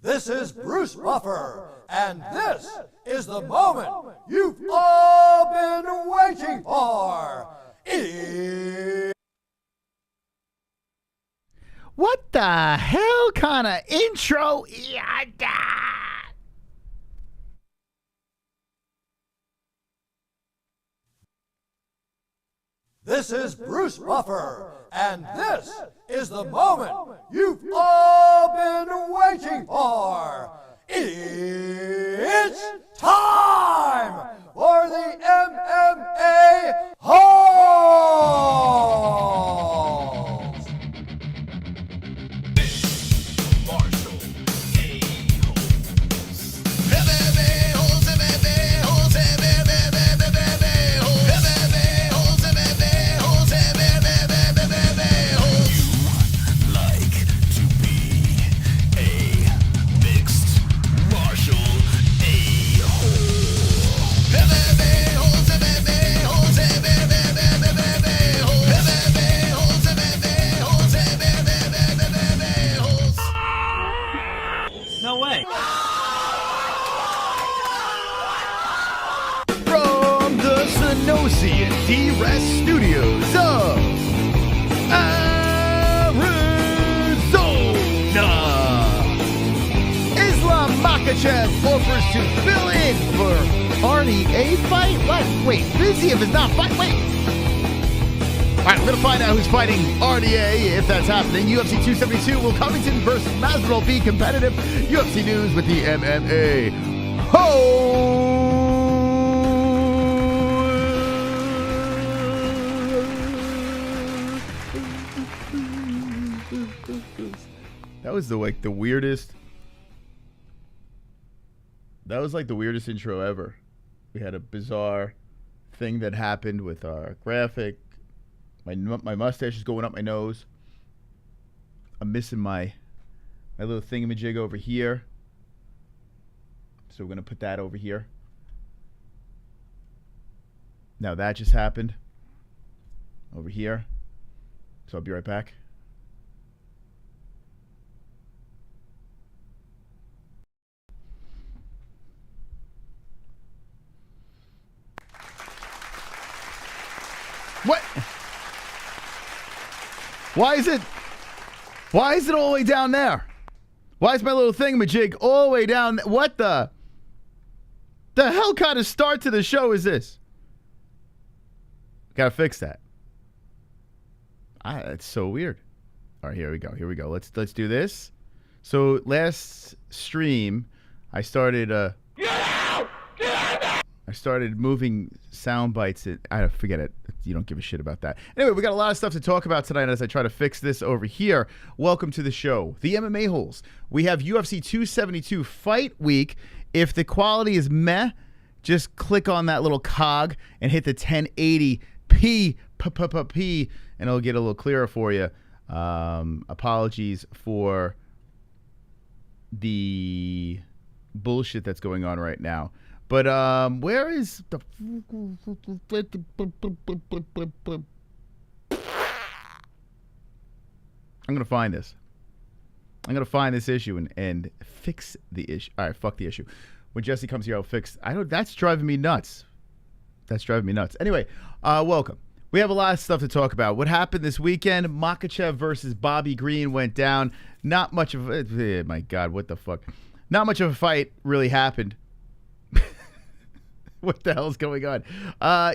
This is Bruce Buffer, and this is the moment you've all been waiting for. What the hell kind of intro? This is Bruce Buffer, and this is the moment you've all been waiting for. It's time for the MMA-Holes! No way. From the Sonosi and DRES studios of Arizona, Islam Makhachev offers to fill in for RDA fight? What? Wait, Fiziev is not fighting. Wait. All right, we're going to find out who's fighting RDA if that's happening. UFC 272, will Covington versus Masvidal be competitive? UFC news with the MMA-Holes. That was the weirdest. That was like the weirdest intro ever. We had a bizarre thing that happened with our graphic. My mustache is going up my nose. I'm missing my little thingamajig over here. So we're going to put that over here. Now that just happened. Over here. So I'll be right back. What? Why is it all the way down there? Why is my little thingamajig all the way down? What the hell kind of start to the show is this? Gotta fix that. It's so weird. All right, here we go. Let's do this. So last stream, I started moving sound bites. I forget it. You don't give a shit about that. Anyway, we got a lot of stuff to talk about tonight as I try to fix this over here. Welcome to the show, the MMA Holes. We have UFC 272 fight week. If the quality is meh, just click on that little cog and hit the 1080p, and it'll get a little clearer for you. Apologies for the bullshit that's going on right now. But where is the? I'm gonna find this. I'm gonna find this issue and fix the issue. All right, fuck the issue. When Jesse comes here, I'll fix. That's driving me nuts. Anyway, welcome. We have a lot of stuff to talk about. What happened this weekend? Makhachev versus Bobby Green went down. Not much of a. My God, what the fuck? Not much of a fight really happened. What the hell's going on?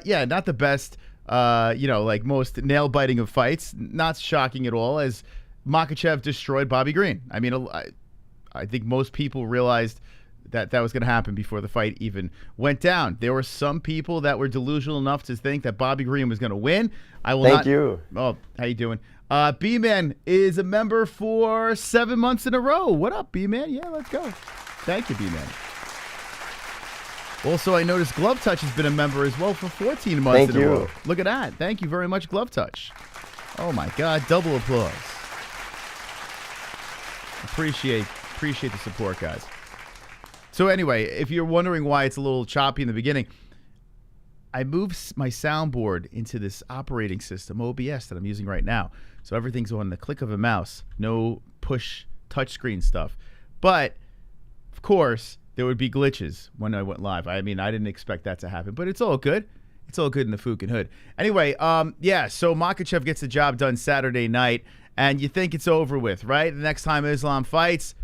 Yeah, not the best, like most nail-biting of fights. Not shocking at all, as Makhachev destroyed Bobby Green. I mean, I think most people realized that was going to happen before the fight even went down. There were some people that were delusional enough to think that Bobby Green was going to win. Thank you. Oh, how you doing? B-Man is a member for 7 months in a row. What up, B-Man? Yeah, let's go. Thank you, B-Man. Also, I noticed Glove Touch has been a member as well for 14 months in a row. Look at that. Thank you very much, Glove Touch. Oh, my God. Double applause. Appreciate the support, guys. So anyway, if you're wondering why it's a little choppy in the beginning, I moved my soundboard into this operating system, OBS, that I'm using right now. So everything's on the click of a mouse. No push touchscreen stuff. But Of course, there would be glitches when I went live. I mean, I didn't expect that to happen, but it's all good. It's all good in the fucking hood. Anyway, yeah, so Makhachev gets the job done Saturday night, and you think it's over with, right? The next time Islam fights,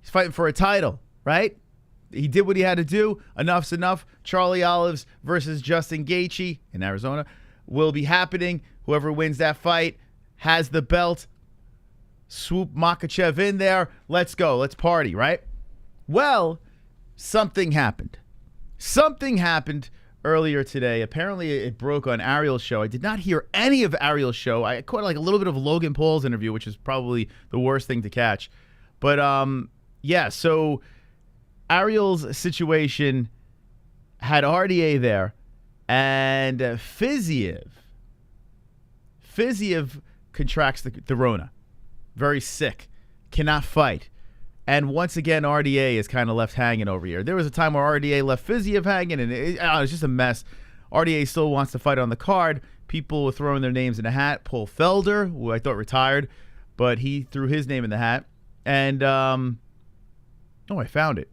he's fighting for a title, right? He did what he had to do. Enough's enough. Charlie Olives versus Justin Gaethje in Arizona will be happening. Whoever wins that fight has the belt. Swoop Makhachev in there. Let's go. Let's party, right? Well, something happened. Something happened earlier today. Apparently, it broke on Ariel's show. I did not hear any of Ariel's show. I caught like a little bit of Logan Paul's interview, which is probably the worst thing to catch. But, yeah, so Ariel's situation had RDA there, and Fiziev contracts the Rona. Very sick. Cannot fight. And once again, RDA is kind of left hanging over here. There was a time where RDA left Fiziev hanging, and it's just a mess. RDA still wants to fight on the card. People were throwing their names in a hat. Paul Felder, who I thought retired, but he threw his name in the hat. And, oh, I found it.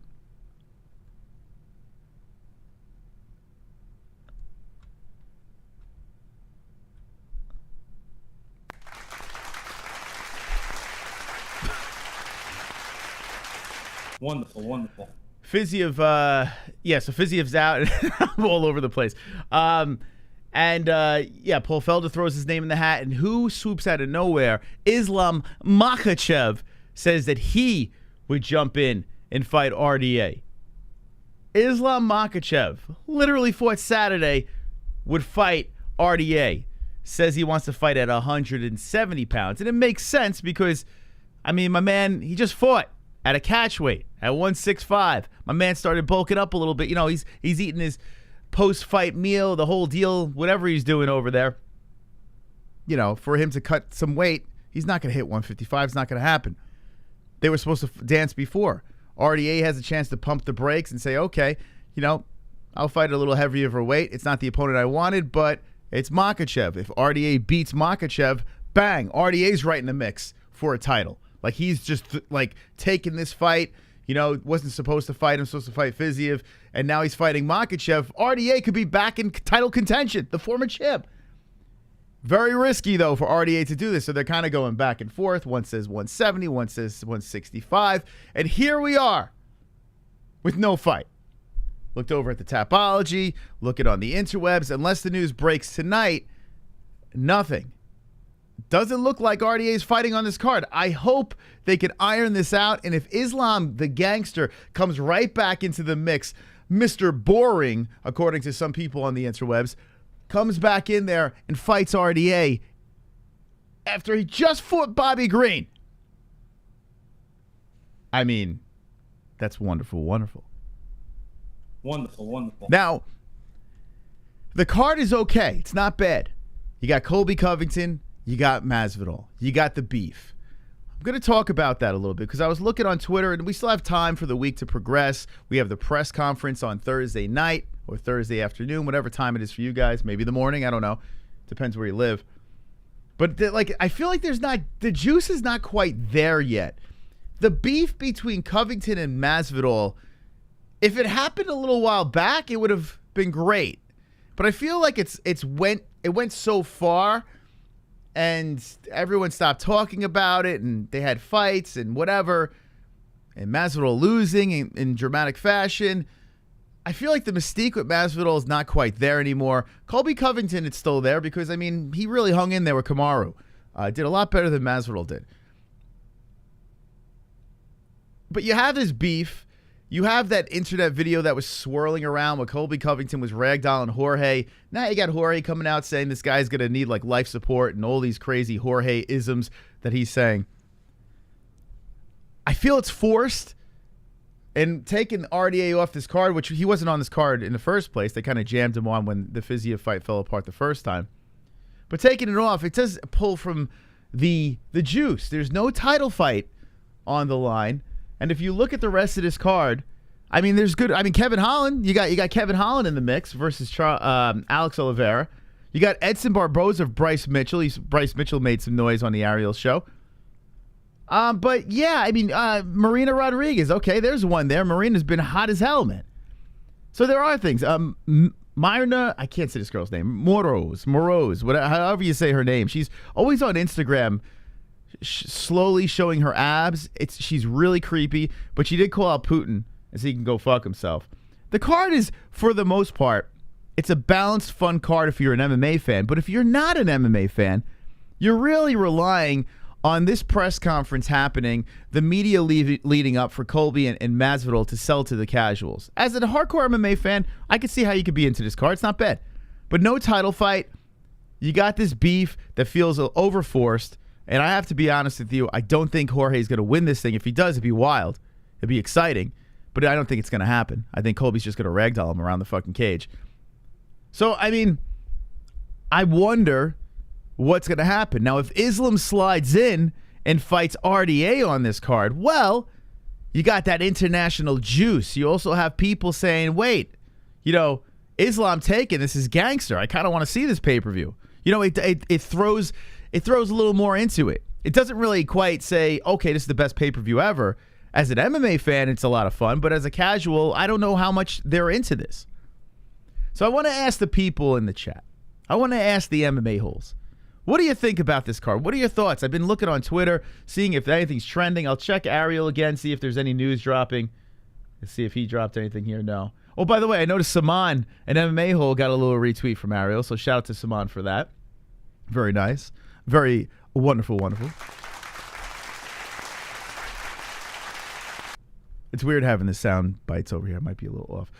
Wonderful, wonderful. Fiziev, yeah, so Fiziev's out. I'm all over the place. Yeah, Paul Felder throws his name in the hat, and who swoops out of nowhere? Islam Makhachev says that he would jump in and fight RDA. Islam Makhachev literally fought Saturday, would fight RDA. Says he wants to fight at 170 pounds. And it makes sense because, I mean, my man, he just fought at a catch weight at 165. My man started bulking up a little bit. You know, he's eating his post-fight meal, the whole deal, whatever he's doing over there. You know, for him to cut some weight, he's not going to hit 155. It's not going to happen. They were supposed to dance before. RDA has a chance to pump the brakes and say, okay, you know, I'll fight a little heavier of a weight. It's not the opponent I wanted, but it's Makhachev. If RDA beats Makhachev, bang, RDA's right in the mix for a title. Like, he's just, like, taking this fight. You know, wasn't supposed to fight him, supposed to fight Fiziev, and now he's fighting Makhachev. RDA could be back in title contention, the former champ. Very risky, though, for RDA to do this, so they're kind of going back and forth. One says 170, one says 165, and here we are with no fight. Looked over at the Tapology, looking on the interwebs. Unless the news breaks tonight, nothing. Doesn't look like RDA is fighting on this card. I hope they can iron this out. And if Islam, the gangster, comes right back into the mix, Mr. Boring, according to some people on the interwebs, comes back in there and fights RDA after he just fought Bobby Green. I mean, that's wonderful, wonderful. Wonderful, wonderful. Now, the card is okay. It's not bad. You got Colby Covington. You got Masvidal. You got the beef. I'm going to talk about that a little bit because I was looking on Twitter, and we still have time for the week to progress. We have the press conference on Thursday night or Thursday afternoon, whatever time it is for you guys. Maybe the morning. I don't know. Depends where you live. But like, I feel like the juice is not quite there yet. The beef between Covington and Masvidal, if it happened a little while back, it would have been great. But I feel like it went so far, and everyone stopped talking about it, and they had fights and whatever, and Masvidal losing in dramatic fashion. I feel like the mystique with Masvidal is not quite there anymore. Colby Covington, it's still there because, I mean, he really hung in there with Kamaru. Did a lot better than Masvidal did. But you have this beef. You have that internet video that was swirling around where Colby Covington was ragdolling Jorge. Now you got Jorge coming out saying this guy's going to need like life support and all these crazy Jorge-isms that he's saying. I feel it's forced. And taking RDA off this card, which he wasn't on this card in the first place. They kind of jammed him on when the Fiziev fight fell apart the first time. But taking it off, it does pull from the juice. There's no title fight on the line. And if you look at the rest of this card, I mean, there's good. I mean, Kevin Holland, you got Kevin Holland in the mix versus Alex Oliveira. You got Edson Barboza of Bryce Mitchell. Bryce Mitchell made some noise on the Ariel show. But yeah, I mean, Marina Rodriguez. Okay, there's one there. Marina's been hot as hell, man. So there are things. Myrna, I can't say this girl's name. Moroz, whatever, however you say her name. She's always on Instagram, slowly showing her abs. She's really creepy, but she did call out Putin, and so he can go fuck himself. The card is, for the most part, it's a balanced, fun card if you're an MMA fan. But if you're not an MMA fan, you're really relying on this press conference happening, the media leading up for Colby and Masvidal to sell to the casuals. As a hardcore MMA fan, I could see how you could be into this card. It's not bad. But no title fight. You got this beef that feels overforced. And I have to be honest with you, I don't think Jorge's going to win this thing. If he does, it'd be wild. It'd be exciting. But I don't think it's going to happen. I think Colby's just going to ragdoll him around the fucking cage. So, I mean, I wonder what's going to happen. Now, if Islam slides in and fights RDA on this card, well, you got that international juice. You also have people saying, wait, you know, Islam taken, this is gangster. I kind of want to see this pay-per-view. You know, it throws a little more into it. It doesn't really quite say, okay, this is the best pay-per-view ever. As an MMA fan, it's a lot of fun, but as a casual, I don't know how much they're into this. So I want to ask the people in the chat. I want to ask the MMA-Holes. What do you think about this card? What are your thoughts? I've been looking on Twitter, seeing if anything's trending. I'll check ARIEL again, see if there's any news dropping. Let's see if he dropped anything here. No. Oh, by the way, I noticed Saman, an MMA-Hole, got a little retweet from ARIEL, so shout out to Saman for that. Very nice. Very wonderful, wonderful. It's weird having the sound bites over here. It might be a little off.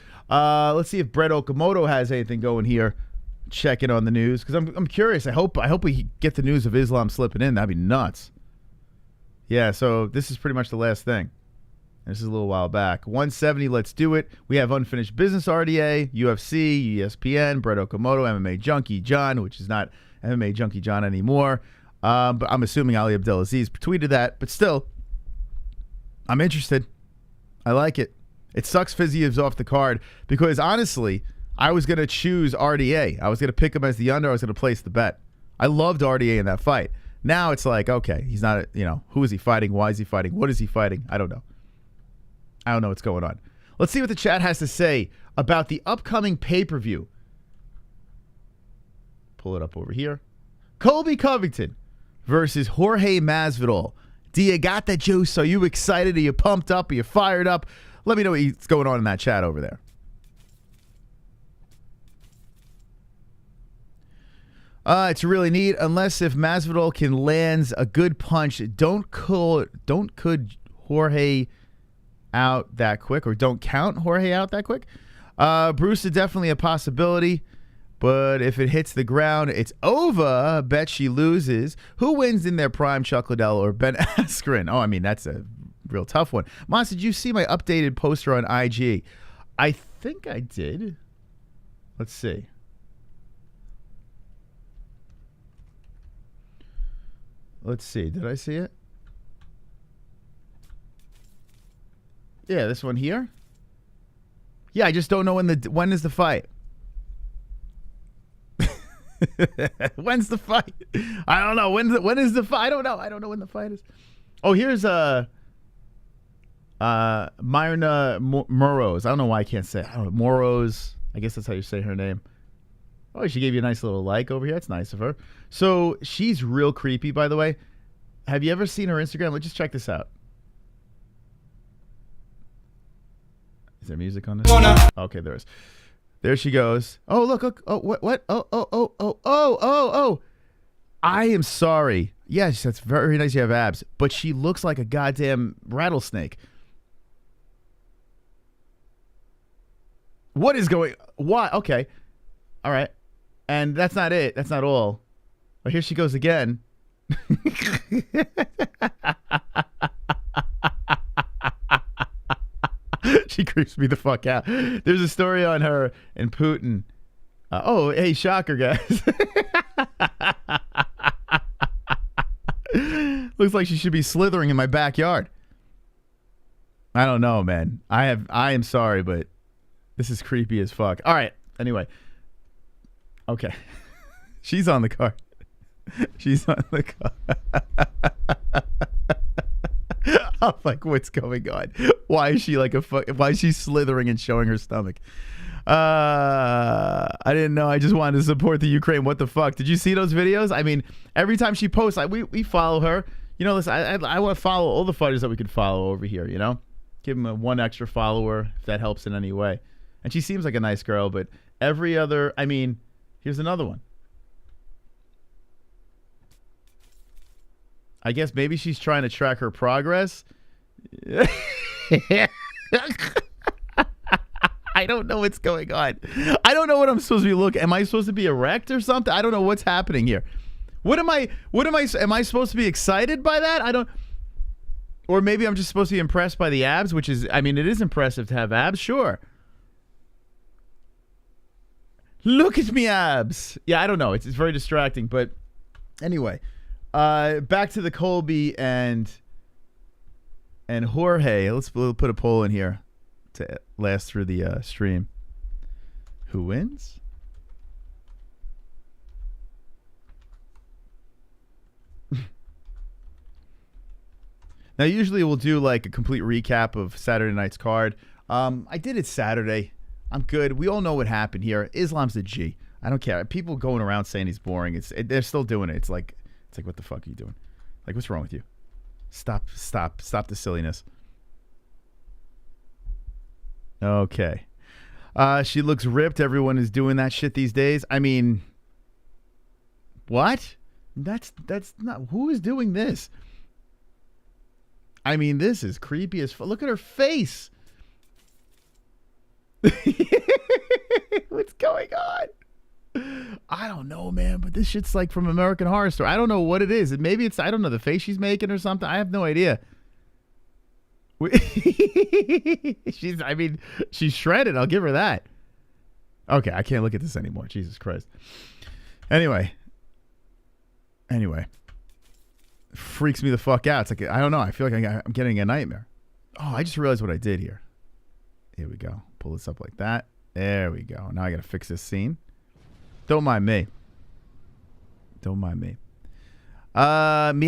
Let's see if Brett Okamoto has anything going here. Check in on the news, because I'm curious. I hope we get the news of Islam slipping in. That'd be nuts. Yeah, so this is pretty much the last thing. This is a little while back. 170, let's do it. We have Unfinished Business RDA, UFC, ESPN, Brett Okamoto, MMA Junkie John, which is not MMA Junkie John anymore. But I'm assuming Ali Abdelaziz tweeted that. But still, I'm interested. I like it. It sucks Fiziev's off the card, because honestly, I was going to choose RDA. I was going to pick him as the under. I was going to place the bet. I loved RDA in that fight. Now it's like, okay, he's not, you know, who is he fighting? Why is he fighting? What is he fighting? I don't know. I don't know what's going on. Let's see what the chat has to say about the upcoming pay-per-view. Pull it up over here. Colby Covington versus Jorge Masvidal. Do you got that juice? Are you excited? Are you pumped up? Are you fired up? Let me know what's going on in that chat over there. It's really neat. Unless if Masvidal can lands a good punch, don't could Jorge out that quick, or don't count Jorge out that quick. Bruce is definitely a possibility, but if it hits the ground, it's over. Bet she loses. Who wins in their prime, Chuck Liddell or Ben Askren? Oh, I mean, that's a real tough one. Moss, did you see my updated poster on IG? I think I did. Let's see. Let's see. Did I see it? Yeah, this one here. Yeah, I just don't know when is the fight. When's the fight? I don't know. When is the fight? I don't know. I don't know when the fight is. Oh, here's Myrna Moroz. I don't know why I can't say it. I don't know. Moroz. I guess that's how you say her name. Oh, she gave you a nice little like over here. That's nice of her. So she's real creepy, by the way. Have you ever seen her Instagram? Let's just check this out. Is there music on this? Okay, there is. There she goes. Oh, look. Oh, what? Oh. I am sorry. Yes, that's very nice you have abs. But she looks like a goddamn rattlesnake. What is going... Why? Okay. All right. And that's not it. That's not all. But here she goes again. She creeps me the fuck out. There's a story on her and Putin. Oh, hey, shocker, guys. Looks like she should be slithering in my backyard. I don't know, man. I am sorry, but this is creepy as fuck. All right. Anyway. Okay. She's on the card. She's on the card. I'm like, what's going on? Why is she like why is she slithering and showing her stomach? I didn't know. I just wanted to support the Ukraine. What the fuck? Did you see those videos? I mean, every time she posts, we follow her. You know, listen, I want to follow all the fighters that we could follow over here, you know? Give them one extra follower if that helps in any way. And she seems like a nice girl, but every other, I mean, here's another one. I guess maybe she's trying to track her progress. I don't know what's going on. I don't know what I'm supposed to be looking. Am I supposed to be erect or something? I don't know what's happening here. Am I supposed to be excited by that? I don't. Or maybe I'm just supposed to be impressed by the abs, which is, I mean, it is impressive to have abs, sure. Look at me abs. Yeah, I don't know. It's very distracting, but anyway, back to the Colby and Jorge. We'll put a poll in here to last through the stream. Who wins? Now, usually we'll do like a complete recap of Saturday night's card. I did it Saturday. I'm good. We all know what happened here. Islam's a G. I don't care. People going around saying he's boring. They're still doing it. It's like, what the fuck are you doing? Like, what's wrong with you? Stop the silliness. Okay. She looks ripped. Everyone is doing that shit these days. I mean, what? That's not, who is doing this? I mean, this is creepy as fuck. Look at her face. What's going on? I don't know, man, but this shit's like from American Horror Story. I don't know what it is. Maybe it's, I don't know, the face she's making or something. I have no idea. She's shredded. I'll give her that. Okay, I can't look at this anymore. Jesus Christ. Anyway. Freaks me the fuck out. It's like, I don't know. I feel like I'm getting a nightmare. Oh, I just realized what I did here. Here we go. Pull this up like that. There we go. Now I got to fix this scene. Don't mind me. Me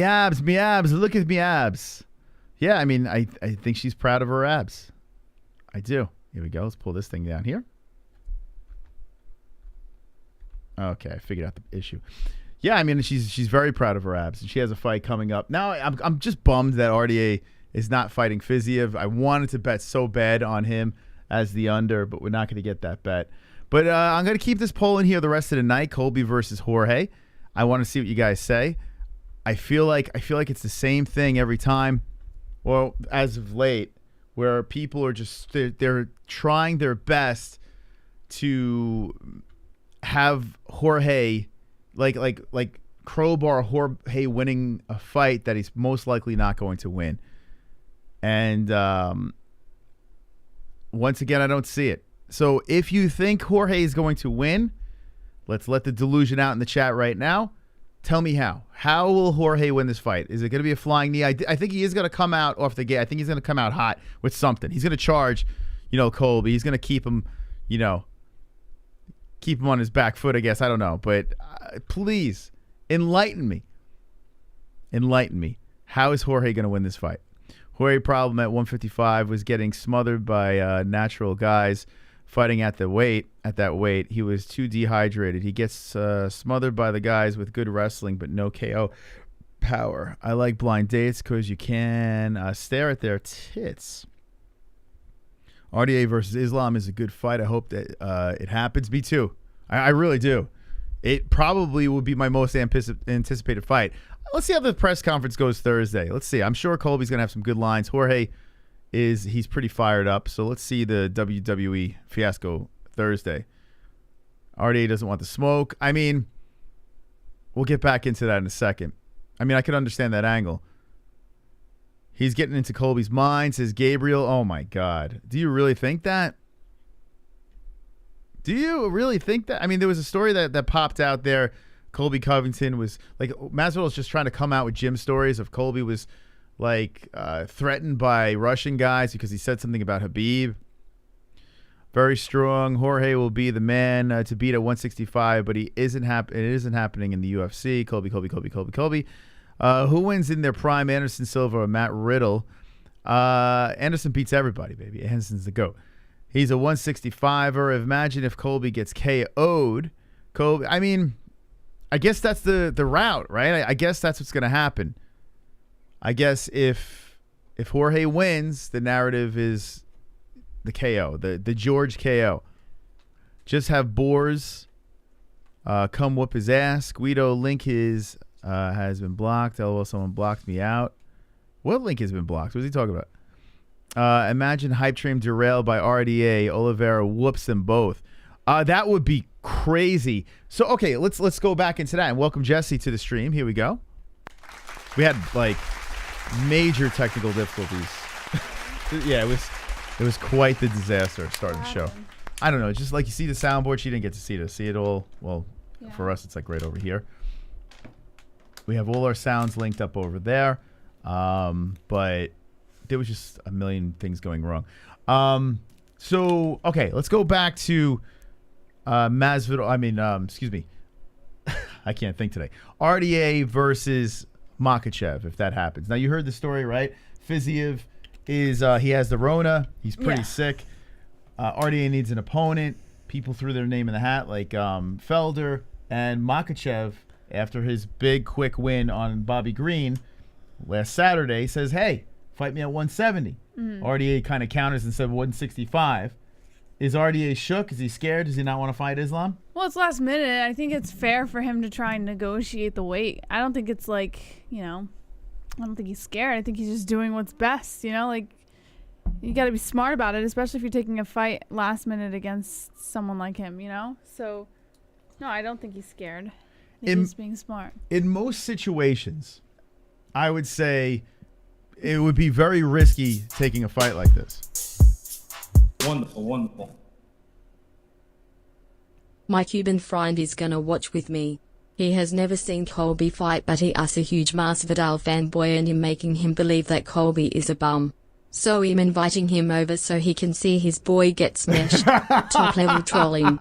abs. Look at me abs. Yeah, I mean, I think she's proud of her abs. I do. Here we go. Let's pull this thing down here. Okay, I figured out the issue. Yeah, I mean, she's very proud of her abs, and she has a fight coming up. Now, I'm just bummed that RDA is not fighting Fiziev. I wanted to bet so bad on him as the under, but we're not going to get that bet. But I'm going to keep this poll in here the rest of the night. Colby versus Jorge. I want to see what you guys say. I feel like it's the same thing every time. Well, as of late, where people are just they're trying their best to have Jorge like crowbar Jorge winning a fight that he's most likely not going to win. And once again, I don't see it. So if you think Jorge is going to win, let's let the delusion out in the chat right now. Tell me how. How will Jorge win this fight? Is it going to be a flying knee? I think he is going to come out off the gate. I think he's going to come out hot with something. He's going to charge, Colby. He's going to keep him, keep him on his back foot, I guess. I don't know. But please, enlighten me. Enlighten me. How is Jorge going to win this fight? Jorge problem at 155 was getting smothered by natural guys fighting at that weight. He was too dehydrated. He gets smothered by the guys with good wrestling but no KO power. I like blind dates because you can stare at their tits. RDA versus Islam is a good fight. I hope that it happens. Me too. I really do. It probably will be my most anticipated fight. Let's see how the press conference goes Thursday. Let's see. I'm sure Colby's going to have some good lines. Jorge he's pretty fired up. So let's see the WWE fiasco Thursday. RDA doesn't want the smoke. I mean, we'll get back into that in a second. I mean, I could understand that angle. He's getting into Colby's mind, says Gabriel. Oh, my God. Do you really think that? Do you really think that? I mean, there was a story that popped out there. Colby Covington was like, Masvidal was just trying to come out with Jim stories of Colby was like threatened by Russian guys because he said something about Khabib. Very strong. Jorge will be the man to beat at 165, but it isn't happening in the UFC. Colby. Who wins in their prime, Anderson Silva or Matt Riddle? Anderson beats everybody, baby. Anderson's the GOAT. He's a 165er. Imagine if Colby gets KO'd. Colby, I mean, I guess that's the route, right? I guess that's what's going to happen. I guess if Jorge wins, the narrative is the KO, the George KO. Just have Boers come whoop his ass. Guido, link his has been blocked. LOL, someone blocked me out. What link has been blocked? What is he talking about? Imagine hype train derailed by RDA. Oliveira whoops them both. That would be crazy. So, okay, let's go back into that and welcome Jesse to the stream. Here we go. We had like major technical difficulties. Yeah, it was quite the disaster starting the show. I don't know, just like you see the soundboard, she didn't get to see it all. Well, yeah. For us, it's like right over here. We have all our sounds linked up over there, but there was just a million things going wrong. So, okay, let's go back to Masvidal. Excuse me. I can't think today. RDA versus Makhachev, if that happens. Now, you heard the story, right? Fiziev is, he has the Rona. He's pretty sick. RDA needs an opponent. People threw their name in the hat, like Felder. And Makhachev, after his big, quick win on Bobby Green last Saturday, says, hey, fight me at 170. RDA kind of counters and said 165. Is RDA shook? Is he scared? Does he not want to fight Islam? Well, it's last minute. I think it's fair for him to try and negotiate the weight. I don't think it's like, I don't think he's scared. I think he's just doing what's best, like, you got to be smart about it, especially if you're taking a fight last minute against someone like him, So, no, I don't think he's scared. I think he's being smart. In most situations, I would say it would be very risky taking a fight like this. Wonderful, wonderful. My Cuban friend is gonna watch with me. He has never seen Colby fight, but he is a huge Masvidal fanboy and I'm making him believe that Colby is a bum. So I'm inviting him over so he can see his boy get smashed. Top level trolling.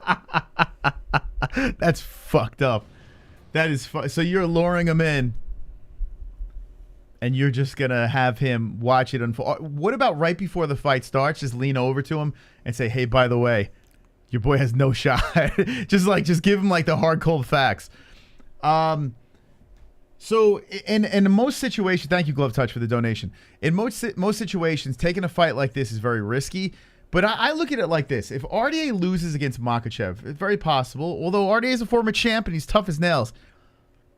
That's fucked up. That is so you're luring him in and you're just gonna have him watch it unfold. What about right before the fight starts, just lean over to him and say, hey, by the way, your boy has no shot. just give him like the hard cold facts. So in most situations, thank you, Glove Touch, for the donation. In most situations, taking a fight like this is very risky. But I look at it like this: if RDA loses against Makhachev, it's very possible. Although RDA is a former champ and he's tough as nails.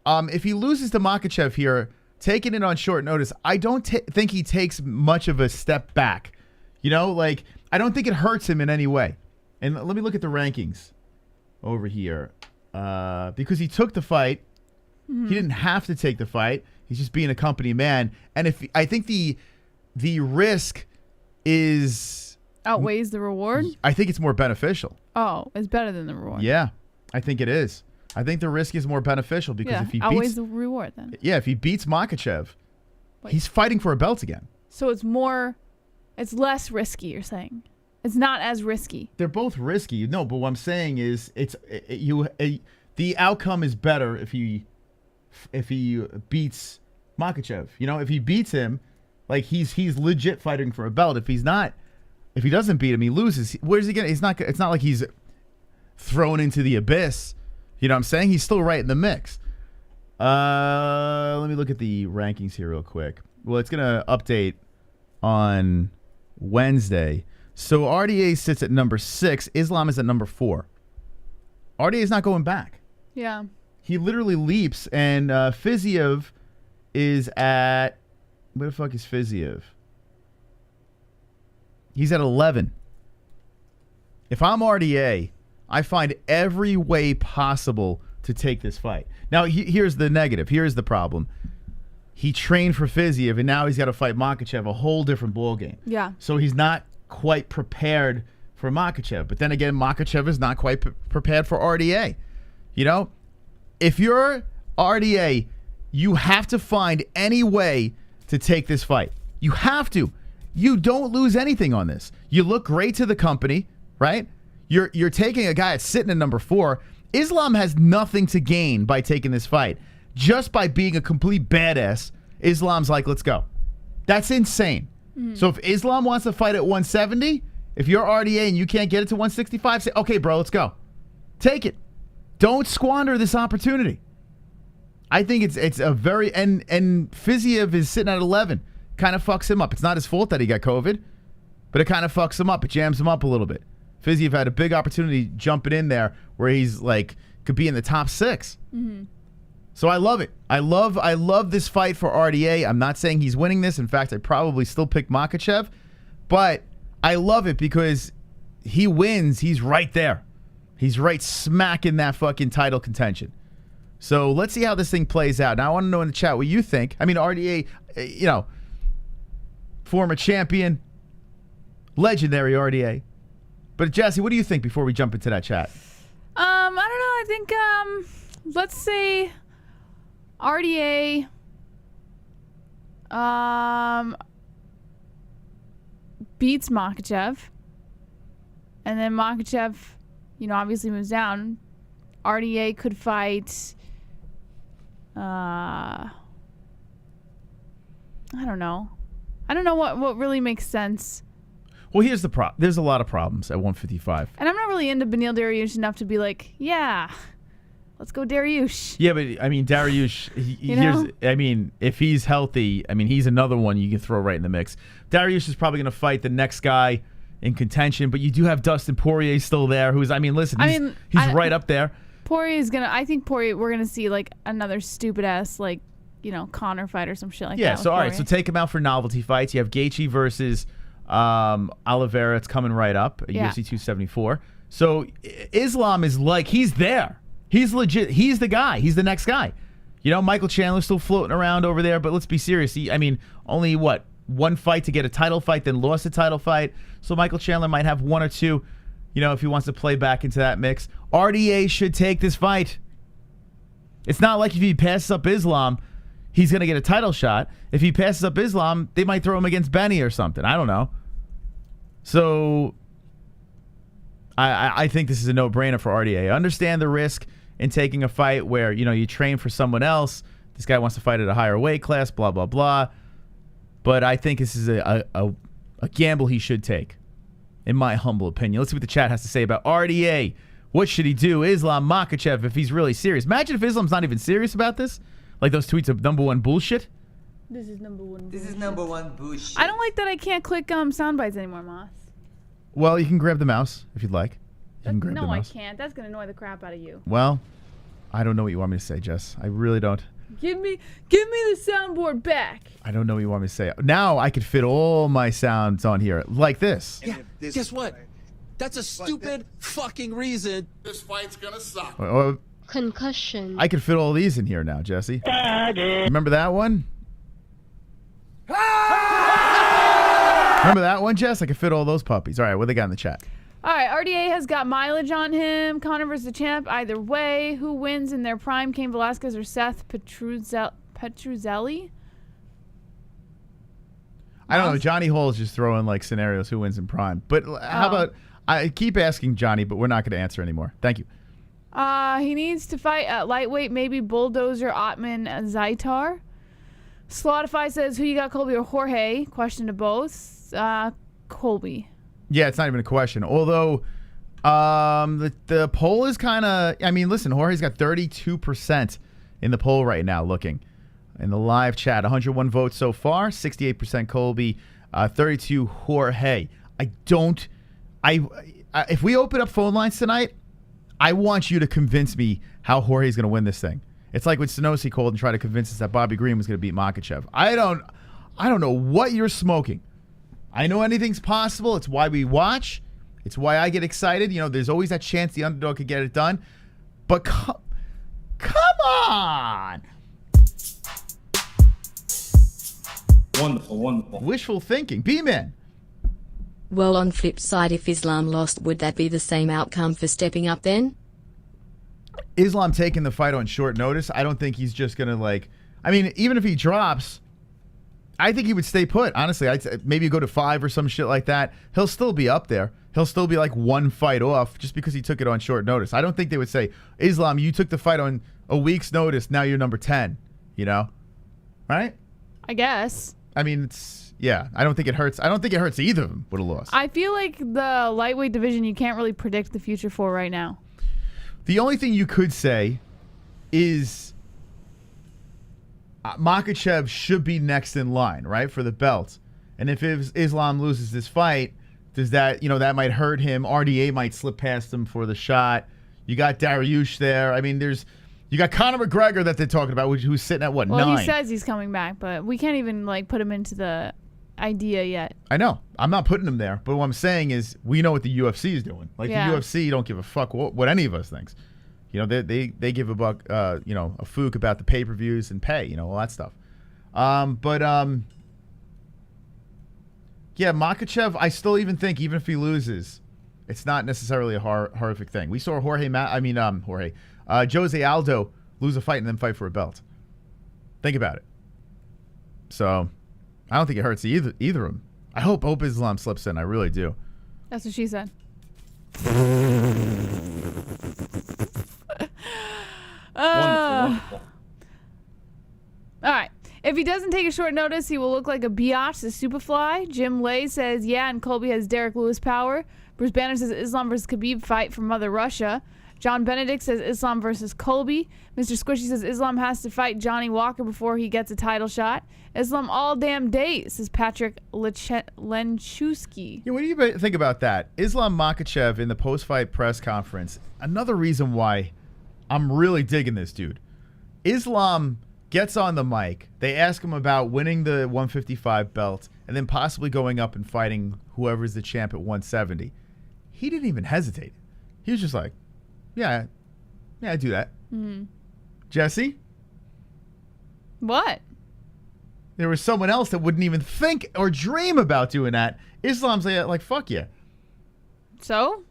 If he loses to Makhachev here, taking it on short notice, I don't think he takes much of a step back. Like, I don't think it hurts him in any way. And let me look at the rankings over here, because he took the fight. He didn't have to take the fight. He's just being a company man. And I think the risk is outweighs the reward. I think it's more beneficial. Oh, it's better than the reward. Yeah, I think it is. I think the risk is more beneficial because if he outweighs the reward, then. Yeah, if he beats Makhachev, he's fighting for a belt again. So it's less risky. You're saying it's not as risky. They're both risky. No, but what I'm saying is the outcome is better if he beats Makhachev. If he beats him, like he's legit fighting for a belt. If he doesn't beat him, he loses. Where's he gonna? It's not like he's thrown into the abyss. You know what I'm saying? He's still right in the mix. Let me look at the rankings here real quick. Well, it's gonna update on Wednesday. So RDA sits at number 6. Islam is at number 4. RDA is not going back. Yeah. He literally leaps, and Fiziev is at... Where the fuck is Fiziev? He's at 11. If I'm RDA, I find every way possible to take this fight. Now, here's the negative. Here's the problem. He trained for Fiziev, and now he's got to fight Makhachev, a whole different ballgame. Yeah. So he's not quite prepared for Makhachev. But then again, Makhachev is not quite prepared for RDA. If you're RDA, you have to find any way to take this fight. You have to. You don't lose anything on this. You look great to the company, right? You're taking a guy that's sitting at number 4. Islam has nothing to gain by taking this fight. Just by being a complete badass, Islam's like, let's go. That's insane. So if Islam wants to fight at 170, if you're RDA and you can't get it to 165, say, okay, bro, let's go. Take it. Don't squander this opportunity. I think it's a very and Fiziev is sitting at 11. Kind of fucks him up. It's not his fault that he got COVID, but it kind of fucks him up. It jams him up a little bit. Fiziev had a big opportunity jumping in there where he's like could be in the top 6. So I love it. I love this fight for RDA. I'm not saying he's winning this. In fact, I probably still pick Makhachev, but I love it because he wins. He's right there. He's right smack in that fucking title contention. So let's see how this thing plays out. Now I want to know in the chat what you think. I mean, RDA, you know, former champion, legendary RDA. But Jesse, what do you think before we jump into that chat? I don't know. I think let's say RDA beats Makhachev, and then Makhachev, you know, obviously moves down. RDA could fight. I don't know. I don't know what really makes sense. Well, here's the problem. There's a lot of problems at 155. And I'm not really into Beneil Dariush enough to be like, yeah, let's go Dariush. Yeah, but I mean, Dariush, I mean, if he's healthy, I mean, he's another one you can throw right in the mix. Dariush is probably going to fight the next guy in contention, but you do have Dustin Poirier still there, who's, I mean, listen, he's right up there. Poirier's going to, I think Poirier, we're going to see like another stupid ass, like, you know, Connor fight or some shit like that. Yeah, so all right, so take him out for novelty fights. You have Gaethje versus Oliveira. It's coming right up at UFC 274. So Islam is like, he's there. He's legit. He's the guy. He's the next guy. You know, Michael Chandler's still floating around over there, but let's be serious. I mean, only one fight to get a title fight, then lost a title fight. So Michael Chandler might have one or two, you know, if he wants to play back into that mix. RDA should take this fight. It's not like if he passes up Islam, he's going to get a title shot. If he passes up Islam, they might throw him against Benny or something. I don't know. So I think this is a no-brainer for RDA. I understand the risk in taking a fight where, you know, you train for someone else. This guy wants to fight at a higher weight class, blah, blah, blah. But I think this is a gamble he should take, in my humble opinion. Let's see what the chat has to say about RDA. What should he do? Islam Makhachev, if he's really serious. Imagine if Islam's not even serious about this. Like those tweets of #1 bullshit. This is number one. This is #1 bullshit. I don't like that I can't click sound bites anymore, Moss. Well, you can grab the mouse if you'd like. You can grab the No, I mouse. can't. That's gonna annoy the crap out of you. Well, I don't know what you want me to say, Jess. I really don't. Give me the soundboard back. I don't know what you want me to say. Now I could fit all my sounds on here like this. Yeah, guess what? That's a stupid fucking reason. This fight's gonna suck. Or Concussion. I could fit all these in here now, Jesse. Remember that one? Remember that one, Jess? I could fit all those puppies. All right, what they got in the chat? All right, RDA has got mileage on him. Conor versus the champ. Either way, who wins in their prime? Cain Velasquez or Seth Petruzzelli? I don't know. Johnny Hole's just throwing like scenarios who wins in prime. But how about I keep asking Johnny, but we're not going to answer anymore. Thank you. He needs to fight at lightweight, maybe Bulldozer Ottman Zaitar. Slotify says, who you got, Colby or Jorge? Question to both. Colby. Yeah, it's not even a question. Although the poll is kind of, I mean, listen, Jorge's got 32% in the poll right now looking. In the live chat, 101 votes so far, 68% Colby, 32 Jorge. If we open up phone lines tonight, I want you to convince me how Jorge's going to win this thing. It's like when Sonosi called and tried to convince us that Bobby Green was going to beat Makhachev. I don't know what you're smoking. I know anything's possible. It's why we watch. It's why I get excited. You know, there's always that chance the underdog could get it done. But come on. Wonderful, wonderful. Wishful thinking. B-Man. Well, on flip side, if Islam lost, would that be the same outcome for stepping up then? Islam taking the fight on short notice, I don't think he's just going to like... I mean, even if he drops, I think he would stay put. Honestly, maybe go to 5 or some shit like that. He'll still be up there. He'll still be like one fight off just because he took it on short notice. I don't think they would say, Islam, you took the fight on a week's notice, now you're number 10, you know? Right? I guess. I mean, it's... Yeah, I don't think it hurts. I don't think it hurts either of them with a loss. I feel like the lightweight division you can't really predict the future for right now. The only thing you could say is Makhachev should be next in line, right, for the belt. And if Islam loses this fight, does that, that might hurt him. RDA might slip past him for the shot. You got Dariush there. I mean, you got Conor McGregor that they're talking about, who's sitting at, 9? Well, he says he's coming back, but we can't even, put him into the idea yet. I know. I'm not putting him there. But what I'm saying is we know what the UFC is doing. The UFC don't give a fuck what any of us thinks. They give a buck, a fook about the pay-per-views and pay, all that stuff. Yeah, Makhachev, I still even think, even if he loses, it's not necessarily a horrific thing. We saw Jose Aldo lose a fight and then fight for a belt. Think about it. So, I don't think it hurts either of them. I hope Islam slips in. I really do. That's what she said. Wonderful. All right. If he doesn't take a short notice, he will look like a biatch to Superfly. Jim Lay says, yeah, and Colby has Derek Lewis power. Bruce Banner says Islam versus Khabib fight from Mother Russia. John Benedict says Islam versus Colby. Mr. Squishy says Islam has to fight Johnny Walker before he gets a title shot. Islam all damn day, says Patrick Lenchewski. Yeah, what do you think about that? Islam Makhachev in the post-fight press conference. Another reason why I'm really digging this dude. Islam gets on the mic. They ask him about winning the 155 belt and then possibly going up and fighting whoever's the champ at 170. He didn't even hesitate. He was just like, yeah, I do that. Mm-hmm. Jesse? What? There was someone else that wouldn't even think or dream about doing that. Islam's like fuck yeah. So?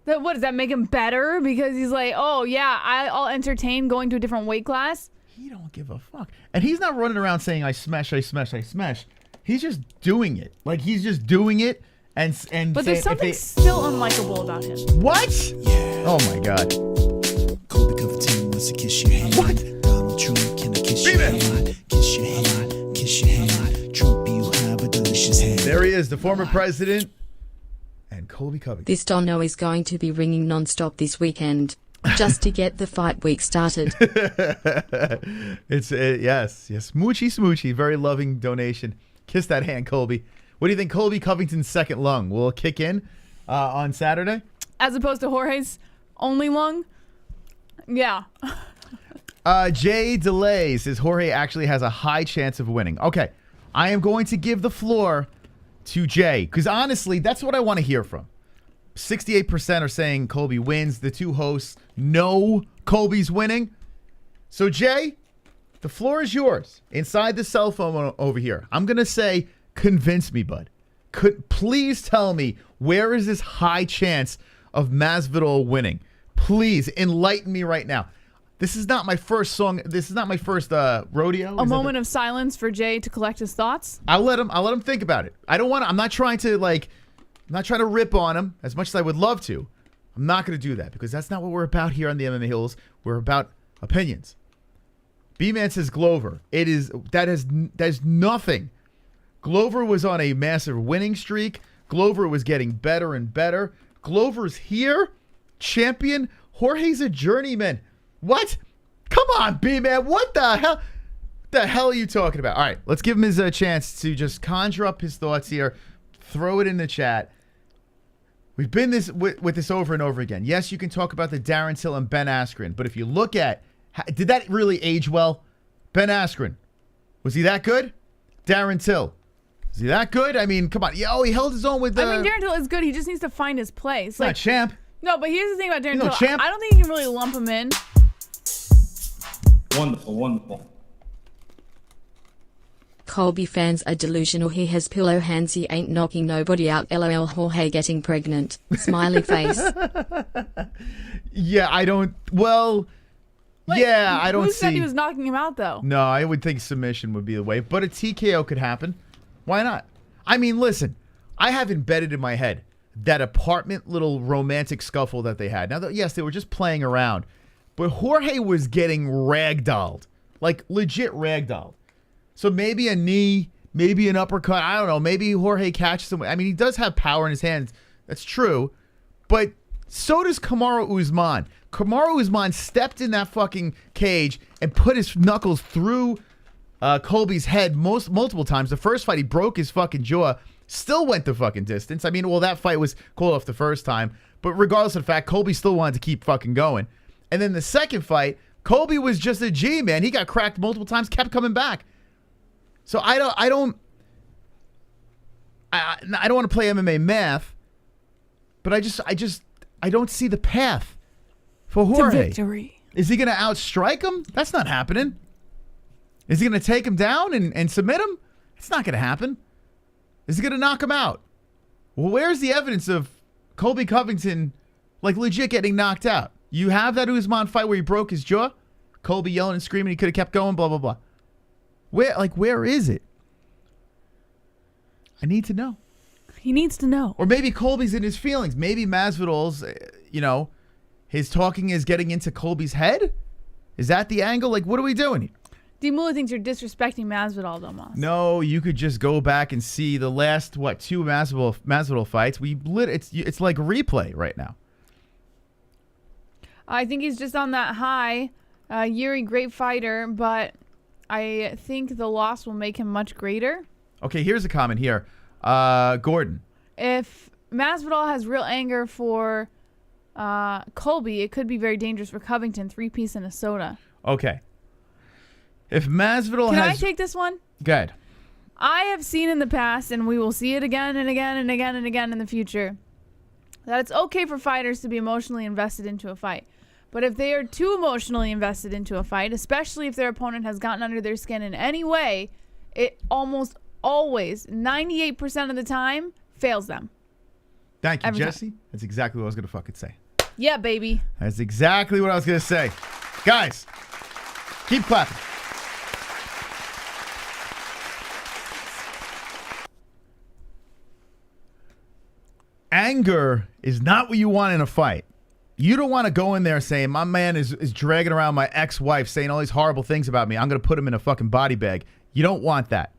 What, does that make him better? Because he's like, oh, yeah, I'll entertain going to a different weight class? He don't give a fuck. And he's not running around saying, I smash. He's just doing it. He's just doing it. But there's something still unlikable about him. What? Yeah. Oh, my God. Colby Covington wants to kiss your hand. What? Donald Trump, can I kiss your hand? Kiss your hand. Kiss your hand. Trump, you have a delicious hand. There he is, the former president. And Colby Covington. This dono is going to be ringing non-stop this weekend, just to get the fight week started. Yes. Smoochy. Very loving donation. Kiss that hand, Colby. What do you think Colby Covington's second lung will kick in on Saturday? As opposed to Jorge's only lung? Yeah. Jay Delay says Jorge actually has a high chance of winning. Okay, I am going to give the floor to Jay, because honestly, that's what I want to hear from. 68% are saying Colby wins. The two hosts know Colby's winning. So, Jay, the floor is yours. Inside the cell phone over here, I'm going to say, convince me, bud. Please tell me, where is this high chance of Masvidal winning? Please enlighten me right now. This is not my first song. This is not my first rodeo. A moment of silence for Jay to collect his thoughts. I'll let him think about it. I'm not trying to rip on him as much as I would love to. I'm not going to do that because that's not what we're about here on the MMA-Holes. We're about opinions. B-Man says Glover. That is nothing. Glover was on a massive winning streak. Glover was getting better and better. Glover's here, champion. Jorge's a journeyman. What? Come on, B-Man. What the hell? The hell are you talking about? All right, let's give him his chance to just conjure up his thoughts here. Throw it in the chat. We've been with this over and over again. Yes, you can talk about the Darren Till and Ben Askren, but if you look at, did that really age well? Ben Askren, was he that good? Darren Till, is he that good? I mean, come on. Yeah, he held his own with the... I mean, Darren Till is good. He just needs to find his place. Not champ. No, but here's the thing about Darren Till. Champ. I don't think you can really lump him in. Wonderful. Colby fans are delusional. He has pillow hands. He ain't knocking nobody out. LOL. Jorge getting pregnant. Smiley face. Yeah, I don't... Well... yeah, I don't see... Who said he was knocking him out, though? No, I would think submission would be the way. But a TKO could happen. Why not? I mean, listen. I have embedded in my head that apartment little romantic scuffle that they had. Now, yes, they were just playing around. But Jorge was getting ragdolled. Like, legit ragdolled. So maybe a knee, maybe an uppercut. I don't know. Maybe Jorge catches him. I mean, he does have power in his hands. That's true. But so does Kamaru Usman. Kamaru Usman stepped in that fucking cage and put his knuckles through Colby's head multiple times. The first fight, he broke his fucking jaw. Still went the fucking distance. I mean, well, that fight was called off the first time. But regardless of the fact, Colby still wanted to keep fucking going. And then the second fight, Colby was just a G, man. He got cracked multiple times, kept coming back. So I don't want to play MMA math, but I don't see the path for Jorge. To victory. Is he going to outstrike him? That's not happening. Is he going to take him down and submit him? It's not going to happen. Is he going to knock him out? Well, where's the evidence of Colby Covington, like, legit getting knocked out? You have that Usman fight where he broke his jaw? Colby yelling and screaming, he could have kept going, blah, blah, blah. Where is it? I need to know. He needs to know. Or maybe Colby's in his feelings. Maybe Masvidal's, his talking is getting into Colby's head? Is that the angle? Like, what are we doing here? D. Mula thinks you're disrespecting Masvidal, Domas. No, you could just go back and see the last, 2 Masvidal fights. It's like a replay right now. I think he's just on that high. Yuri, great fighter, but I think the loss will make him much greater. Okay, here's a comment here. Gordon. If Masvidal has real anger for Colby, it could be very dangerous for Covington. 3-piece and a soda. Okay. If Masvidal Can has... I take this one? Go ahead. I have seen in the past, and we will see it again and again and again and again in the future, that it's okay for fighters to be emotionally invested into a fight. But if they are too emotionally invested into a fight, especially if their opponent has gotten under their skin in any way, it almost always, 98% of the time, fails them. Thank you, Every Jesse. time. That's exactly what I was going to fucking say. Yeah, baby. That's exactly what I was going to say. Guys, keep clapping. Anger is not what you want in a fight. You don't want to go in there saying, my man is dragging around my ex-wife saying all these horrible things about me. I'm going to put him in a fucking body bag. You don't want that.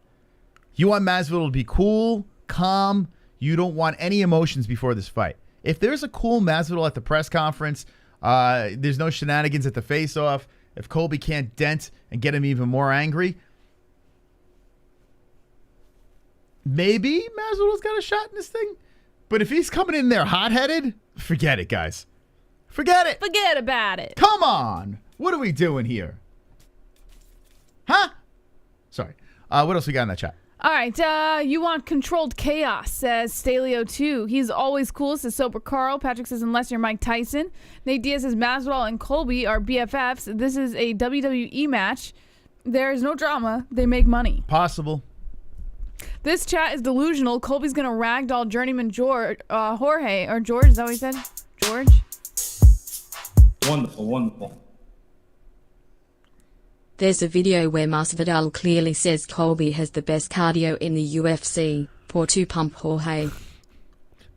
You want Masvidal to be cool, calm. You don't want any emotions before this fight. If there's a cool Masvidal at the press conference, there's no shenanigans at the face-off, if Colby can't dent and get him even more angry, maybe Masvidal's got a shot in this thing. But if he's coming in there hot-headed, forget it, guys. Forget it. Forget about it. Come on. What are we doing here? Huh? Sorry. What else we got in that chat? All right, you want controlled chaos, says Stalio2. He's always cool, says Sober Carl. Patrick says, unless you're Mike Tyson. Nate Diaz says, Masvidal and Colby are BFFs. This is a WWE match. There is no drama. They make money. Possible. This chat is delusional. Colby's going to ragdoll journeyman Jorge. Or George, is that what he said? George? Wonderful, wonderful. There's a video where Masvidal clearly says Colby has the best cardio in the UFC. Poor to pump Jorge.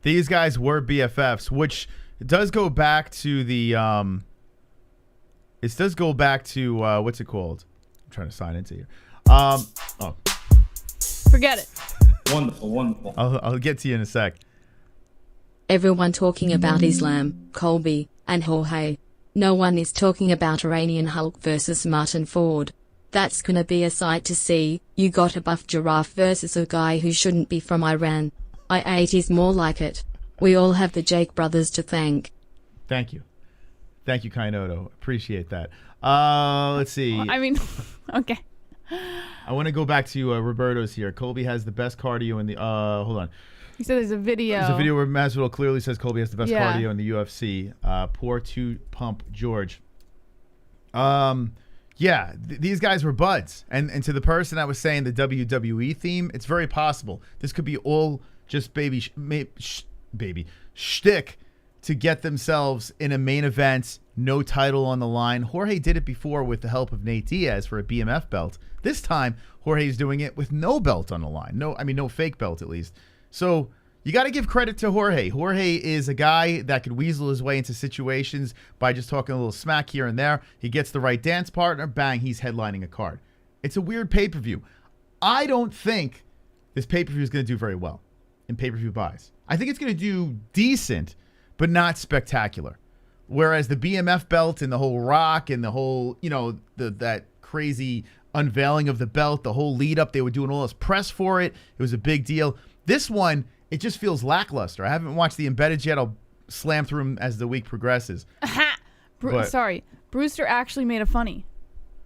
These guys were BFFs, which does go back to the it does go back to what's it called? I'm trying to sign into here. Forget it. Wonderful, wonderful. I'll get to you in a sec. Everyone talking about Islam, Colby, and Jorge. No one is talking about Iranian Hulk versus Martin Ford. That's gonna be a sight to see. You got a buff giraffe versus a guy who shouldn't be from Iran. I8 is more like it. We all have the Jake brothers to thank. Thank you. Thank you, Kainoto. Appreciate that. Let's see. I mean, okay. I want to go back to Roberto's here. Colby has the best cardio in the... hold on. You said there's a video. There's a video where Masvidal clearly says Colby has the best Yeah. cardio in the UFC. Poor two-pump George. Yeah, these guys were buds. And to the person that was saying the WWE theme, it's very possible. This could be all just baby shtick to get themselves in a main event, no title on the line. Jorge did it before with the help of Nate Diaz for a BMF belt. This time, Jorge's doing it with no belt on the line. No fake belt at least. So you got to give credit to Jorge. Jorge is a guy that could weasel his way into situations by just talking a little smack here and there. He gets the right dance partner, bang, he's headlining a card. It's a weird pay-per-view. I don't think this pay-per-view is going to do very well in pay-per-view buys. I think it's going to do decent, but not spectacular. Whereas the BMF belt and the whole Rock and the whole, that crazy unveiling of the belt, the whole lead up, they were doing all this press for it. It was a big deal. This one, it just feels lackluster. I haven't watched the embedded yet. I'll slam through them as the week progresses. Sorry. Brewster actually made a funny.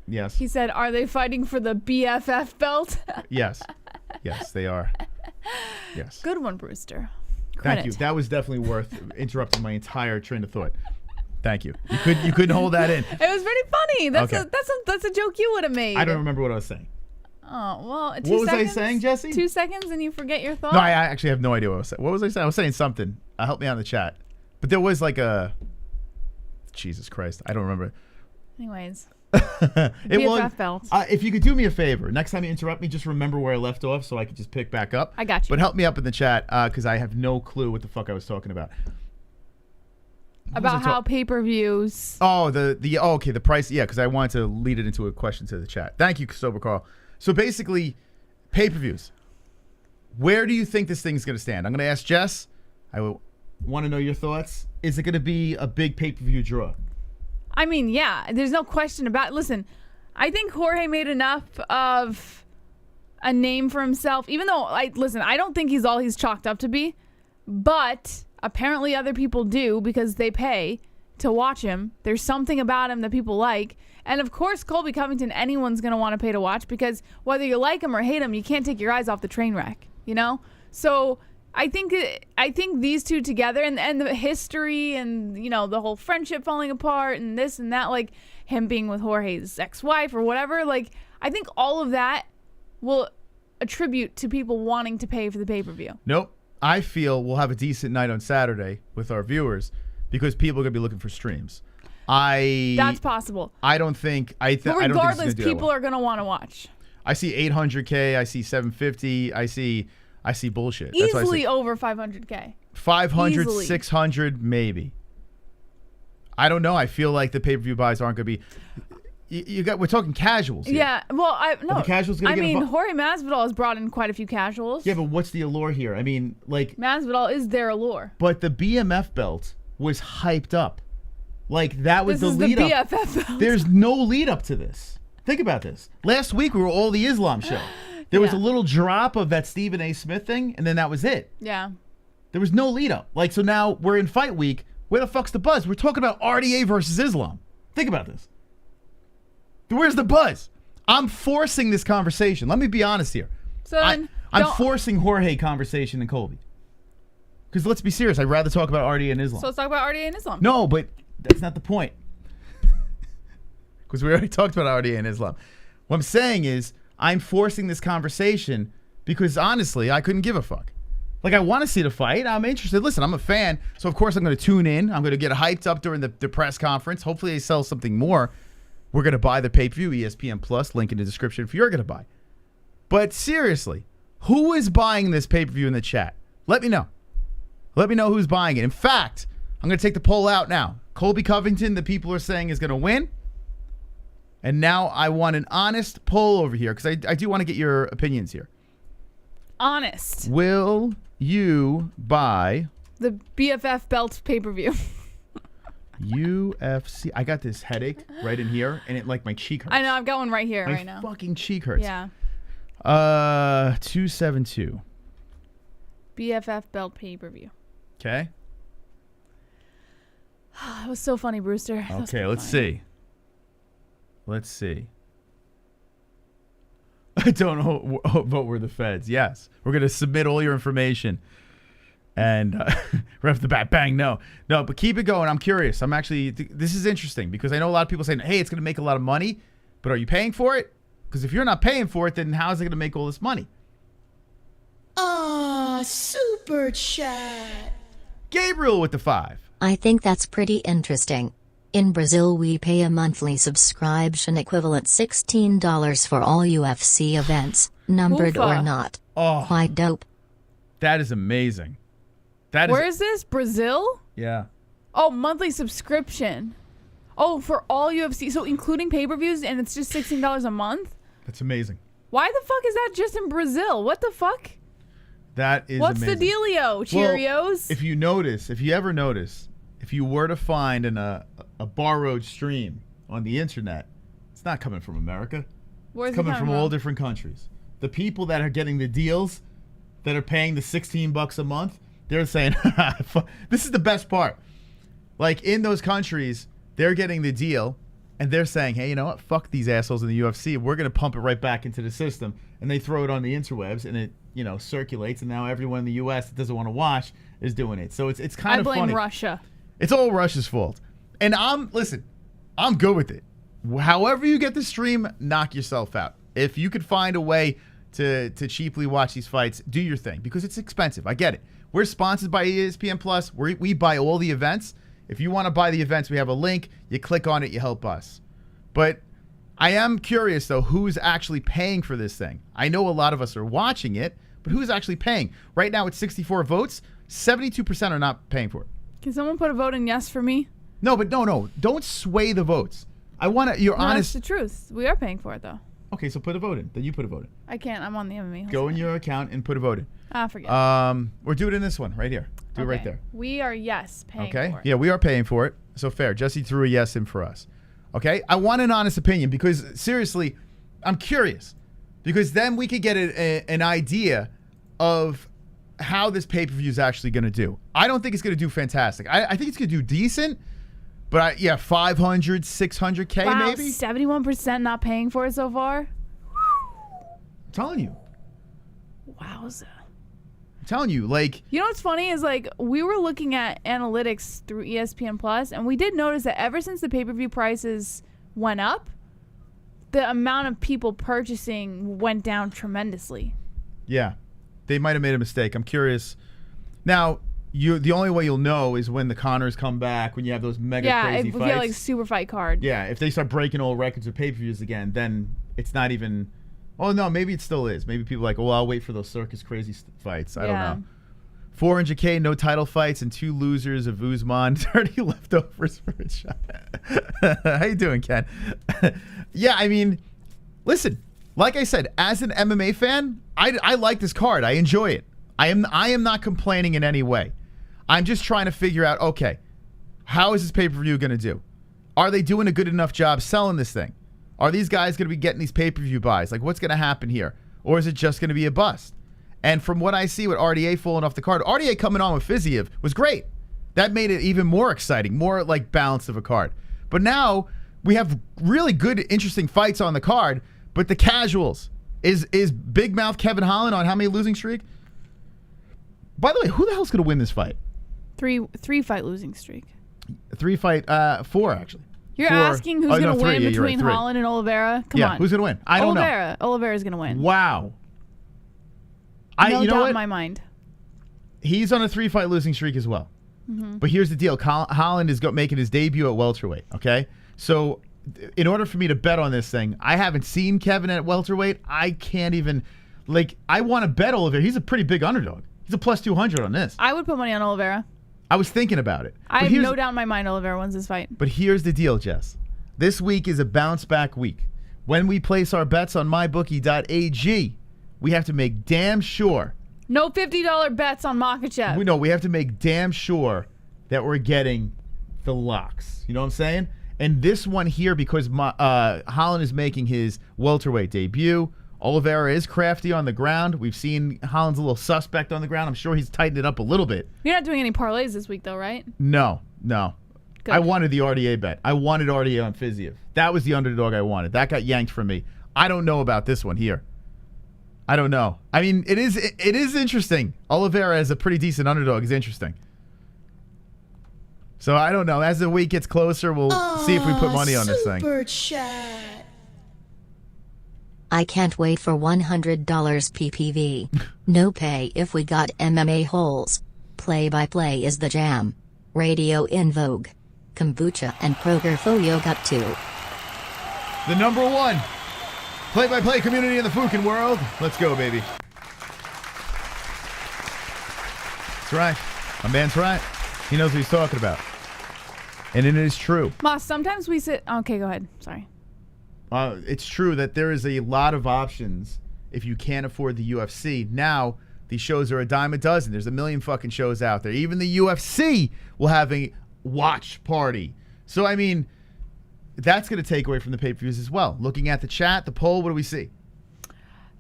Yes. He said, are they fighting for the BFF belt? Yes. Yes, they are. Yes. Good one, Brewster. Thank you. That was definitely worth interrupting my entire train of thought. Thank you. You couldn't hold that in. It was pretty funny. That's a joke you would have made. I don't remember what I was saying. Oh, well, 2 seconds. What was I saying, Jesse? 2 seconds and you forget your thought? No, I actually have no idea what I was saying. What was I saying? I was saying something. Help me out in the chat. But there was like a... Jesus Christ. I don't remember. Anyways. BFF belt. If you could do me a favor, next time you interrupt me, just remember where I left off so I could just pick back up. I got you. But help me up in the chat because I have no clue what the fuck I was talking about. About how pay-per-views. Oh, the price. Yeah, because I wanted to lead it into a question to the chat. Thank you, Sober Carl. So basically, pay-per-views. Where do you think this thing's going to stand? I'm going to ask Jess. I want to know your thoughts. Is it going to be a big pay-per-view draw? I mean, yeah, there's no question about it. Listen, I think Jorge made enough of a name for himself, even though, I don't think he's all he's chalked up to be, but apparently other people do because they pay to watch him. There's something about him that people like. And of course, Colby Covington, anyone's going to want to pay to watch because whether you like him or hate him, you can't take your eyes off the train wreck, So I think these two together and the history and, the whole friendship falling apart and this and that, like him being with Jorge's ex-wife or whatever, like I think all of that will attribute to people wanting to pay for the pay-per-view. Nope. I feel we'll have a decent night on Saturday with our viewers because people are going to be looking for streams. That's possible. I don't think... But regardless, people are going to want to watch. I see 800K. I see 750. I see bullshit. Easily over 500K. 500, Easily. 600, maybe. I don't know. I feel like the pay-per-view buys aren't going to be... We're talking casuals here. Yeah, well, the casuals gonna get involved? Jorge Masvidal has brought in quite a few casuals. Yeah, but what's the allure here? I mean, like... Masvidal is their allure. But the BMF belt was hyped up. Like, that was the lead up. This is the BFF belt. There's no lead up to this. Think about this. Last week, we were all the Islam show. There was a little drop of that Stephen A. Smith thing, and then that was it. Yeah. There was no lead up. Like, so now we're in fight week. Where the fuck's the buzz? We're talking about RDA versus Islam. Think about this. Where's the buzz? I'm forcing this conversation. Let me be honest here. So then I'm forcing Jorge conversation and Colby. Because let's be serious. I'd rather talk about RDA and Islam. So let's talk about RDA and Islam. No, but that's not the point. Because we already talked about RDA and Islam. What I'm saying is I'm forcing this conversation because honestly, I couldn't give a fuck. Like, I want to see the fight. I'm interested. Listen, I'm a fan. So, of course, I'm going to tune in. I'm going to get hyped up during the press conference. Hopefully, they sell something more. We're going to buy the pay-per-view, ESPN Plus, link in the description if you're going to buy. But seriously, who is buying this pay-per-view in the chat? Let me know. Let me know who's buying it. In fact, I'm going to take the poll out now. Colby Covington, the people are saying, is going to win. And now I want an honest poll over here because I do want to get your opinions here. Honest. Will you buy the BFF belt pay-per-view? UFC. I got this headache right in here, and my cheek hurts. I know. I've got one right here right now. My fucking cheek hurts. Yeah. 272. BFF belt pay-per-view. Okay. It was so funny, Brewster. Okay, let's see. Let's see. I don't know. Vote we're the feds. Yes. We're going to submit all your information. And right off the bat, bang, no. No, but keep it going. I'm curious. I'm actually, this is interesting because I know a lot of people saying, hey, it's going to make a lot of money, but are you paying for it? Because if you're not paying for it, then how is it going to make all this money? Super chat. Gabriel with the 5. I think that's pretty interesting. In Brazil, we pay a monthly subscription equivalent $16 for all UFC events, numbered or not. Oh, quite dope. That is amazing. Where is this? Brazil? Yeah. Oh, monthly subscription. Oh, for all UFC. So including pay-per-views, and it's just $16 a month? That's amazing. Why the fuck is that just in Brazil? What the fuck? That is What's amazing. the dealio? Cheerios? Well, if you ever notice, if you were to find a borrowed stream on the internet, it's not coming from America. Where's It's coming it from all different countries. The people that are getting the deals, that are paying the $16 a month, they're saying, this is the best part. Like, in those countries, they're getting the deal, and they're saying, hey, you know what? Fuck these assholes in the UFC. We're going to pump it right back into the system. And they throw it on the interwebs, and it, circulates, and now everyone in the U.S. that doesn't want to watch is doing it. So it's kind of funny. I blame Russia. It's all Russia's fault. And I'm good with it. However you get the stream, knock yourself out. If you could find a way to cheaply watch these fights, do your thing, because it's expensive. I get it. We're sponsored by ESPN Plus. We buy all the events. If you want to buy the events, we have a link. You click on it, you help us. But I am curious, though, who's actually paying for this thing. I know a lot of us are watching it, but who's actually paying? Right now, it's 64 votes. 72% are not paying for it. Can someone put a vote in yes for me? No, but no. Don't sway the votes. I want to. You're honest. That's the truth. We are paying for it, though. Okay, so put a vote in. Then you put a vote in. I can't. I'm on the MMA. Go in your account and put a vote in. Forget. Or do it in this one right here. Do it right there. We are paying for it. Yeah, we are paying for it. So fair. Jesse threw a yes in for us. Okay? I want an honest opinion because, seriously, I'm curious. Because then we could get an idea of how this pay-per-view is actually going to do. I don't think it's going to do fantastic. I think it's going to do decent. But, 500, 600K wow, maybe? 71% not paying for it so far? I'm telling you. Wowza. I'm telling you, like... You know what's funny is, like, we were looking at analytics through ESPN Plus, and we did notice that ever since the pay-per-view prices went up, the amount of people purchasing went down tremendously. Yeah. They might have made a mistake. I'm curious. Now, the only way you'll know is when the Connors come back, when you have those mega crazy fights. Yeah, if we get, like, super fight card. Yeah, if they start breaking all records of pay-per-views again, then it's not even... Oh, no, maybe it still is. Maybe people are like, well, I'll wait for those circus crazy fights. I don't know. 400K, no title fights, and 2 losers of Usman. 30 leftovers for a shot. How you doing, Ken? Yeah, I mean, listen, like I said, as an MMA fan, I like this card. I enjoy it. I am not complaining in any way. I'm just trying to figure out, okay, how is this pay-per-view going to do? Are they doing a good enough job selling this thing? Are these guys going to be getting these pay-per-view buys? Like, what's going to happen here? Or is it just going to be a bust? And from what I see with RDA falling off the card, RDA coming on with Fiziev was great. That made it even more exciting, more like balance of a card. But now we have really good, interesting fights on the card, but the casuals. Is Big Mouth Kevin Holland on how many losing streak? By the way, who the hell's going to win this fight? 3 fight losing streak. 4 actually. You're asking who's going to win between Holland and Oliveira? Come on. Who's going to win? I don't know. Oliveira's going to win. Wow. No doubt in my mind. He's on a 3-fight losing streak as well. Mm-hmm. But here's the deal. Holland is making his debut at welterweight, okay? So in order for me to bet on this thing, I haven't seen Kevin at welterweight. I can't even, I want to bet Oliveira. He's a pretty big underdog. He's a plus 200 on this. I would put money on Oliveira. I was thinking about it. I have no doubt in my mind Oliveira wins this fight. But here's the deal, Jess. This week is a bounce-back week. When we place our bets on mybookie.ag, we have to make damn sure. No $50 bets on Makhachev. We have to make damn sure that we're getting the locks. You know what I'm saying? And this one here, because Holland is making his welterweight debut. Oliveira is crafty on the ground. We've seen Holland's a little suspect on the ground. I'm sure he's tightened it up a little bit. You're not doing any parlays this week, though, right? No. Good. I wanted the RDA bet. I wanted RDA on Fiziev. That was the underdog I wanted. That got yanked from me. I don't know about this one here. I don't know. I mean, it is interesting. Oliveira as a pretty decent underdog is interesting. So I don't know. As the week gets closer, we'll see if we put money on this thing. Super chat. I can't wait for $100 PPV. No pay if we got MMA-Holes. Play-by-play is the jam. Radio in vogue. Kombucha and Kroger got 2. The number 1 play-by-play community in the Fukin world. Let's go, baby. That's right. My man's right. He knows what he's talking about. And it is true. Moss, sometimes we sit... Okay, go ahead. Sorry. It's true that there is a lot of options if you can't afford the UFC. Now, These shows are a dime a dozen. There's a million fucking shows out there. Even the UFC will have a watch party. So, I mean, that's going to take away from the pay-per-views as well. Looking at the chat, the poll, what do we see?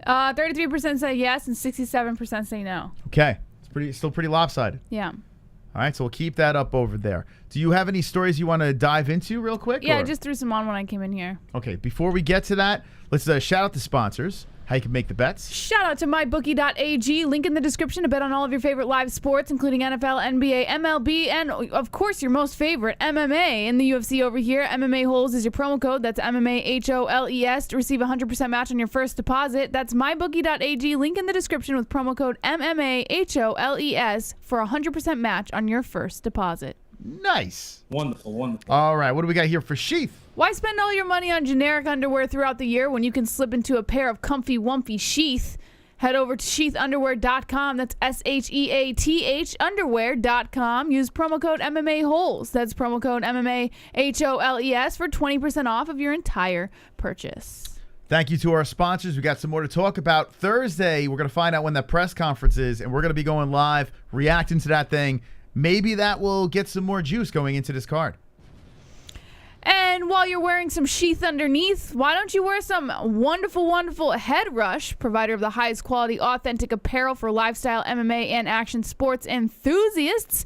33% say yes and 67% say no. Okay. It's still pretty lopsided. Yeah. All right, so we'll keep that up over there. Do you have any stories you want to dive into real quick? Yeah, I just threw some on when I came in here. Okay, before we get to that, let's shout out the sponsors. How you can make the bets. Shout out to mybookie.ag. Link in the description to bet on all of your favorite live sports, including NFL, NBA, MLB, and of course your most favorite, MMA in the UFC over here. MMA-Holes is your promo code. That's MMA-HOLES to receive a 100% match on your first deposit. That's mybookie.ag. Link in the description with promo code MMA-HOLES for a 100% match on your first deposit. Nice. Wonderful, wonderful. All right, what do we got here for Sheath? Why spend all your money on generic underwear throughout the year when you can slip into a pair of comfy, wumpy Sheath? Head over to sheathunderwear.com. That's SHEATH underwear.com. Use promo code MMA-Holes. That's promo code MMA-HOLES for 20% off of your entire purchase. Thank you to our sponsors. We got some more to talk about. Thursday, we're going to find out when that press conference is, and we're going to be going live, reacting to that thing. Maybe that will get some more juice going into this card. And while you're wearing some sheath underneath, why don't you wear some wonderful, wonderful Head Rush, provider of the highest quality, authentic apparel for lifestyle, MMA, and action sports enthusiasts,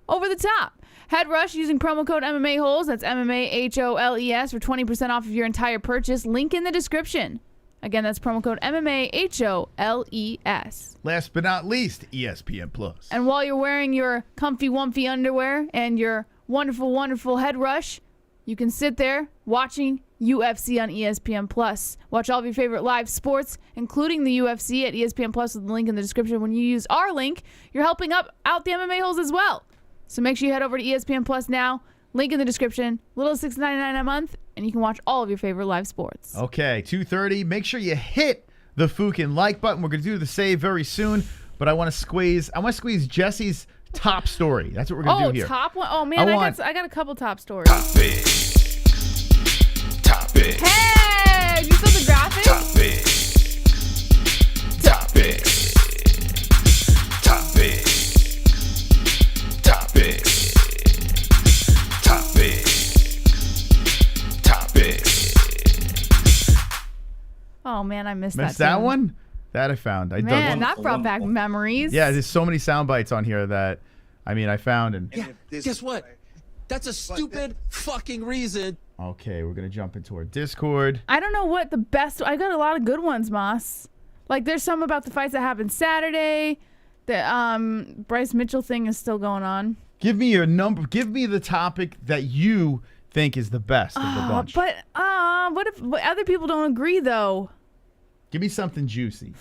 over the top. Head Rush using promo code MMA-Holes. That's MMA-HOLES for 20% off of your entire purchase. Link in the description. Again, that's promo code MMA-HOLES. Last but not least, ESPN Plus. And while you're wearing your comfy, wumpy underwear and your wonderful, wonderful Head Rush, you can sit there watching UFC on ESPN Plus. Watch all of your favorite live sports, including the UFC at ESPN Plus with the link in the description. When you use our link, you're helping out the MMA-Holes as well. So make sure you head over to ESPN Plus now. Link in the description. Little $6.99 a month, and you can watch all of your favorite live sports. Okay, 2:30. Make sure you hit the fucking like button. We're going to do the save very soon, but I want to squeeze Jesse's top story. That's what we're going to do here. Oh, top one? Oh, man, I got a couple top stories. Topic. Hey, you saw the graphic? Topic. Topic. Topic. Topic. Topic. Topic. Oh, man, I missed that too. one? That I found. Man, that brought back memories. Yeah, there's so many sound bites on here that, I found. And Yeah, guess what? That's a stupid fucking reason. okay, we're going to jump into our Discord. I don't know what the best... I got a lot of good ones, Moss. Like, there's some about the fights that happened Saturday. The Bryce Mitchell thing is still going on. Give me your number. Give me the topic that you think is the best of the bunch. But what if other people don't agree, though? Give me something juicy.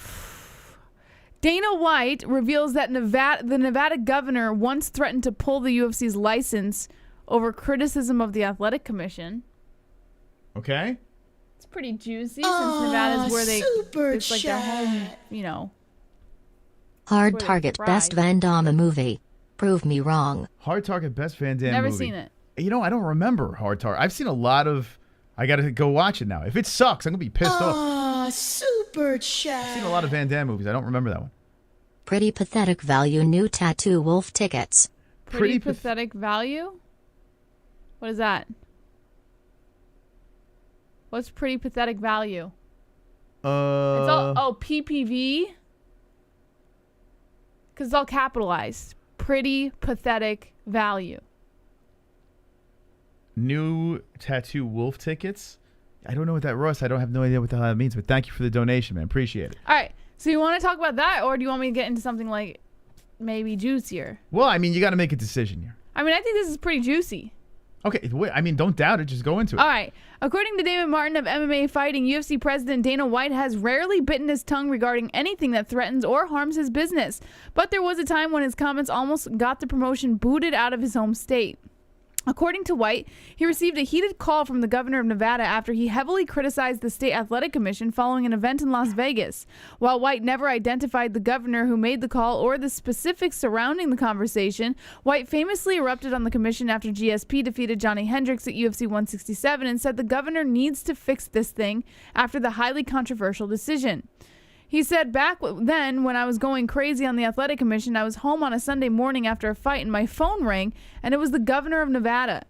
Dana White reveals that the Nevada governor once threatened to pull the UFC's license over criticism of the athletic commission. Okay. It's pretty juicy since Nevada's where it's like their home, Hard Where they Target thrive. Best Van Damme movie. Prove me wrong. Hard Target Best Van Damme Never movie. seen it. I don't remember Hard Target. I've seen a lot of... I got to go watch it now. If it sucks, I'm going to be pissed off. Super chat. I've seen a lot of Van Damme movies. I don't remember that one. Pretty pathetic value new tattoo wolf tickets. Pretty pathetic value? What is that? What's pretty pathetic value? It's all PPV? Because it's all capitalized. Pretty pathetic value. New tattoo wolf tickets. I don't know what that, Ross. I don't have no idea what the hell that means, but thank you for the donation, man. Appreciate it. All right. So you want to talk about that, or do you want me to get into something like maybe juicier? Well, you got to make a decision here. I think this is pretty juicy. Okay, wait, don't doubt it. Just go into it. All right. According to David Martin of MMA Fighting, UFC president Dana White has rarely bitten his tongue regarding anything that threatens or harms his business. But there was a time when his comments almost got the promotion booted out of his home state. According to White, he received a heated call from the governor of Nevada after he heavily criticized the state athletic commission following an event in Las Vegas. While White never identified the governor who made the call or the specifics surrounding the conversation, White famously erupted on the commission after GSP defeated Johnny Hendricks at UFC 167 and said the governor needs to fix this thing after the highly controversial decision. He said back then when I was going crazy on the athletic commission, I was home on a Sunday morning after a fight and my phone rang and it was the governor of Nevada.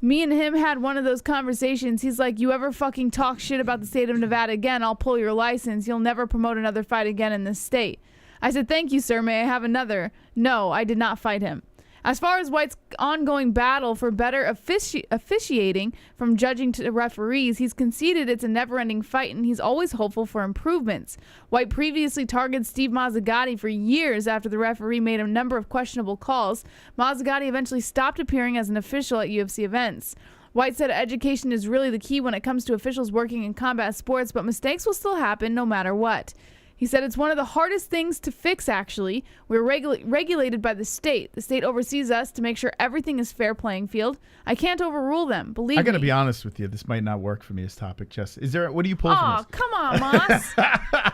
Me and him had one of those conversations. He's like, you ever fucking talk shit about the state of Nevada again, I'll pull your license. You'll never promote another fight again in this state. I said, thank you, sir. May I have another? No, I did not fight him. As far as White's ongoing battle for better officiating, from judging to referees, he's conceded it's a never-ending fight and he's always hopeful for improvements. White previously targeted Steve Mazzagatti for years after the referee made a number of questionable calls. Mazzagatti eventually stopped appearing as an official at UFC events. White said education is really the key when it comes to officials working in combat sports, but mistakes will still happen no matter what. He said it's one of the hardest things to fix, actually. We're regulated by the state. The state oversees us to make sure everything is fair playing field. I can't overrule them, believe me. I got to be honest with you. This might not work for me as topic, Jess. What do you pull from this? Oh, come on, Moss.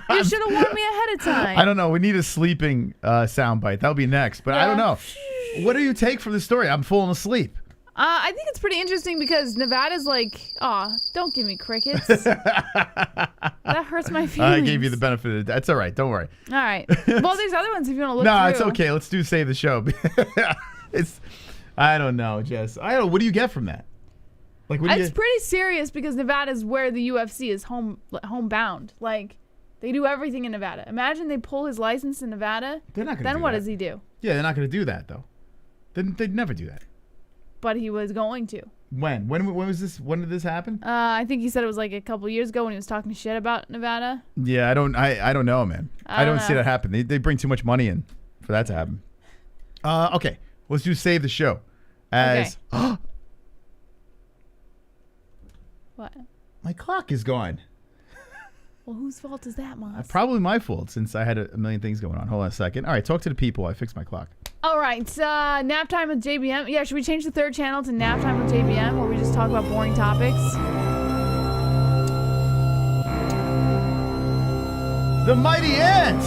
You should have warned me ahead of time. I don't know. We need a sleeping soundbite. That'll be next. But I don't know. What do you take from the story? I'm falling asleep. I think it's pretty interesting because Nevada's like, don't give me crickets. That hurts my feelings. I gave you the benefit of that's all right. Don't worry. All right. Well, there's other ones if you want to look No, through. it's okay. Let's do save the show. I don't know, Jess. I don't know. What do you get from that? Like, what do It's pretty serious because Nevada's where the UFC is homebound. Like, they do everything in Nevada. Imagine they pull his license in Nevada. They're not going to Then do what that. does he do? Yeah, they're not going to do that, though. They'd never do that. But he was going to. When was this? When did this happen? I think he said it was like a couple years ago when he was talking shit about Nevada. Yeah, I don't know, man. I don't see that happen. They bring too much money in for that to happen. Okay, let's do save the show. As What? My clock is gone. Well, whose fault is that, Moss? Probably my fault since I had a million things going on. Hold on a second. All right, talk to the people. I fixed my clock. All right, nap time with JBM. Yeah, should we change the third channel to nap time with JBM, where we just talk about boring topics? The Mighty Ants.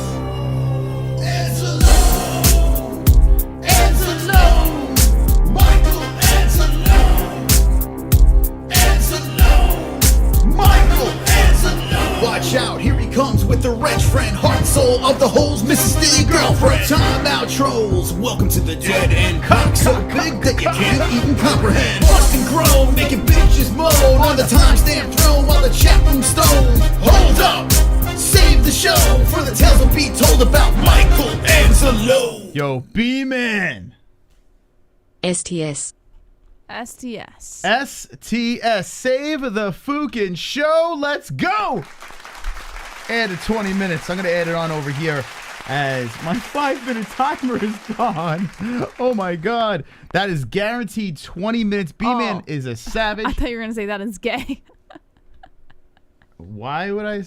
Watch out, here he comes with the wrench friend, heart soul of the holes, Mrs. Steely girlfriend. Time out trolls, welcome to the dead end cock, so big that you can't even comprehend. Bust and grow, making bitches moan on the timestamp throne while the chat room's stoned. Hold up, save the show, for the tales will be told about Michael Angelo. Yo, B-Man. STS. STS. STS. Save the fucking show. Let's go. Add 20 minutes. I'm going to add it on over here as my 5-minute timer is gone. Oh, my God. That is guaranteed 20 minutes. B-Man is a savage. I thought you were going to say that is gay. Why would I?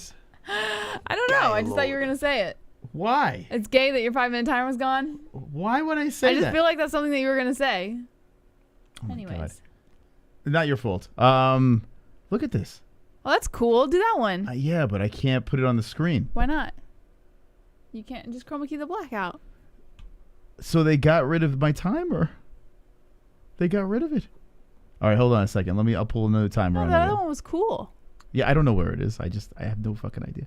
I don't know. I just thought you were going to say it. Why? It's gay that your 5-minute timer was gone? Why would I say that? I just feel like that's something that you were going to say. Oh anyways. God. Not your fault. Look at this. Well, that's cool. Do that one. Yeah, but I can't put it on the screen. Why not? You can't just chroma key the blackout. So they got rid of my timer. They got rid of it. All right, hold on a second. I'll pull another timer on. The other one was cool. Yeah, I don't know where it is. I have no fucking idea.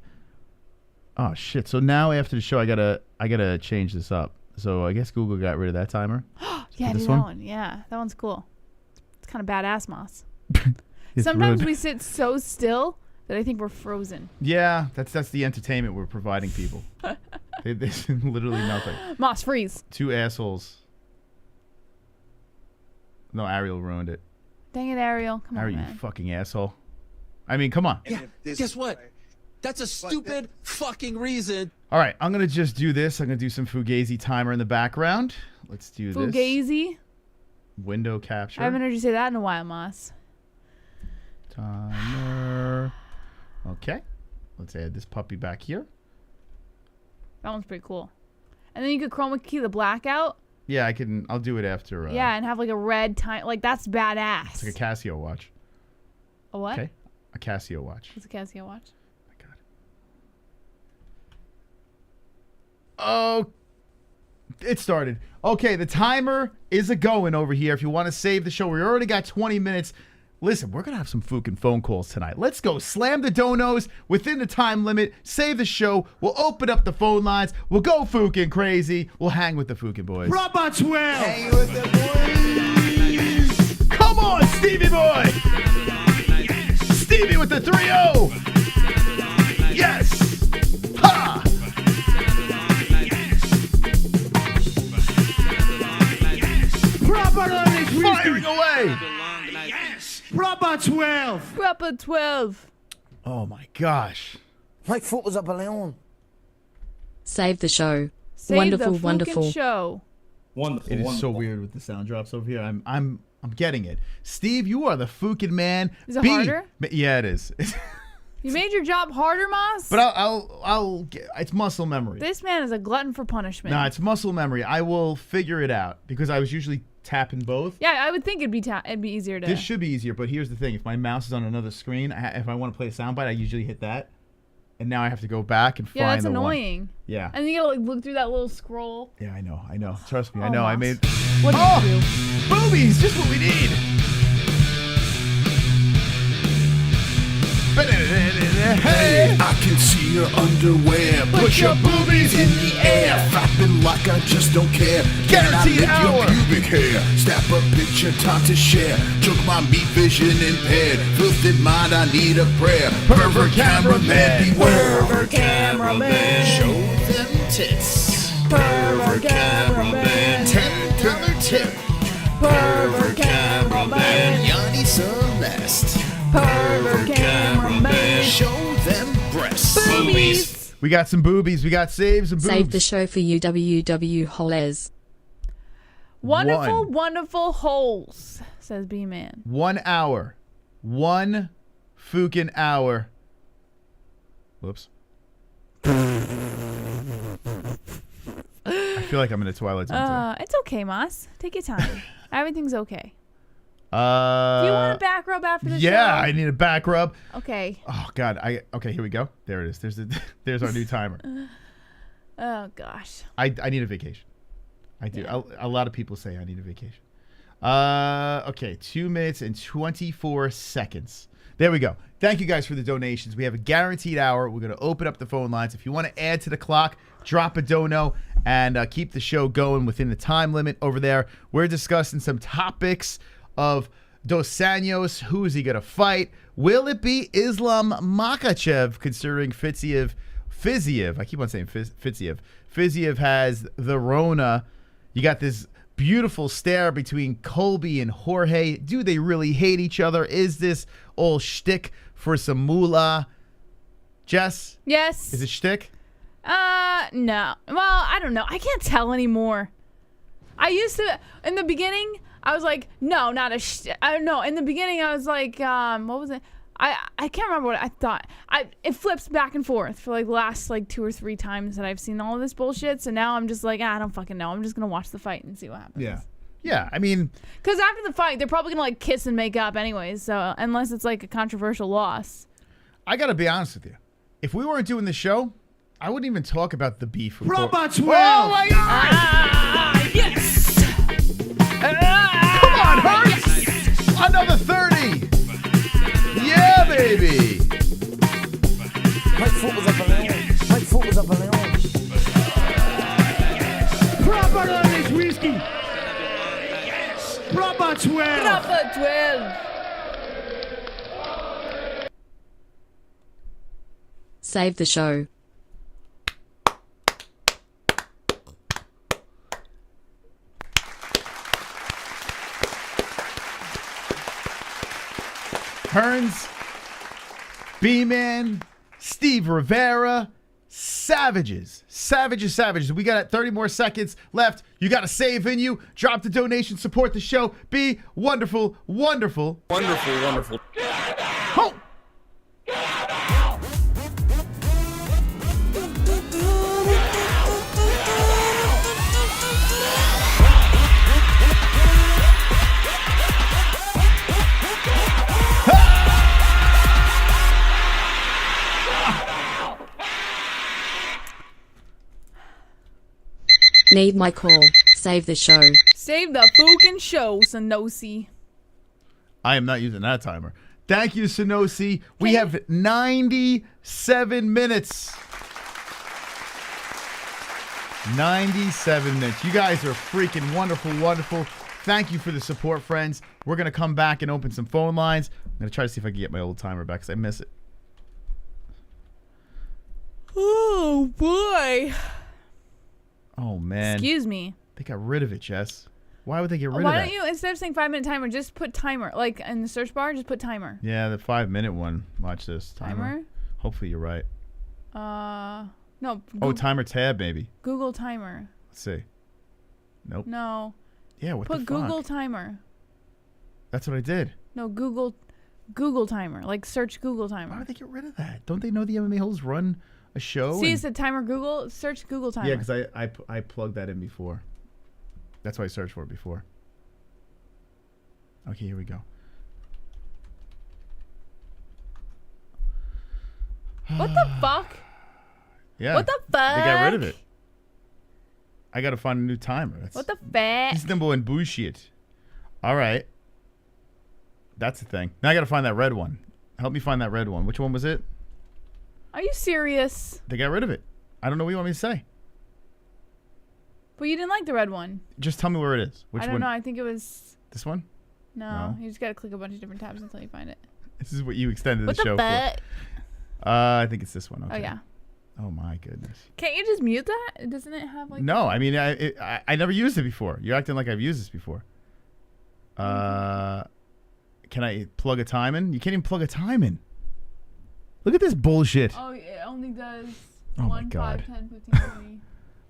Oh shit. So now after the show I gotta change this up. So I guess Google got rid of that timer. Yeah, do that one. Yeah, that one's cool. It's kind of badass, Moss. Sometimes we sit so still that I think we're frozen. Yeah, that's the entertainment we're providing people. There's literally nothing. Moss, freeze. Two assholes. No, Ariel ruined it. Dang it, Ariel. Come on, man. You fucking asshole. I mean, come on. Yeah, guess what? That's a stupid fucking reason. All right, I'm going to just do this. I'm going to do some Fugazi timer in the background. Let's do this. Fugazi? Window capture. I haven't heard you say that in a while, Moss. Timer. Okay. Let's add this puppy back here. That one's pretty cool. And then you could chroma key the blackout. Yeah, I'll do it after. Yeah, and have like a red time. Like, that's badass. It's like a Casio watch. A what? Okay. A Casio watch. What's a Casio watch? Oh, it started. Okay, the timer is a-going over here. If you want to save the show, we already got 20 minutes. Listen, we're going to have some fucking phone calls tonight. Let's go slam the donos within the time limit. Save the show. We'll open up the phone lines. We'll go fucking crazy. We'll hang with the fucking boys. Robot 12. Hang with the boys. Come on, Stevie boy. Stevie with the 3-0. Yes. Ha. Firing away. Robot 12. Proper 12. Oh my gosh. My foot was up a balloon. Save the show. Save Wonderful, the wonderful. show. Wonderful. It is wonderful. so weird with the sound drops over here. I'm getting it. Steve, you are the fucking man. Is it harder? Yeah, it is. You made your job harder, Moss? But I'll get, it's muscle memory. This man is a glutton for punishment. No, it's muscle memory. I will figure it out because I was usually tapping both. Yeah, I would think it'd be easier to. This should be easier, but here's the thing. If my mouse is on another screen, if I want to play a soundbite, I usually hit that. And now I have to go back and find Yeah, that's the annoying. one. Yeah. And then you gotta like look through that little scroll. Yeah, I know. Trust me, I Oh, know. I Moss. made. What did Oh, you do? boobies, just what we need. Hey, I can see your underwear. Put your boobies in the air. Flapping like I just don't care. Can I Guaranteed lick hour. your pubic hair? Snap a picture, time to share. Took my meat vision impaired. Filthy mind, I need a prayer. Pervert cameraman, beware. Pervert cameraman. Show them tits. Pervert cameraman. $10 tip. Pervert cameraman. Yanni Celeste. Pervert cameraman. Show them breasts. Boobies. We got some boobies. We got saves and boobs. Save the show for you, WW-Holes. Wonderful, One. wonderful holes, says B-Man. 1 hour. 1 fucking hour. Whoops. I feel like I'm in a Twilight Zone. today. It's okay, Moss. Take your time. Everything's okay. Do you Uh, want a back rub after the show? yeah, I need a back rub. Okay. Oh God, okay, here we go. There it is. There's our new timer. Oh gosh. I need a vacation. I do. Yeah. A lot of people say I need a vacation. Okay, 2 minutes and 24 seconds. There we go. Thank you guys for the donations. We have a guaranteed hour. We're going to open up the phone lines. If you want to add to the clock, drop a dono and keep the show going within the time limit over there. We're discussing some topics of Dos Anjos. Who is he going to fight? Will it be Islam Makhachev, considering Fiziev? I keep on saying Fiziev. Fiziev has the Rona. You got this beautiful stare between Colby and Jorge. Do they really hate each other? Is this all shtick for some moolah? Jess? Yes. Is it shtick? No. Well, I don't know. I can't tell anymore. I used to, in the beginning, I was like, no, not a I don't know. In the beginning, I was like, what was it? I can't remember what I thought. It flips back and forth for like the last like 2 or 3 times that I've seen all of this bullshit. So now I'm just like, I don't fucking know. I'm just gonna watch the fight and see what happens. Yeah. Yeah, I mean, because after the fight, they're probably gonna like kiss and make up anyways. So unless it's like a controversial loss. I gotta be honest with you. If we weren't doing the show, I wouldn't even talk about the beef. Robot 12. Oh my God! Yes. Come on, Hurts! Another 30. Yeah, baby. My foot was up a balloon. My foot was up a balloon. Robot on this whiskey. Robot 12. Proper 12. Save the show. Hearns, B-Man, Steve Rivera, savages. We got 30 more seconds left. You got a save in you. Drop the donation, support the show. Be wonderful, wonderful. Wonderful, wonderful. Oh! Need my call. Save the show. Save the fucking show, Sanosi. I am not using that timer. Thank you, Sonosi. We have 97 minutes. 97 minutes. You guys are freaking wonderful, wonderful. Thank you for the support, friends. We're going to come back and open some phone lines. I'm going to try to see if I can get my old timer back because I miss it. Oh, boy. Oh, man. Excuse me. They got rid of it, Jess. Why would they get rid of Why that? don't you, instead of saying 5-minute timer, just put timer? Like in the search bar, just put timer. Yeah, the 5-minute one. Watch this. Timer? Hopefully you're right. No. Oh, timer tab, maybe. Google timer. Let's see. Nope. No. Yeah, what the Put fuck? Google timer. That's what I did. No, Google timer. Like search Google timer. Why would they get rid of that? Don't they know the MMA Holes run a show? See, it said timer Google. Search Google timer. Yeah, because I plugged that in before. That's why I searched for it before. Okay, here we go. What the fuck? Yeah. What the fuck? They got rid of it. I got to find a new timer. That's, what the fuck? This number one bullshit. All right. That's the thing. Now I got to find that red one. Help me find that red one. Which one was it? Are you serious? They got rid of it. I don't know what you want me to say. But you didn't like the red one. Just tell me where it is. Which one? I don't know. I think it was... This one? No. You just got to click a bunch of different tabs until you find it. This is what you extended the show fuck? for. I think it's this one. Okay. Oh, yeah. Oh, my goodness. Can't you just mute that? Doesn't it have like... No, I mean, I never used it before. You're acting like I've used this before. Can I plug a time in? You can't even plug a time in. Look at this bullshit. Oh, it only does 1, 5, 10, 15, 20.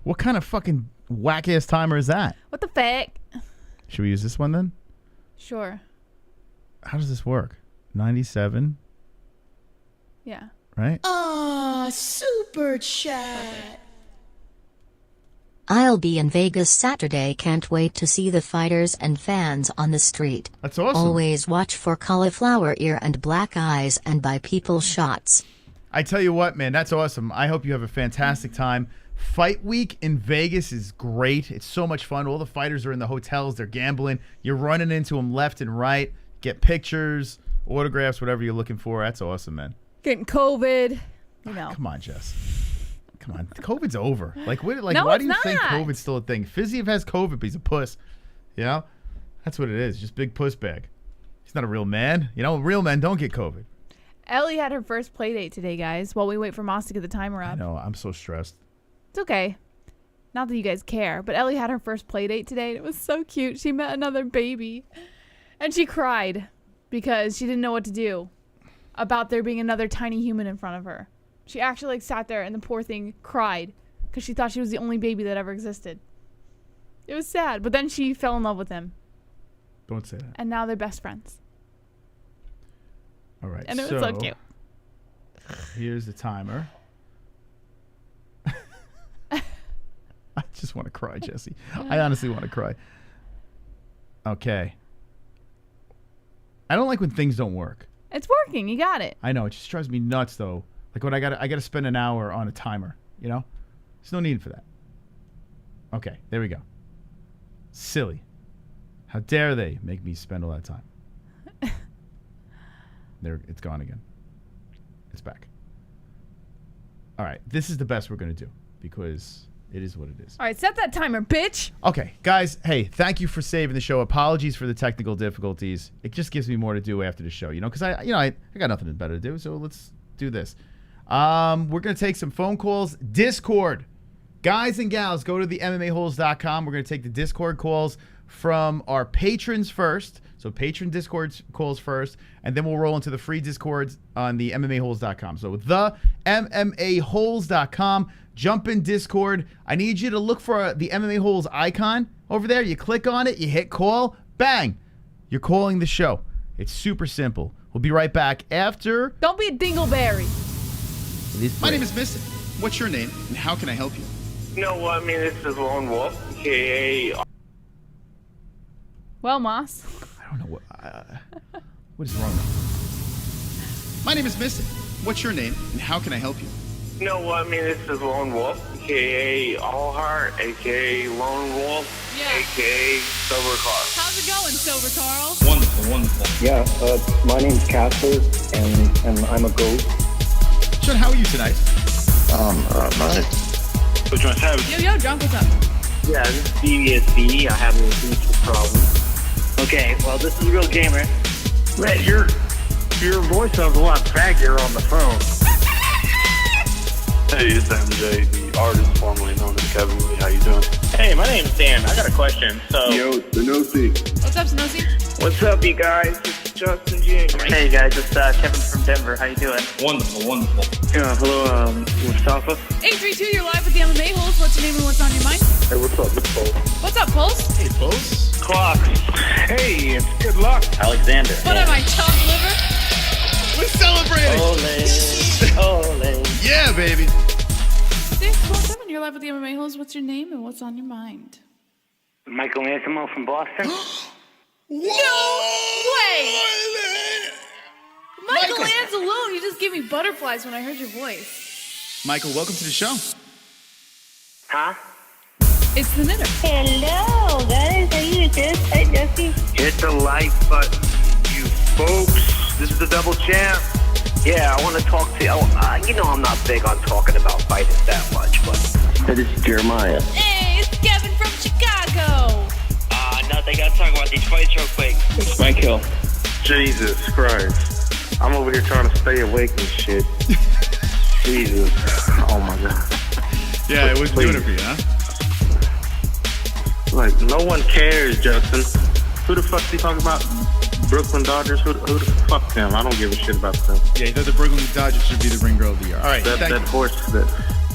What kind of fucking whack-ass timer is that? What the fuck? Should we use this one then? Sure. How does this work? 97? Yeah. Right? Super chat. I'll be in Vegas Saturday. Can't wait to see the fighters and fans on the street. That's awesome. Always watch for cauliflower ear and black eyes and buy people shots. I tell you what, man, that's awesome. I hope you have a fantastic time. Fight week in Vegas is great. It's so much fun. All the fighters are in the hotels. They're gambling. You're running into them left and right. Get pictures, autographs, whatever you're looking for. That's awesome, man. Getting COVID. You know. Come on, Jess. Come on. COVID's over. Like, what, like, No, why it's do you think not. COVID's still a thing? Fiziev has COVID, but he's a puss. You know? That's what it is. Just big puss bag. He's not a real man. You know, real men don't get COVID. Ellie had her first play date today, guys, while we wait for Moss to get the timer up. I know. I'm so stressed. It's okay. Not that you guys care, but Ellie had her first play date today, and it was so cute. She met another baby, and she cried because she didn't know what to do about there being another tiny human in front of her. She actually like sat there, and the poor thing cried because she thought she was the only baby that ever existed. It was sad, but then she fell in love with him, Don't say that. and now they're best friends. All right. And it was so cute. Here's the timer. I just want to cry, Jesse. I honestly want to cry. Okay. I don't like when things don't work. It's working. You got it. I know. It just drives me nuts, though. Like when I got to spend an hour on a timer, you know? There's no need for that. Okay. There we go. Silly. How dare they make me spend all that time? There, it's gone again. It's back. All right. This is the best we're going to do because it is what it is. All right. Set that timer, bitch. Okay, guys, hey, thank you for saving the show. Apologies for the technical difficulties. It just gives me more to do after the show, you know, because I got nothing better to do, so let's do this. We're going to take some phone calls. Discord. Guys and gals, go to the MMAHoles.com. We're going to take the Discord calls from our patrons first. So patron Discord calls first, and then we'll roll into the free Discords on the MMAHoles.com. So the MMAHoles.com. Jump in Discord. I need you to look for the MMA Holes icon over there. You click on it. You hit call. Bang. You're calling the show. It's super simple. We'll be right back after. Don't be a dingleberry. My name is Mystic. What's your name, and how can I help you? You know what? I mean, this is Lone Wolf, aka. Well, Moss. I don't know what is wrong with My name is Mystic. What's your name, and how can I help you? No, I mean, this is Lone Wolf, a.k.a. All Heart, a.k.a. Lone Wolf, a.k.a. Silver Carl. How's it going, Silver Carl? Wonderful, wonderful. Yeah, my name's Casper, and I'm a goat. Sean, how are you tonight? Nice. Which one's having? Yo, Drunk, what's up? Yeah, this is DVSB. I have a huge problem. Okay, well, this is a real gamer. Man, your voice sounds a lot faggier on the phone. Hey, it's MJ, the artist formerly known as Kevin Lee. How you doing? Hey, my name's Dan. I got a question. So, Yo, Sanosi. What's up, Snowy? what's up, you guys? It's Justin James. Hey guys, it's Kevin from Denver. How you doing? Wonderful, wonderful. Yeah, hello, Mustafa. 832, you're live with the MMA-Holes. What's your name and what's on your mind? Hey, what's up, Miss Pulse? What's up, Pulse? Hey, Pulse. Clock. Hey, it's good luck. Alexander. What am I, chopped liver? We're celebrating. Ole. Yeah, baby. 617, you're live with the MMA-Holes. What's your name and what's on your mind? Michael Ansimo from Boston. No way! Michael Anzalone, you just gave me butterflies when I heard your voice. Michael, welcome to the show. Huh? It's the knitter. Hello, guys. How you doing? Hi, Jesse. Hit the like button, you folks. This is the double champ. Yeah, I want to talk to you. You know I'm not big on talking about fighters that much, but... This is Jeremiah. Hey, it's Kevin from Chicago. Nothing. Gotta talk about these fights real quick. It's my kill. Jesus Christ. I'm over here trying to stay awake and shit. Jesus. Oh my God. Yeah, it was doing it for you, huh? Like, no one cares, Justin. Who the fuck is he talking about? Brooklyn Dodgers? Who the fuck them? I don't give a shit about them. Yeah, he thought the Brooklyn Dodgers should be the ring girl of the year. All right, That horse that...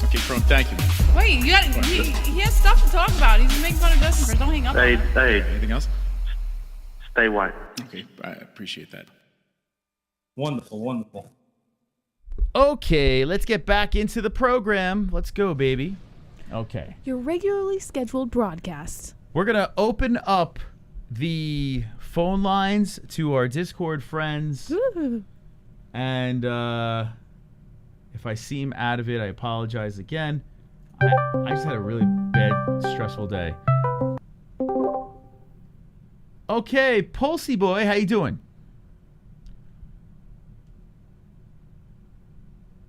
Okay, Crone, thank you. Wait, he has stuff to talk about. He's making fun of Justin for. Don't hang up. Hey, Anything else? stay white. Okay, I appreciate that. Wonderful, wonderful. Okay, let's get back into the program. Let's go, baby. Okay. Your regularly scheduled broadcast. We're going to open up the phone lines to our Discord friends. Ooh. And if I seem out of it, I apologize again. I just had a really bad, stressful day. Okay, Pulsey boy, how you doing?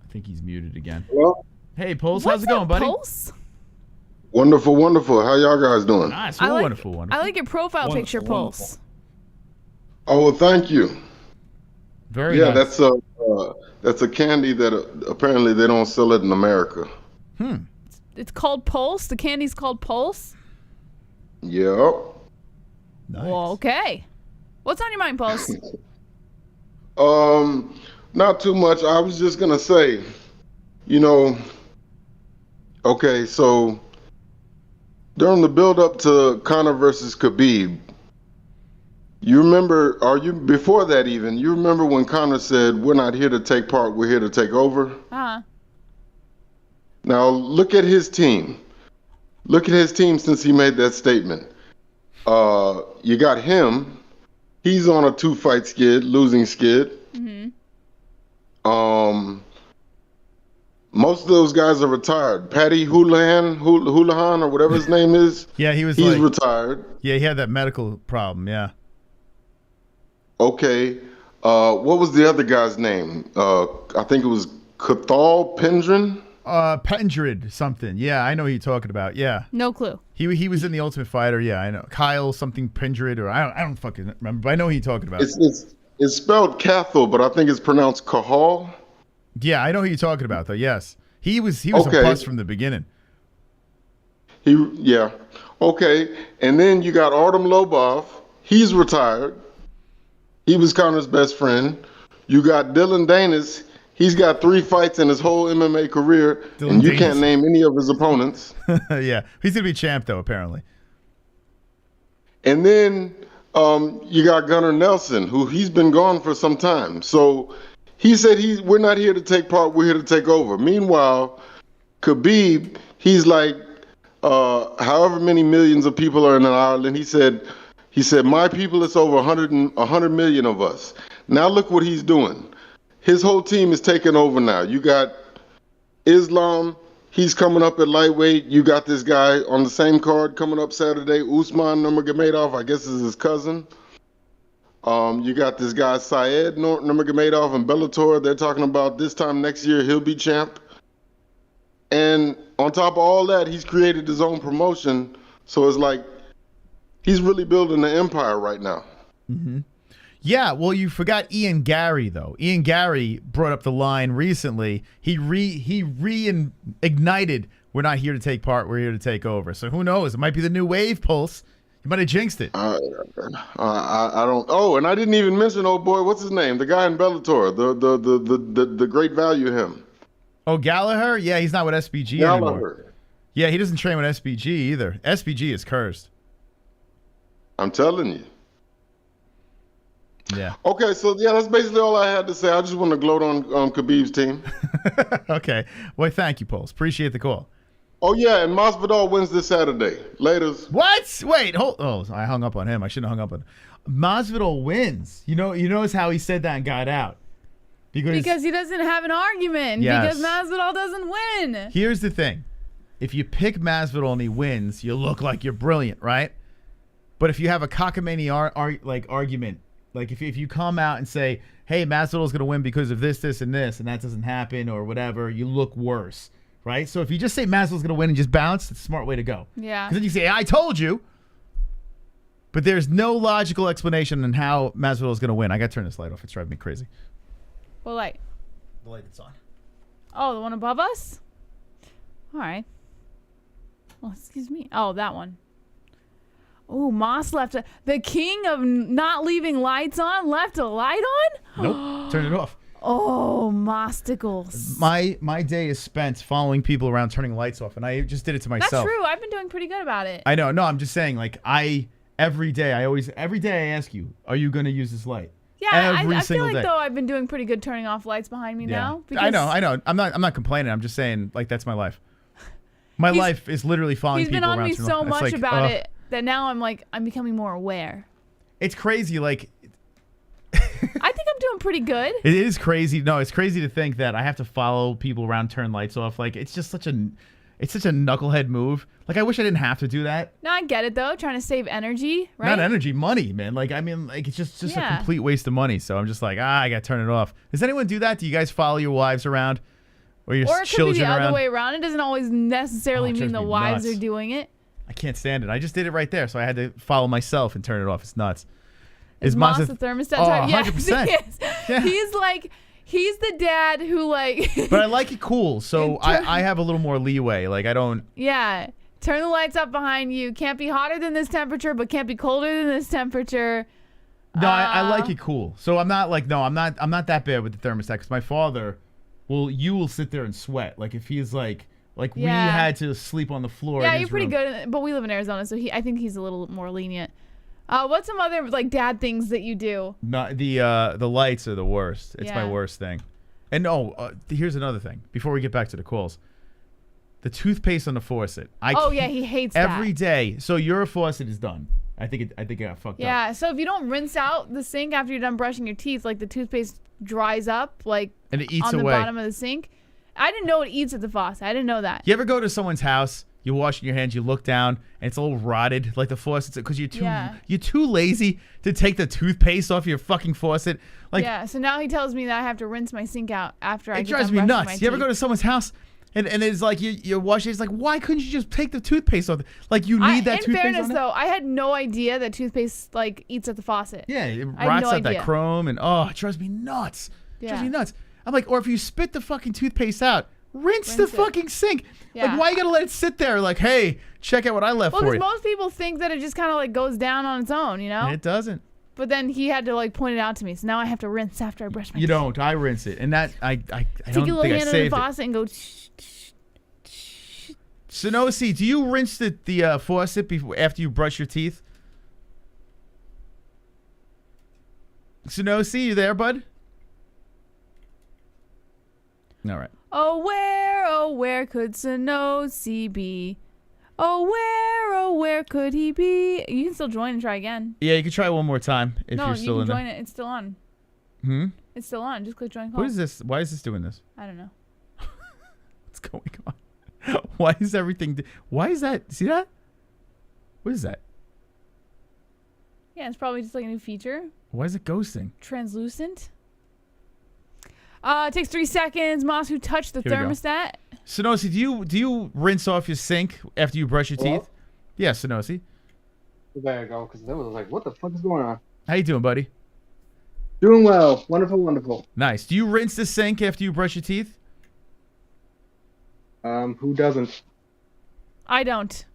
I think he's muted again. Hello? Hey, Pulse, how's it going, buddy? Pulse? Wonderful, wonderful. How y'all guys doing? Nice, I like, wonderful. I like your profile Wonderful, picture, Pulse. Oh, well, thank you. Very Yeah, nice. that's a candy that apparently they don't sell it in America. It's called Pulse. The candy's called Pulse. Yep. Nice. Well, okay. What's on your mind, Pulse? Not too much. I was just gonna say, okay, so during the build up to Conor versus Khabib, you remember, before that even, you remember when Conor said, "We're not here to take part, we're here to take over"? Uh-huh. Now look at his team. Look at his team since he made that statement. You got him. He's on a 2-fight skid, losing skid. Mm-hmm. Most of those guys are retired. Paddy Houlihan or whatever his name is. Yeah, he's retired. Yeah, he had that medical problem, yeah. Okay. What was the other guy's name? I think it was Cathal Pendrin. Pendrid something. Yeah, I know who you're talking about. Yeah. No clue. He was in the Ultimate Fighter. Yeah, I know. Kyle something Pendrid, or I don't fucking remember, but I know who you're talking about. It's spelled Cathal, but I think it's pronounced Cahal. Yeah, I know who you're talking about though. Yes. He was Okay. a bust from the beginning. Yeah. Okay. And then you got Artem Lobov. He's retired. He was Conor's best friend. You got Dylan Danis. He's got 3 fights in his whole MMA career, and you can't name any of his opponents. Yeah, he's gonna be champ though, apparently. And then you got Gunnar Nelson, who he's been gone for some time. So he said we're not here to take part, we're here to take over. Meanwhile, Khabib, he's like, however many millions of people are in Ireland, he said, my people, it's over 100 million of us. Now look what he's doing. His whole team is taking over now. You got Islam, he's coming up at lightweight. You got this guy on the same card coming up Saturday, Usman Nurmagomedov, I guess is his cousin. You got this guy Syed Nurmagomedov in Bellator. They're talking about this time next year he'll be champ. And on top of all that, he's created his own promotion. So it's like he's really building an empire right now. Mm-hmm. Yeah, well, you forgot Ian Gary, though. Ian Gary brought up the line recently. He reignited, we're not here to take part, we're here to take over. So who knows? It might be the new wave, Pulse. You might have jinxed it. I don't. Oh, and I didn't even mention, oh boy, what's his name? The guy in Bellator, the great value him. Oh, Gallagher? Yeah, he's not with SBG anymore. Yeah, he doesn't train with SBG either. SBG is cursed. I'm telling you. Yeah. Okay, so yeah, that's basically all I had to say. I just want to gloat on Khabib's team. Okay. Well, thank you, Pulse. Appreciate the call. Oh yeah, and Masvidal wins this Saturday. Laters. What? Wait, hold. Oh, I hung up on him. I shouldn't have hung up on him. Masvidal wins. You notice how he said that and got out. Because he doesn't have an argument. Yes. Because Masvidal doesn't win. Here's the thing. If you pick Masvidal and he wins, you look like you're brilliant, right? But if you have a cockamamie argument, like if you come out and say, hey, Masvidal's going to win because of this, this, and this, and that doesn't happen or whatever, you look worse, right? So if you just say Masvidal's going to win and just bounce, it's a smart way to go. Yeah. Because then you say, I told you. But there's no logical explanation on how Masvidal's going to win. I got to turn this light off. It's driving me crazy. What light? The light that's on. Oh, the one above us? All right. Well, excuse me. Oh, that one. Oh, Moss left the king of not leaving lights on left a light on? Nope. Turn it off. Oh, Mosticles. My day is spent following people around turning lights off, and I just did it to myself. That's true. I've been doing pretty good about it. I know. No, I'm just saying, like, every day I ask you, are you going to use this light? Yeah, I feel like, though, I've been doing pretty good turning off lights behind me now. I know. I'm not complaining. I'm just saying, like, that's my life. My life is literally following people around. He's been on me so much about it that now I'm becoming more aware. It's crazy. Like, I think I'm doing pretty good. It is crazy. No, it's crazy to think that I have to follow people around, turn lights off. Like, it's just such a knucklehead move. Like, I wish I didn't have to do that. No, I get it though. Trying to save energy, right? Not energy, money, man. Like, I mean, like, it's just a complete waste of money. So I'm just like, I got to turn it off. Does anyone do that? Do you guys follow your wives around? Or your children around? Or it could be the other way around. It doesn't always necessarily mean the wives are doing it. I can't stand it. I just did it right there, so I had to follow myself and turn it off. It's nuts. Is Moss the thermostat? Oh, yes, 100%. He is. Yeah. He's the dad who But I like it cool, so I have a little more leeway. Like, I don't. Yeah. Turn the lights up behind you. Can't be hotter than this temperature, but can't be colder than this temperature. No, I like it cool. So I'm not like, no, I'm not that bad with the thermostat, because my father, you will sit there and sweat. Like, if he's like we had to sleep on the floor. Yeah, you're pretty good, but we live in Arizona, so I think he's a little more lenient. What's some other dad things that you do? No, the lights are the worst. It's my worst thing. And here's another thing. Before we get back to the calls, the toothpaste on the faucet. He hates that every day. So your faucet is done. I think it got fucked up. Yeah. So if you don't rinse out the sink after you're done brushing your teeth, like the toothpaste dries up, and it eats on the bottom of the sink. I didn't know it eats at the faucet. I didn't know that. You ever go to someone's house? You're washing your hands, you look down, and it's all rotted, like the faucet's, because you're too lazy to take the toothpaste off your fucking faucet. So now he tells me that I have to rinse my sink out after I get done brushing my teeth. It drives me nuts. You ever teeth. go to someone's house, and it's like you're washing, it's like, why couldn't you just take the toothpaste off? Like, you need that toothpaste. In fairness, though, I had no idea that toothpaste, eats at the faucet. Yeah, it rots out that chrome, and it drives me nuts. It drives me nuts. I'm like, or if you spit the fucking toothpaste out, rinse the fucking sink. Yeah. Like, why you gotta let it sit there? Like, hey, check out what I left for you. Well, because most people think that it just kind of goes down on its own, you know? And it doesn't. But then he had to point it out to me, so now I have to rinse after I brush my teeth. You don't. I rinse it, and that I don't think I saved it. Take your little hand in the faucet and go. Sonosi, do you rinse the faucet after you brush your teeth? Sonosi, you there, bud? All right. Oh, where could Sonosi be? Oh, where could he be? You can still join and try again. Yeah, you can try one more time if you're still in there. No, you can join it. It's still on. Hmm? It's still on. Just click join call. What is this? Why is this doing this? I don't know. What's going on? Why is everything... Why is that? See that? What is that? Yeah, it's probably just like a new feature. Why is it ghosting? Translucent. It takes 3 seconds. Moss, who touched the thermostat? Sonosi, do you rinse off your sink after you brush your teeth? Yeah, Sonosi. There you go, because that was like, what the fuck is going on? How you doing, buddy? Doing well. Wonderful, wonderful. Nice. Do you rinse the sink after you brush your teeth? Who doesn't? I don't.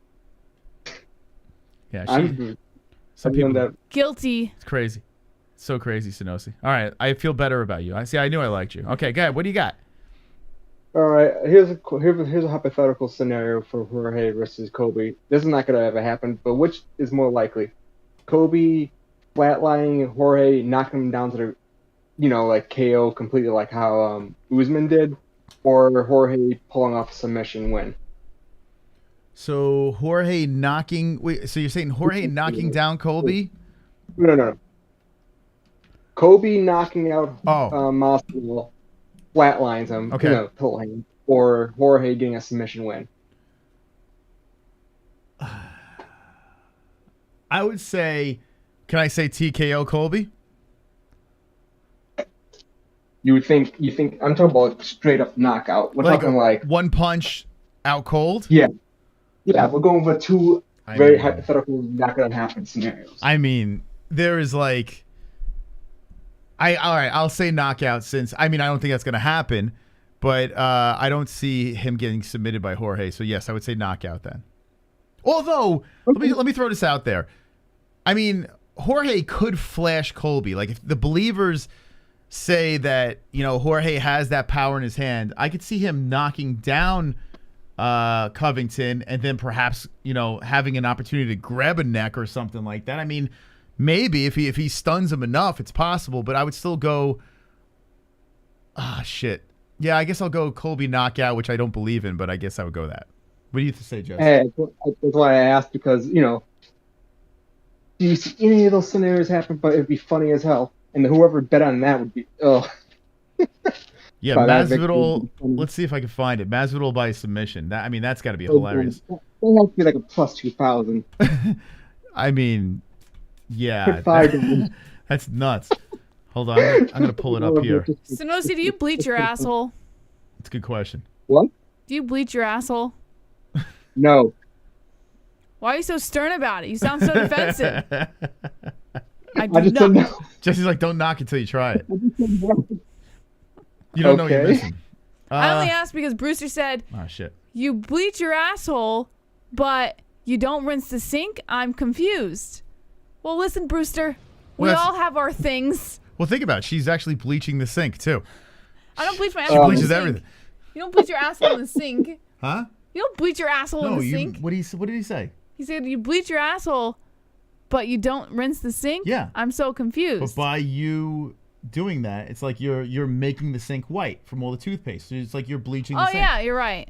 Yeah, some people. That. Guilty. It's crazy. It's so crazy, Sonosi. All right, I feel better about you. I knew I liked you. Okay, go ahead. What do you got? All right, here's a hypothetical scenario for Jorge versus Colby. This is not gonna ever happen, but which is more likely? Colby flatlining Jorge, knocking him down to the, like KO completely, like how Usman did, or Jorge pulling off a submission win? So Jorge knocking. Wait, so you're saying Jorge knocking down Colby? No. Colby knocking out Masvidal, flatlines him, pull him, or Jorge getting a submission win. I would say, can I say TKO Colby? You think I'm talking about straight up knockout. We're talking like one punch out cold? Yeah, we're going for two very hypothetical, not gonna happen scenarios. I mean, there is like, all right, I'll say knockout since I don't think that's gonna happen, but I don't see him getting submitted by Jorge. So yes, I would say knockout then. Although let me throw this out there. I mean, Jorge could flash Colby. Like if the believers say that Jorge has that power in his hand, I could see him knocking down Covington and then perhaps having an opportunity to grab a neck or something like that. I mean, maybe if he stuns him enough, it's possible. But I would still go. Shit. Yeah, I guess I'll go Colby knockout, which I don't believe in, but I guess I would go that. What do you say, Jesse? Hey, that's why I asked, because do you see any of those scenarios happen? But it'd be funny as hell, and whoever bet on that would be Yeah, Masvidal. Let's see if I can find it. Masvidal by submission. That's got to be hilarious. That has to be like a plus 2,000. I mean, yeah, that's nuts. Hold on, I'm gonna pull it up here. Sonosi, do you bleach your asshole? It's a good question. What? Do you bleach your asshole? No. Why are you so stern about it? You sound so defensive. I just don't know. Jesse's like, don't knock until you try it. You don't know what you're missing. I only asked because Brewster said, oh shit, you bleach your asshole, but you don't rinse the sink? I'm confused. Well, listen, Brewster, we all have our things. Well, think about it. She's actually bleaching the sink, too. I don't bleach my asshole. She bleaches everything. You don't bleach your asshole in the sink. Huh? You don't bleach your asshole in the sink. What did he say? He said you bleach your asshole, but you don't rinse the sink? Yeah. I'm so confused. But by you doing that, it's like you're making the sink white from all the toothpaste. So it's like you're bleaching the sink. Oh, yeah, you're right.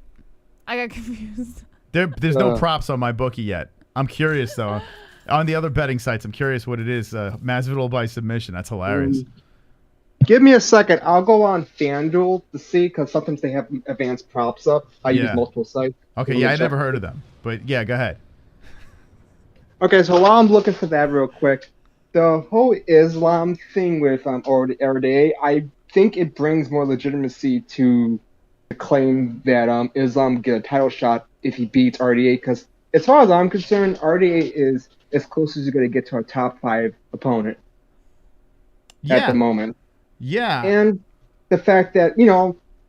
I got confused. There's no props on my bookie yet. I'm curious, though. On the other betting sites, I'm curious what it is. Masvidal by submission. That's hilarious. Give me a second. I'll go on FanDuel to see, because sometimes they have advanced props up. I use multiple sites. Okay, yeah, I never heard of them. But yeah, go ahead. Okay, so while I'm looking for that real quick, the whole Islam thing with RDA, I think it brings more legitimacy to the claim that Islam get a title shot if he beats RDA, because as far as I'm concerned, RDA is as close as you're going to get to a top 5 opponent at the moment. Yeah. And the fact that,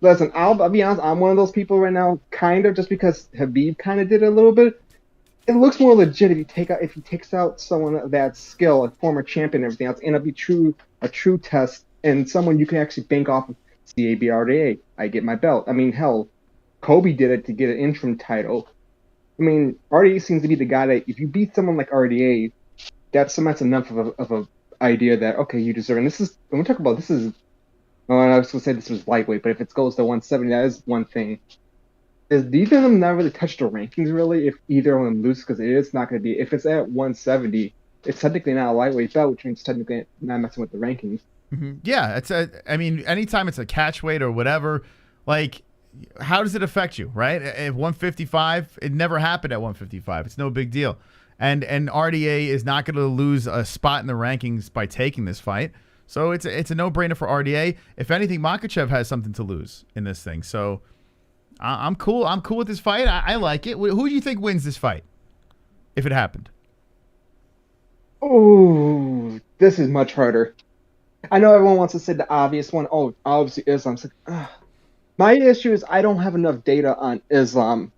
listen, I'll be honest, I'm one of those people right now, kind of, just because Khabib kind of did it a little bit. It looks more legit if he takes out someone of that skill, a former champion and everything else, and it'll be a true test, and someone you can actually bank off of. CAB RDA, I get my belt. I mean, hell, Kobe did it to get an interim title. I mean, RDA seems to be the guy that if you beat someone like RDA, that's enough of a idea that, okay, you deserve. And this is, when we talk about this is, well, I was going to say this was lightweight, but if it goes to 170, that is one thing. Is either of them not really touch the rankings, really, if either of them lose, because it is not going to be, if it's at 170, it's technically not a lightweight belt, which means technically not messing with the rankings. Mm-hmm. Yeah, anytime it's a catch weight or whatever, like, how does it affect you, right? At 155, it never happened at 155. It's no big deal. And RDA is not going to lose a spot in the rankings by taking this fight. So it's a no-brainer for RDA. If anything, Makhachev has something to lose in this thing. So I'm cool. I'm cool with this fight. I like it. Who do you think wins this fight if it happened? Oh, this is much harder. I know everyone wants to say the obvious one. Oh, obviously Islam. My issue is I don't have enough data on Islam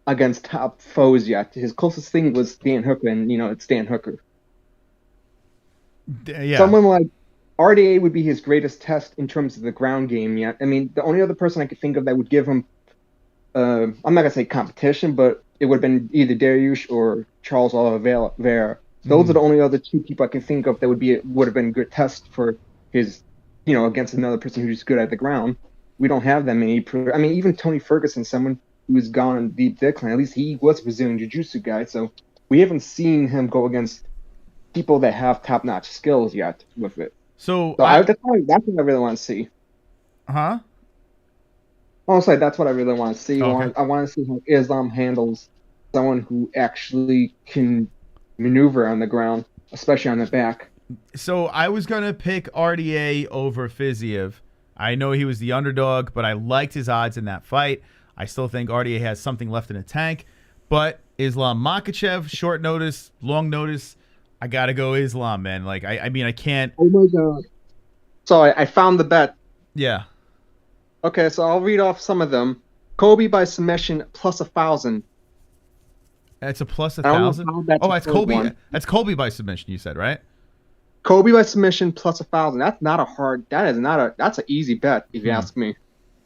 against top foes yet. His closest thing was Dan Hooker, and it's Dan Hooker. Yeah. Someone like RDA would be his greatest test in terms of the ground game yet. I mean, the only other person I could think of that would give him, I'm not gonna say competition, but it would have been either Dariush or Charles Oliveira. Those are the only other two people I can think of that would have been a good test for his, against another person who's good at the ground. We don't have that many. I mean, even Tony Ferguson, someone who's gone on deep decline, at least he was a Brazilian Jiu-Jitsu guy, so we haven't seen him go against people that have top-notch skills yet with it. So that's what I really want to see. Huh? Honestly, that's what I really want to see. Okay. I want to see how Islam handles someone who actually can maneuver on the ground, especially on the back. So I was going to pick RDA over Fiziev. I know he was the underdog, but I liked his odds in that fight. I still think RDA has something left in the tank. But Islam Makhachev, short notice, long notice, I got to go Islam, man. Like, I mean, I can't. Oh, my God. So I found the bet. Yeah. Okay, so I'll read off some of them. Colby by submission plus 1,000. That's a plus 1,000? Oh, that's Colby. That's Colby by submission, you said, right? Colby by submission plus 1,000. That's an easy bet, if you ask me.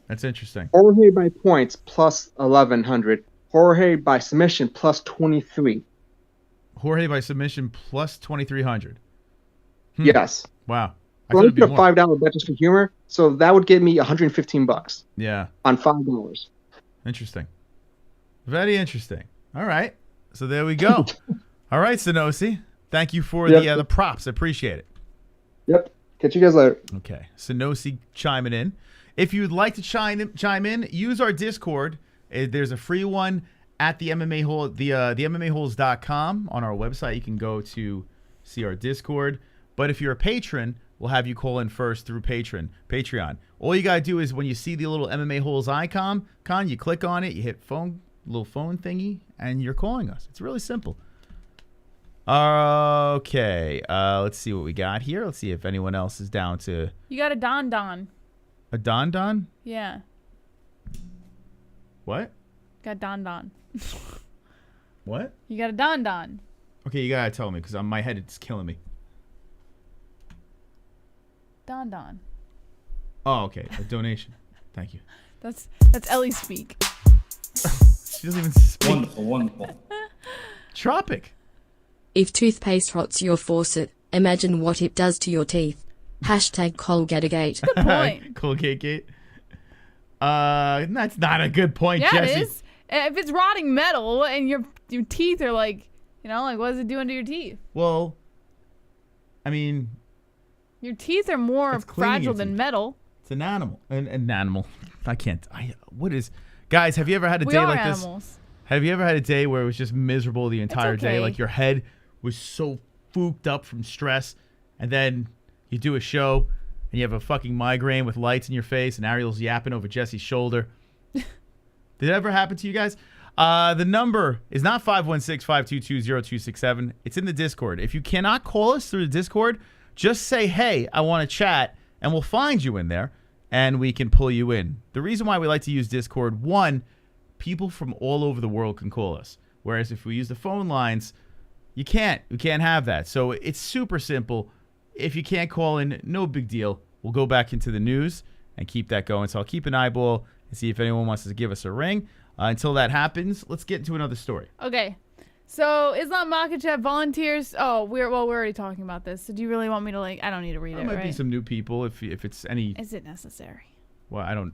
That's interesting. Jorge by points plus 1,100. Jorge by submission plus 23. Jorge by submission plus 2,300. Yes. Wow. So let me put a $5 bet just for humor. So that would give me $115. Yeah. On $5. Interesting. Very interesting. All right. So there we go. All right, Sanosi. Thank you for the props. I appreciate it. Yep. Catch you guys later. Okay. Sanosi chiming in. If you would like to chime in, use our Discord. There's a free one at the MMA Hole, the MMAHoles.com on our website. You can go to see our Discord. But if you're a patron, we'll have you call in first through Patreon. All you gotta do is when you see the little MMA Holes icon, you click on it, you hit little phone thingy, and you're calling us. It's really simple. Okay, let's see what we got here. Let's see if anyone else is down to. You got a Don. A Don? Yeah. What? Got Don. What? You got a Don. Okay, you gotta tell me because my head is killing me. Don. Oh, okay. A donation. Thank you. That's Ellie speak. She doesn't even speak. Wonderful. Tropic. If toothpaste rots your faucet, imagine what it does to your teeth. #Colgategate. Good point. Colgate. That's not a good point, yeah, Jesse. it is. If it's rotting metal and your teeth are like what is it doing to your teeth? Well, I mean, your teeth are more fragile than metal. It's an animal. An animal. I can't. What is? Guys, have you ever had a day like this? Animals. Have you ever had a day where it was just miserable the entire day? Okay. Like your head was so fooked up from stress, and then you do a show and you have a fucking migraine with lights in your face and Ariel's yapping over Jesse's shoulder. Did it ever happen to you guys? The number is not 516-522-0267. It's in the Discord. If you cannot call us through the Discord, just say, hey, I want to chat, and we'll find you in there, and we can pull you in. The reason why we like to use Discord, one, people from all over the world can call us. Whereas if we use the phone lines, you can't. We can't have that. So it's super simple. If you can't call in, no big deal. We'll go back into the news and keep that going. So I'll keep an eyeball and see if anyone wants to give us a ring. Until that happens, let's get into another story. Okay. So Islam Makhachev volunteers. Oh, we're already talking about this. So do you really want me to I don't need to read it, There might right? be some new people if it's any. Is it necessary? Well, I don't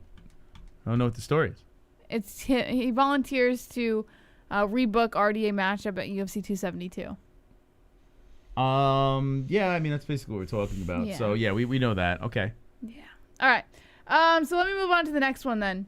know what the story is. It's he volunteers to rebook RDA matchup at UFC 272. Yeah, I mean that's basically what we're talking about. Yeah. So yeah, we know that. Okay. Yeah. All right. So let me move on to the next one then.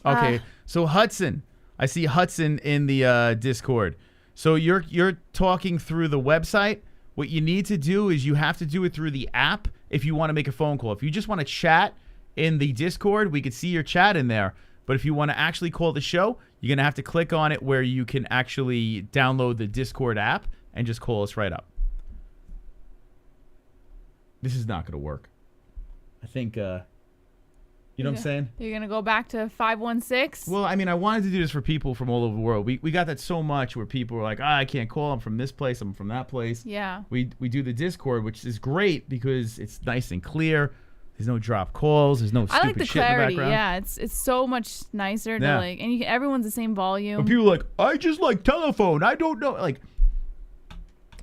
Okay, so Hudson, I see Hudson in the Discord. So you're talking through the website. What you need to do is you have to do it through the app if you want to make a phone call. If you just want to chat in the Discord, we could see your chat in there. But if you want to actually call the show, you're going to have to click on it where you can actually download the Discord app and just call us right up. This is not going to work. I think, you know what I'm saying? You're going to go back to 516? Well, I mean, I wanted to do this for people from all over the world. We got that so much where people were like, I can't call. I'm from this place. I'm from that place. Yeah. We do the Discord, which is great because it's nice and clear. There's no drop calls. There's no stupid I like the shit clarity. in the background. Yeah, it's so much nicer to Yeah. like, and everyone's the same volume. And people are like, I just like telephone. I don't know. Like,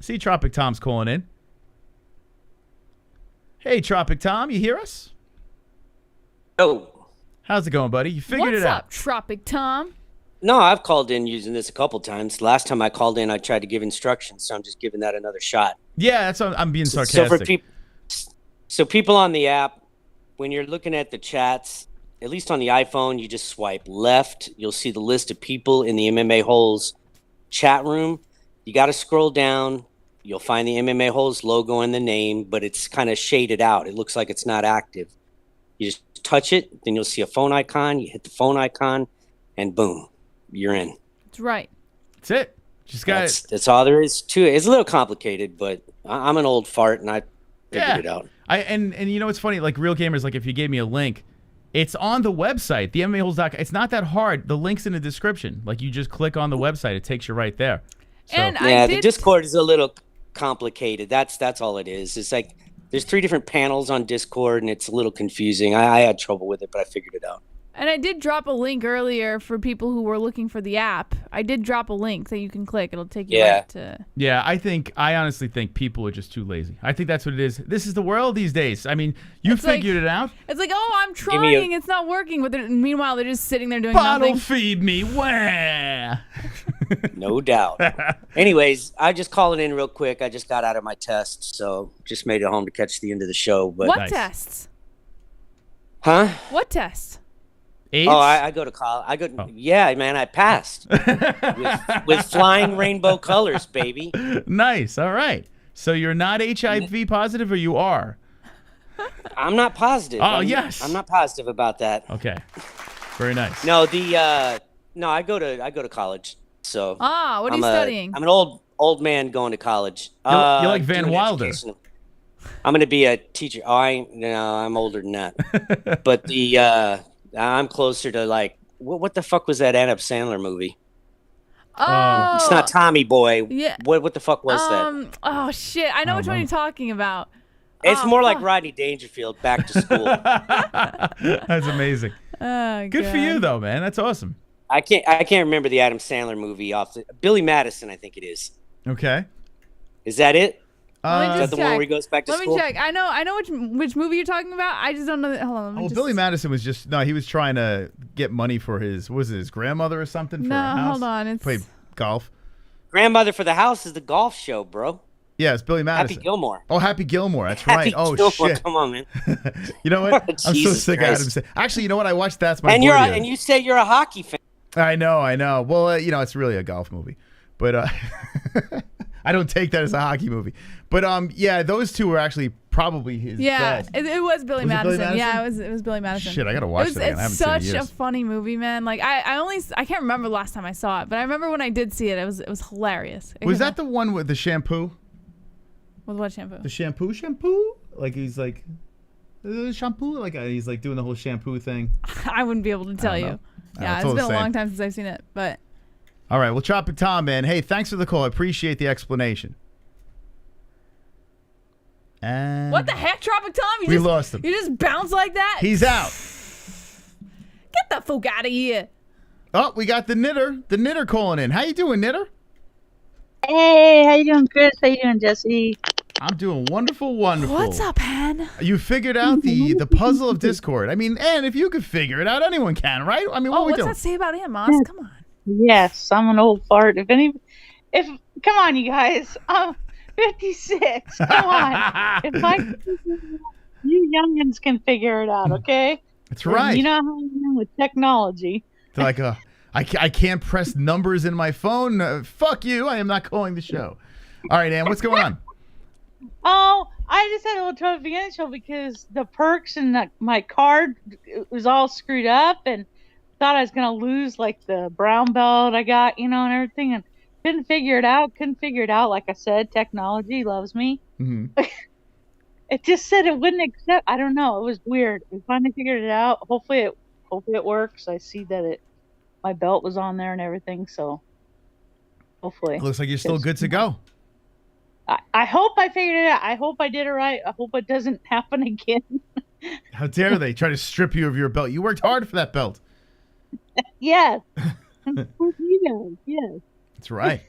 see, Tropic Tom's calling in. Hey, Tropic Tom, you hear us? Oh. How's it going, buddy? You figured What's it out. up, Tropic Tom? No, I've called in using this a couple times. Last time I called in, I tried to give instructions, so I'm just giving that another shot. Yeah, that's what I'm being sarcastic. So people on the app, when you're looking at the chats, at least on the iPhone, you just swipe left. You'll see the list of people in the MMA-Holes chat room. You got to scroll down. You'll find the MMA-Holes logo in the name, but it's kind of shaded out. It looks like it's not active. You just touch it, then you'll see a phone icon. You hit the phone icon, and boom, you're in. That's right. That's it. Just got it. That's all there is to it. It's a little complicated, but I'm an old fart, and I figured it out. And you know what's funny? Like Real Gamers, like if you gave me a link, it's on the website, the MMAHoles.com. It's not that hard. The link's in the description. Like you just click on the website, it takes you right there. So. And yeah, the Discord is a little complicated. That's all it is. It's like there's 3 different panels on Discord, and it's a little confusing. I had trouble with it, but I figured it out. And I did drop a link earlier for people who were looking for the app. I did drop a link that you can click. It'll take you right to... Yeah, I honestly think people are just too lazy. I think that's what it is. This is the world these days. I mean, you figured it out. It's like, oh, I'm trying. It's not working. But meanwhile, they're just sitting there doing Bottle nothing. feed me. Wah. No doubt. Anyways, I just calling in real quick. I just got out of my test, so just made it home to catch the end of the show. But What tests? Huh? What tests? AIDS? Oh, I go to college. Yeah, man, I passed with flying rainbow colors, baby. Nice. All right. So you're not HIV positive, or you are? I'm not positive. Oh, yes. I'm not positive about that. Okay. Very nice. No, I go to college. So what are you studying? I'm an old man going to college. You're like Van Wilder. I'm going to be a teacher. Oh, I'm older than that. But I'm closer to like what the fuck was that Adam Sandler movie? Oh, it's not Tommy Boy. Yeah. What the fuck was that? Oh shit! I know which one you're talking about. It's more like Rodney Dangerfield back to school. That's amazing. Oh, Good for you though, man. That's awesome. I can't remember the Adam Sandler movie Billy Madison, I think it is. Okay. Is that it? Is Let me that the one where he goes back to school? Let me check. I know which movie you're talking about. I just don't know. Hold on. Oh, Billy Madison was he was trying to get money for his grandmother or something for a house? Hold on. Played golf. Grandmother for the House is the golf show, bro. Yeah, it's Billy Madison. Happy Gilmore. Oh, Happy Gilmore. That's Happy right. Oh, Gilmore. shit. Come on, man. You know what? I'm so Jesus sick of Christ. Adam Sandler. Actually, you know what? I watched That's My And Boy. and you say you're a hockey fan. I know. Well, it's really a golf movie. But I don't take that as a hockey movie. But yeah, those two were actually probably his best. It was Billy Madison. Yeah, it was Billy Madison. Shit, I gotta watch that again. I haven't It's seen it in such a years. funny movie, man. Like I can't remember the last time I saw it, but I remember when I did see it, it was hilarious. Was that the one with the shampoo? With what shampoo? The shampoo? Like he's like shampoo? Like he's like doing the whole shampoo thing. I wouldn't be able to tell you. Yeah, it's been a long time since I've seen it, but. All right, well, Tropic Tom, man. Hey, thanks for the call. I appreciate the explanation. And What the heck, Tropic Tom? We lost him. You just bounce like that? He's out. Get the fuck out of here. Oh, we got the knitter calling in. How you doing, Knitter? Hey, how you doing, Chris? How you doing, Jesse? I'm doing wonderful. What's up, Han? You figured out the puzzle of Discord. I mean, and if you could figure it out, anyone can, right? I mean, what are we what's doing? that say about him, Moss? Come on. Yes, I'm an old fart. Come on, you guys. I'm 56. Come on. You youngins can figure it out, okay? That's right. You know how I am with technology. They're like, I can't press numbers in my phone. Fuck you. I am not calling the show. All right, Ann, what's going on? Oh, I just had a little trouble beginning the show because the perks and my card was all screwed up, and thought I was going to lose like the brown belt I got, and everything, and couldn't figure it out. Like I said, technology loves me. Mm-hmm. It just said it wouldn't accept. I don't know. It was weird. We finally figured it out. Hopefully it works. I see that my belt was on there and everything, so hopefully. It looks like you're still good to go. I hope I figured it out. I hope I did it right. I hope it doesn't happen again. How dare they try to strip you of your belt? You worked hard for that belt. Yes. You guys, yes. That's right.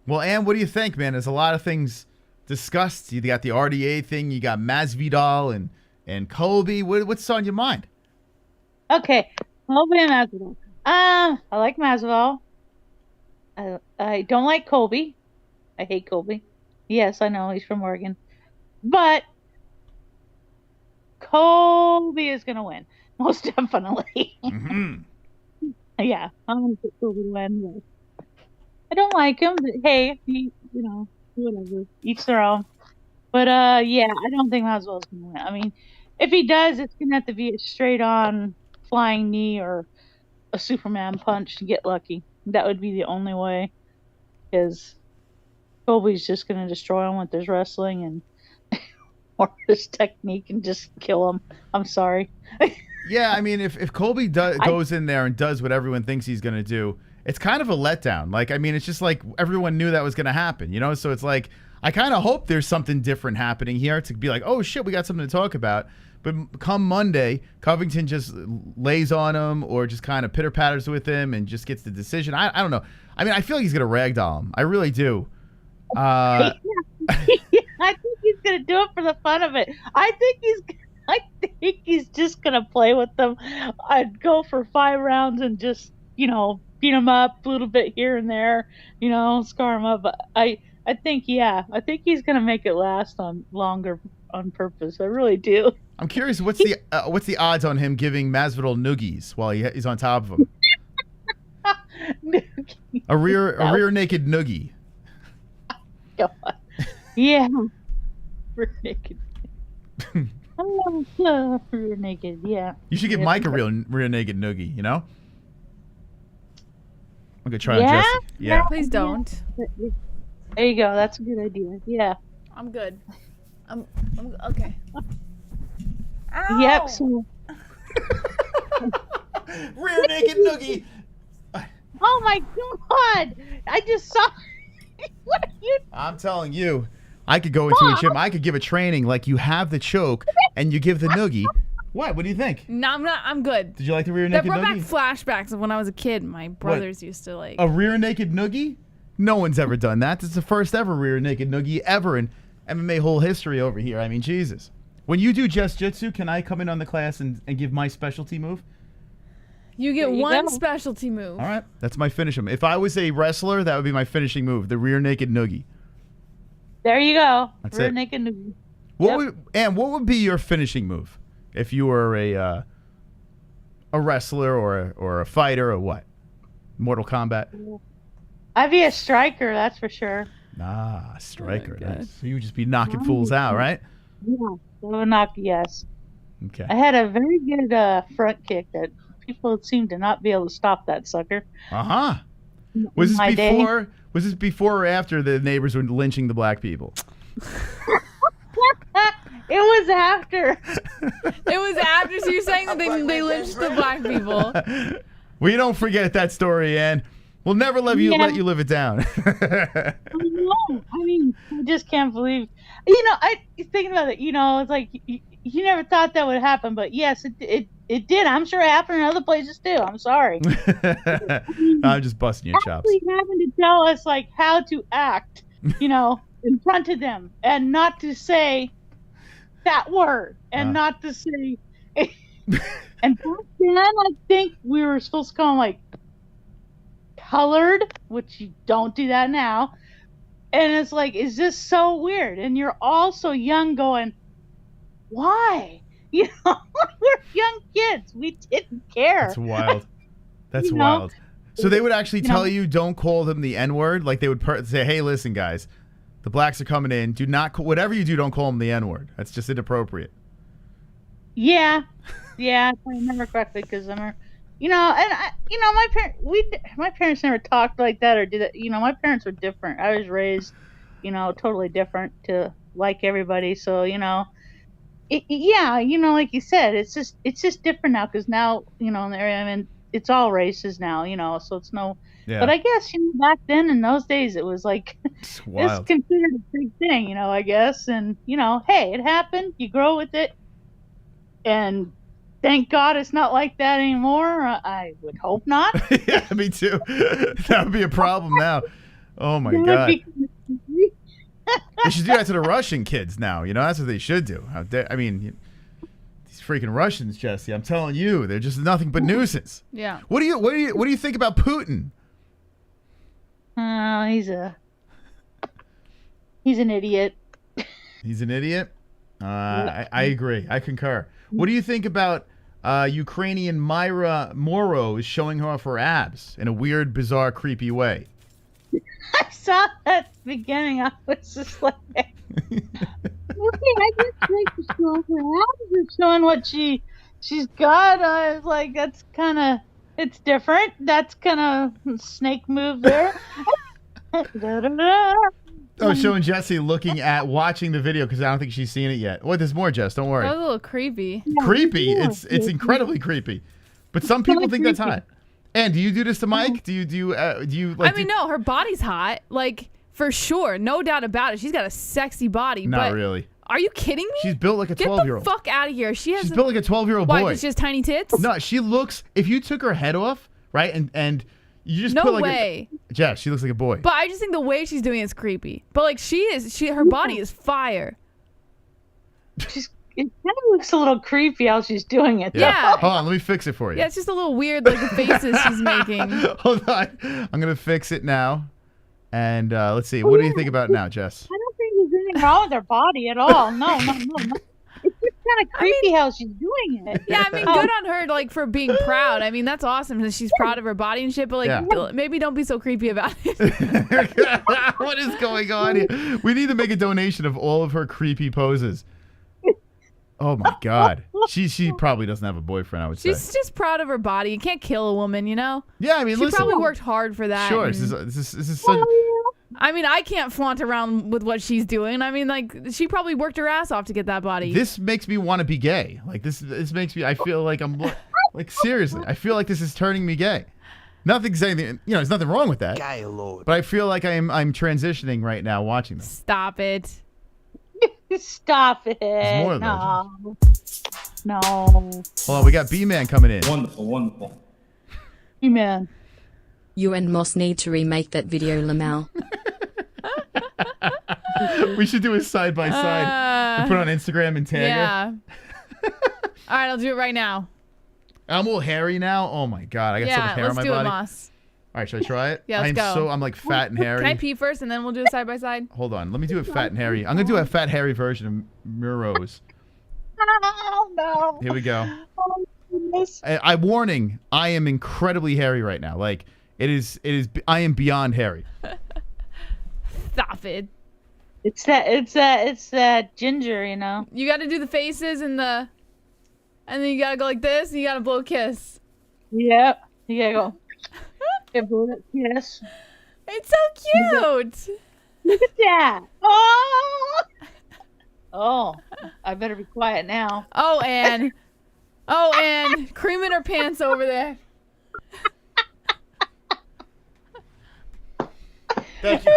Well, Ann, what do you think, man? There's a lot of things discussed. You got the RDA thing. You got Masvidal and Colby. What's on your mind? Okay, Colby and Masvidal. I like Masvidal. I don't like Colby. I hate Colby. Yes, I know he's from Oregon, but Colby is gonna win, most definitely. Mm-hmm. Yeah, I'm gonna pick Colby to win. I don't like him, but hey, whatever, each their own. But yeah, I don't think Masvidal's gonna win. I mean, if he does, it's gonna have to be a straight-on flying knee or a Superman punch to get lucky. That would be the only way, because Colby's just going to destroy him with his wrestling and or his technique and just kill him. I'm sorry. Yeah, I mean, if Colby goes in there and does what everyone thinks he's going to do, it's kind of a letdown. Like, I mean, it's just like everyone knew that was going to happen, So it's like, I kind of hope there's something different happening here to be like, oh, shit, we got something to talk about. But come Monday, Covington just lays on him or just kind of pitter-patters with him and just gets the decision. I don't know. I mean, I feel like he's going to ragdoll him. I really do. I think he's gonna do it for the fun of it. I think he's just gonna play with them. I'd go for 5 rounds and just beat him up a little bit here and there, scar him up. But I think he's gonna make it last on longer on purpose. I really do. I'm curious, what's the odds on him giving Masvidal noogies while he's on top of him? a rear naked noogie. God. Yeah. Rear naked. Rear naked, yeah. You should give Mike a rear naked noogie, I'm gonna try on Jesse. Yeah. Please don't. There you go. That's a good idea. Yeah. I'm good. I'm okay. Ow. Yep. So. Rear naked noogie. Oh my God! I just saw. What are you? I'm telling you, I could go into a gym. I could give a training like you have the choke and you give the noogie. What? What do you think? No, I'm not. I'm good. Did you like the rear naked noogie? That brought back flashbacks of when I was a kid. My brothers used to like a rear naked noogie. No one's ever done that. It's the first ever rear naked noogie ever in MMA whole history over here. I mean, Jesus. When you do just jitsu, can I come in on the class and give my specialty move? You get one specialty move. All right. That's my finishing. If I was a wrestler, that would be my finishing move, the rear naked noogie. There you go. That's rear it. naked noogie. What would be your finishing move if you were a wrestler or a fighter or what? Mortal Kombat? I'd be a striker, that's for sure. Ah, striker. So you would just be knocking fools out, right? Yeah. Yes. Okay. I had a very good front kick that people seem to not be able to stop that sucker. Was this before or after the neighbors were lynching the black people? It was after. It was after. So you're saying that they lynched the black people? We don't forget that story, Ann. We'll never let you live it down. I mean, I just can't believe. I thinking about it. It's like you never thought that would happen, but yes, it did. I'm sure it happened in other places too. I'm sorry. I'm just busting your chops. Actually, having to tell us like how to act, in front of them, and not to say that word, and not to say. And back then, I think we were supposed to call them like colored, which you don't do that now. And it's like, it's just so weird. And you're all so young going, why? You know, we're young kids. We didn't care. That's wild. That's You know? wild. So they would actually You tell know? you don't call them the N-word? Like they would say, hey, listen, guys, the blacks are coming in. Do not, whatever you do, don't call them the N-word. That's just inappropriate. Yeah, if I remember correctly, because I'm, you know, and my parents never talked like that or did it. You know, my parents were different. I was raised, you know, totally different to like everybody. So you know, yeah, you know, like you said, it's just different now because now, you know, I mean, it's all races now, you know, so it's no. Yeah. But I guess, you know, back then in those days, it was like it's wild. considered a big thing, you know, I guess, and you know, hey, it happened. You grow with it. And thank God it's not like that anymore. I would hope not. Yeah, me too. That would be a problem now. Oh my God. They should do that to the Russian kids now. You know, that's what they should do. I mean, these freaking Russians, Jesse. I'm telling you, they're just nothing but nuisance. Yeah. What do you think about Putin? He's an idiot. He's an idiot. I agree. I concur. What do you think about Ukrainian Myra Moro is showing off her abs in a weird, bizarre, creepy way? I saw that at the beginning. I was just like, okay, I just like to show her abs and showing what she's got. I was like, that's kind of, it's different. That's kind of snake move there. Oh, showing Jesse watching the video because I don't think she's seen it yet. What? There's more, Jess. Don't worry. That was a little creepy. Creepy. It's incredibly creepy. But some people think that's hot. And do you do this to Mike? Do you like? I mean, no, her body's hot, like for sure, no doubt about it. She's got a sexy body. Not but really. Are you kidding me? She's built like a 12-year-old. Get the fuck out of here. She's built like a 12-year-old boy. Why? She has tiny tits? No, she looks. If you took her head off, right, and you just No put like way. Jess, she looks like a boy. But I just think the way she's doing it is creepy. But like her body is fire. It kind of looks a little creepy how she's doing it. Yeah. Hold on, let me fix it for you. Yeah, it's just a little weird, like the faces she's making. Hold on, I'm gonna fix it now. And let's see. What do you think about it now, Jess? I don't think there's anything wrong with her body at all. No. It's just kind of creepy how she's doing it. Yeah, I mean, good on her, like, for being proud. I mean, that's awesome that she's proud of her body and shit, but, like, maybe don't be so creepy about it. What is going on here? We need to make a donation of all of her creepy poses. Oh, my God. She probably doesn't have a boyfriend, I would say. She's just proud of her body. You can't kill a woman, you know? Yeah, I mean, she probably worked hard for that. Sure. This is such... I mean, I can't flaunt around with what she's doing. I mean, like, she probably worked her ass off to get that body. This makes me want to be gay. Like, this makes me... I feel like I'm... Like, seriously. I feel like this is turning me gay. Nothing's anything... You know, there's nothing wrong with that. Gay Lord. But I feel like I'm transitioning right now watching this. Stop it. Stop it. There's more of No. Hold on, we got B-Man coming in. Wonderful. B-Man. You and Moss need to remake that video, Lamau. We should do a side-by-side and put it on Instagram and tag her. All right, I'll do it right now. I'm all hairy now. Oh, my God. I got so much hair on my body. let's do it, Moss. All right, should I try it? Yeah, let's go. I'm like fat and hairy. Can I pee first and then we'll do it side-by-side? Hold on. Let me do it fat and hairy. I'm going to do a fat, hairy version of Muro's. Oh, no. Here we go. Oh, goodness. I warning, I am incredibly hairy right now. Like, I am beyond hairy. Stop it. It's that ginger, you know. You got to do the faces and then you got to go like this and you got to blow a kiss. Yep. You got to go. Yes. It's so cute. Look at that. Oh, I better be quiet now. Oh, Ann. Cream in her pants over there. Thank you.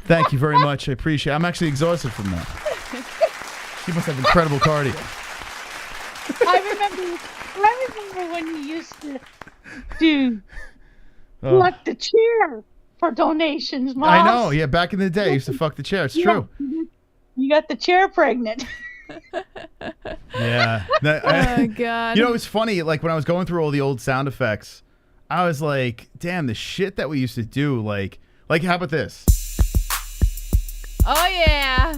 Thank you very much. I appreciate it. I'm actually exhausted from that. She must have incredible cardio. I remember when you used to do fuck the chair for donations, Mom. I know. Yeah, back in the day, I used to fuck the chair. It's true. You got the chair pregnant. Yeah. Oh, God. You know, it's funny. Like, when I was going through all the old sound effects, I was like, damn, the shit that we used to do. Like how about this? Oh, yeah.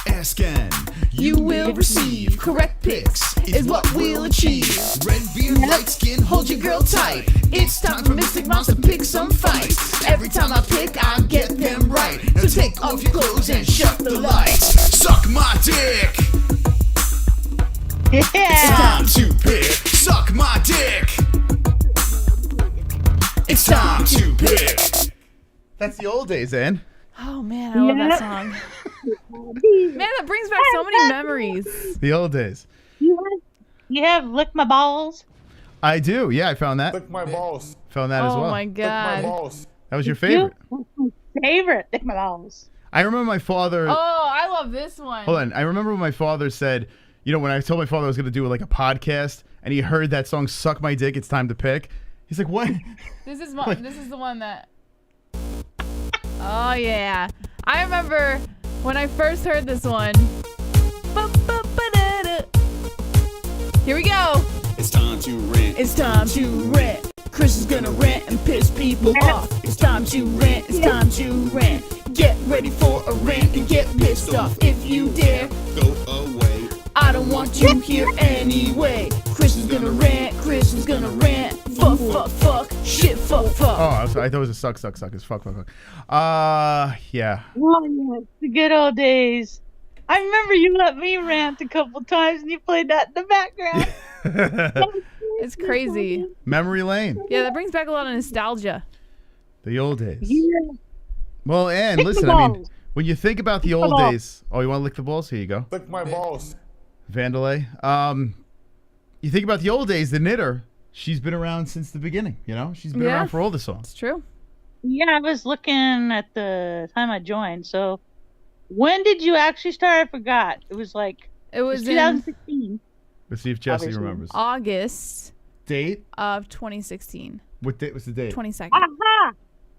Asking You will receive correct picks, is what we'll achieve. Red beard, light skin, hold your girl tight. It's time for Mystic Mouse to pick some fights. Every time I pick, I get them right. So take off your clothes and shut the lights. Suck my dick. Yeah. It's time to pick. Suck my dick. It's time to pick. That's the old days, Ann. Oh man, I love that song. Man, that brings back so many memories. The old days. You have Lick My Balls? I do. Yeah, I found that. Lick my balls. Found that as well. Oh my god. Lick my balls. That was your favorite. Favorite, Lick My Balls. I remember my father. Oh, I love this one. Hold on. I remember when my father said, you know, when I told my father I was going to do like a podcast, and he heard that song "Suck My Dick." It's time to pick. He's like, "What?" This is the one that. Oh yeah, I remember when I first heard this one. Here we go. It's time to rant. It's time to rant. Chris is gonna rant and piss people off. It's time to rant. It's time to rant. Get ready for a rant and get pissed off if you dare. Go away. I don't want you here anyway. Chris is gonna rant. Chris is gonna rant. Fuck, fuck, fuck. Shit, fuck, fuck. Oh, I thought it was a suck. It's fuck. Yeah. Oh, yeah, the good old days. I remember you let me rant a couple times and you played that in the background. It's crazy. Memory lane. Yeah, that brings back a lot of nostalgia. The old days. Yeah. Well, Ann, Lick listen, the I mean, balls. when you think about the Lick the old balls. days. Oh, you want to lick the balls? Here you go. Lick my balls. Vandalay. You think about the old days, the knitter, she's been around since the beginning, you know? She's been Yeah. around for all the songs. It's true. Yeah, I was looking at the time I joined. So when did you actually start? I forgot. It was like It was in 2016. Let's see if Jesse Obviously. remembers. August Date? of 2016. What date was the date? 22nd. Aha!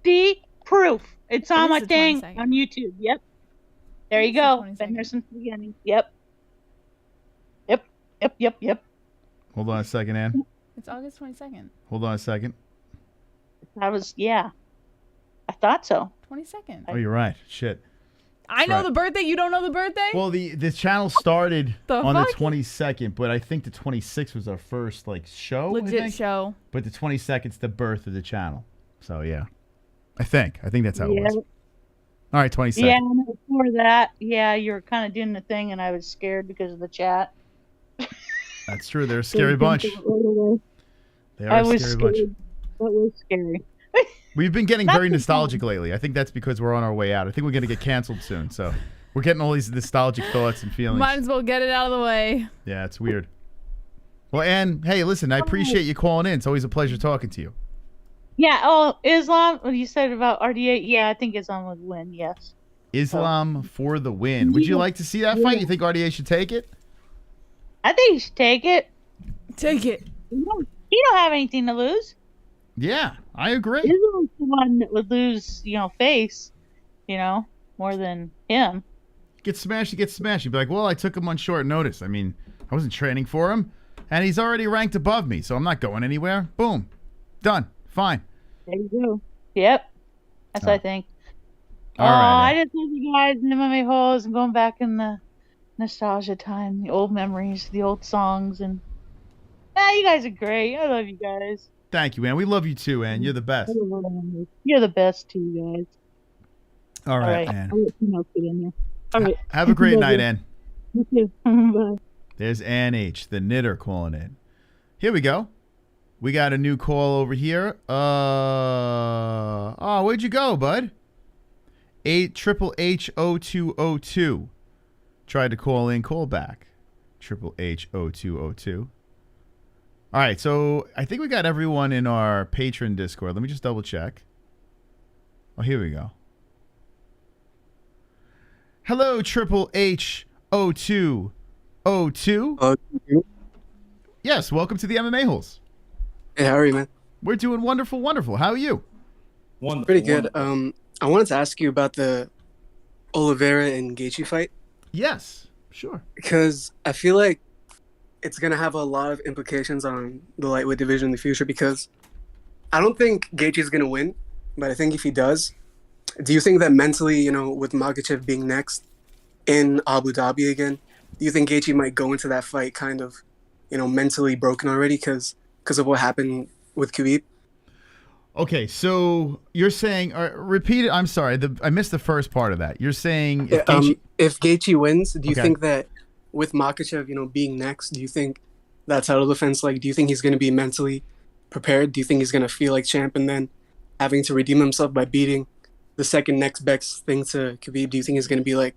See? Proof. It's on is my the thing 22nd. on YouTube. Yep. There you It's the go. 22nd. Been here since the beginning. Yep. Hold on a second, Ann. It's August 22nd. Hold on a second. I was, yeah. I thought so. 22nd. Oh, you're right. Shit. I know right. the birthday. You don't know the birthday? Well, the channel started The on fuck? the 22nd, but I think the 26th was our first like show. I Legit think. show. But the 22nd's the birth of the channel. So yeah, I think that's how it was. All right, 22nd. Yeah, and before that, yeah, you were kind of doing the thing, and I was scared because of the chat. That's true. They're a scary bunch. They are I a was scary bunch. scared. That was scary. We've been getting That's very the nostalgic lately. I think that's because we're on our way out. I think we're going to get canceled soon. So we're getting all these nostalgic thoughts and feelings. Might as well get it out of the way. Yeah, it's weird. Well, Ann, hey, listen, I appreciate you calling in. It's always a pleasure talking to you. Yeah, oh, Islam, what you said about RDA, yeah, I think Islam would win, yes. Islam for the win. Would you like to see that fight? You think RDA should take it? I think you should take it. Take it. You don't have anything to lose. Yeah, I agree. Islam's the one that would lose, face, more than him. Get smashed, you get smashed. You'd be like, well, I took him on short notice. I mean, I wasn't training for him, and he's already ranked above me, so I'm not going anywhere. Boom. Done. Fine. There you go. Yep. That's what I think. All right. I just love you guys in MMA-Holes and going back in the nostalgia time, the old memories, the old songs, and you guys are great. I love you guys. Thank you, Ann. We love you too, Ann. You're the best. You're the best too, guys. All right, Ann. I'll let you know, get in there. All right. Have a great night, Ann. You too. Bye. There's Ann H., the knitter, calling in. Here we go. We got a new call over here. Oh, where'd you go, bud? 8HHH0202. Tried to call in, call back. HHH0202. All right, so I think we got everyone in our patron Discord. Let me just double check. Oh, here we go. Hello, HHH0202. Yes, welcome to the MMA-Holes. Hey, how are you, man? We're doing wonderful, wonderful. How are you? Wonderful. Pretty good. I wanted to ask you about the Oliveira and Gaethje fight. Yes, sure. Because I feel like it's going to have a lot of implications on the lightweight division in the future, because I don't think Gaethje is going to win, but I think if he does, do you think that mentally, with Makhachev being next in Abu Dhabi again, do you think Gaethje might go into that fight kind of, mentally broken already because of what happened with Khabib? Okay, so you're saying, repeat it. I'm sorry, I missed the first part of that. You're saying if Gaethje wins, do you Okay. think that with Makhachev, being next, do you think that title defense, do you think he's going to be mentally prepared? Do you think he's going to feel like champ and then having to redeem himself by beating the second next best thing to Khabib? Do you think he's going to be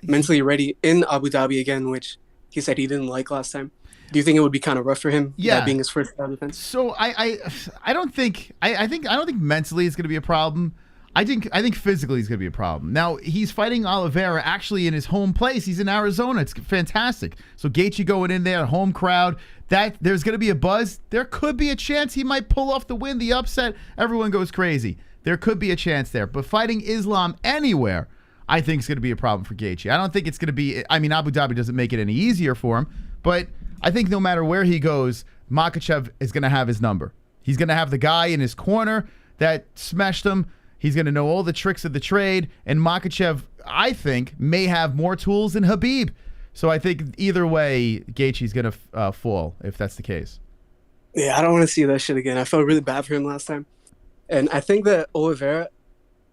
mentally ready in Abu Dhabi again, which he said he didn't like last time? Do you think it would be kind of rough for him? Yeah. That being his first title defense. So I don't think mentally it's going to be a problem. I think physically it's going to be a problem. Now he's fighting Oliveira actually in his home place. He's in Arizona. It's fantastic. So Gaethje going in there, home crowd. That there's going to be a buzz. There could be a chance he might pull off the win, the upset. Everyone goes crazy. There could be a chance there. But fighting Islam anywhere, I think is going to be a problem for Gaethje. I don't think it's going to be. I mean, Abu Dhabi doesn't make it any easier for him, but I think no matter where he goes, Makhachev is going to have his number. He's going to have the guy in his corner that smashed him. He's going to know all the tricks of the trade. And Makhachev, I think, may have more tools than Khabib. So I think either way, Gaethje's going to fall if that's the case. Yeah, I don't want to see that shit again. I felt really bad for him last time. And I think that Oliveira,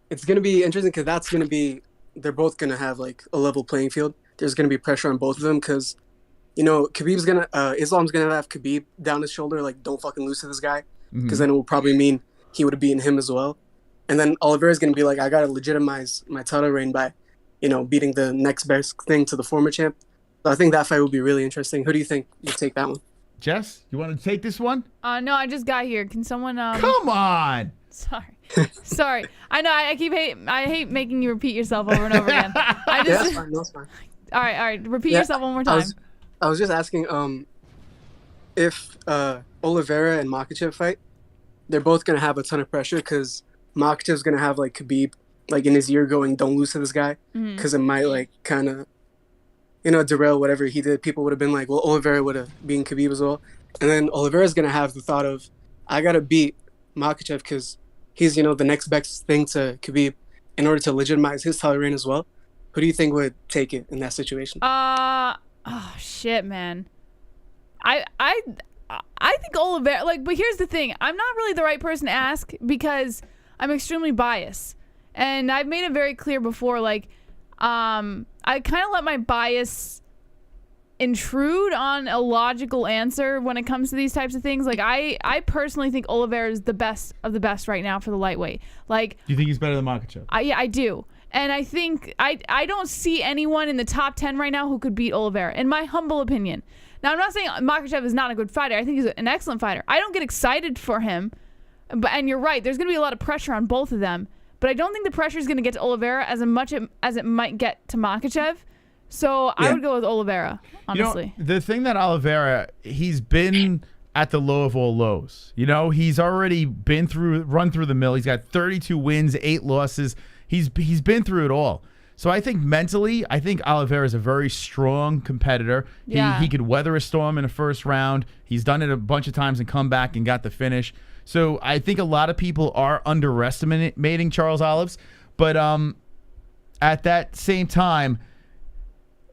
it's going to be interesting because that's going to be, they're both going to have a level playing field. There's going to be pressure on both of them because, Khabib's going to, Islam's going to have Khabib down his shoulder, don't fucking lose to this guy. Because then it will probably mean he would have beaten him as well. And then Oliveira's going to be like, I got to legitimize my title reign by, beating the next best thing to the former champ. So I think that fight will be really interesting. Who do you think would take that one? Jess, you want to take this one? No, I just got here. Can someone Come on. Sorry. I know I hate making you repeat yourself over and over again. That's fine. That's fine. All right. Repeat yourself one more time. I was just asking if Oliveira and Makhachev fight, they're both going to have a ton of pressure because Makhachev's going to have Khabib in his ear going, don't lose to this guy, because it might kind of derail whatever he did. People would have been like, well, Oliveira would have beaten Khabib as well. And then Oliveira's going to have the thought of, I got to beat Makhachev because he's, the next best thing to Khabib in order to legitimize his title reign as well. Who do you think would take it in that situation? Oh shit, man. I think Oliveira, but here's the thing. I'm not really the right person to ask because I'm extremely biased. And I've made it very clear before, I kind of let my bias intrude on a logical answer when it comes to these types of things. I personally think Oliveira is the best of the best right now for the lightweight. Do you think he's better than Makhachev? Yeah, I do. And I think I don't see anyone in the top 10 right now who could beat Oliveira, in my humble opinion. Now, I'm not saying Makhachev is not a good fighter. I think he's an excellent fighter. I don't get excited for him. And you're right. There's going to be a lot of pressure on both of them. But I don't think the pressure is going to get to Oliveira as much as it might get to Makhachev. So I would go with Oliveira, honestly. The thing that Oliveira, he's been at the low of all lows. He's already run through the mill. He's got 32 wins, 8 losses. He's been through it all. So I think mentally, Oliveira is a very strong competitor. He could weather a storm in the first round. He's done it a bunch of times and come back and got the finish. So I think a lot of people are underestimating Charles Olives. But at that same time,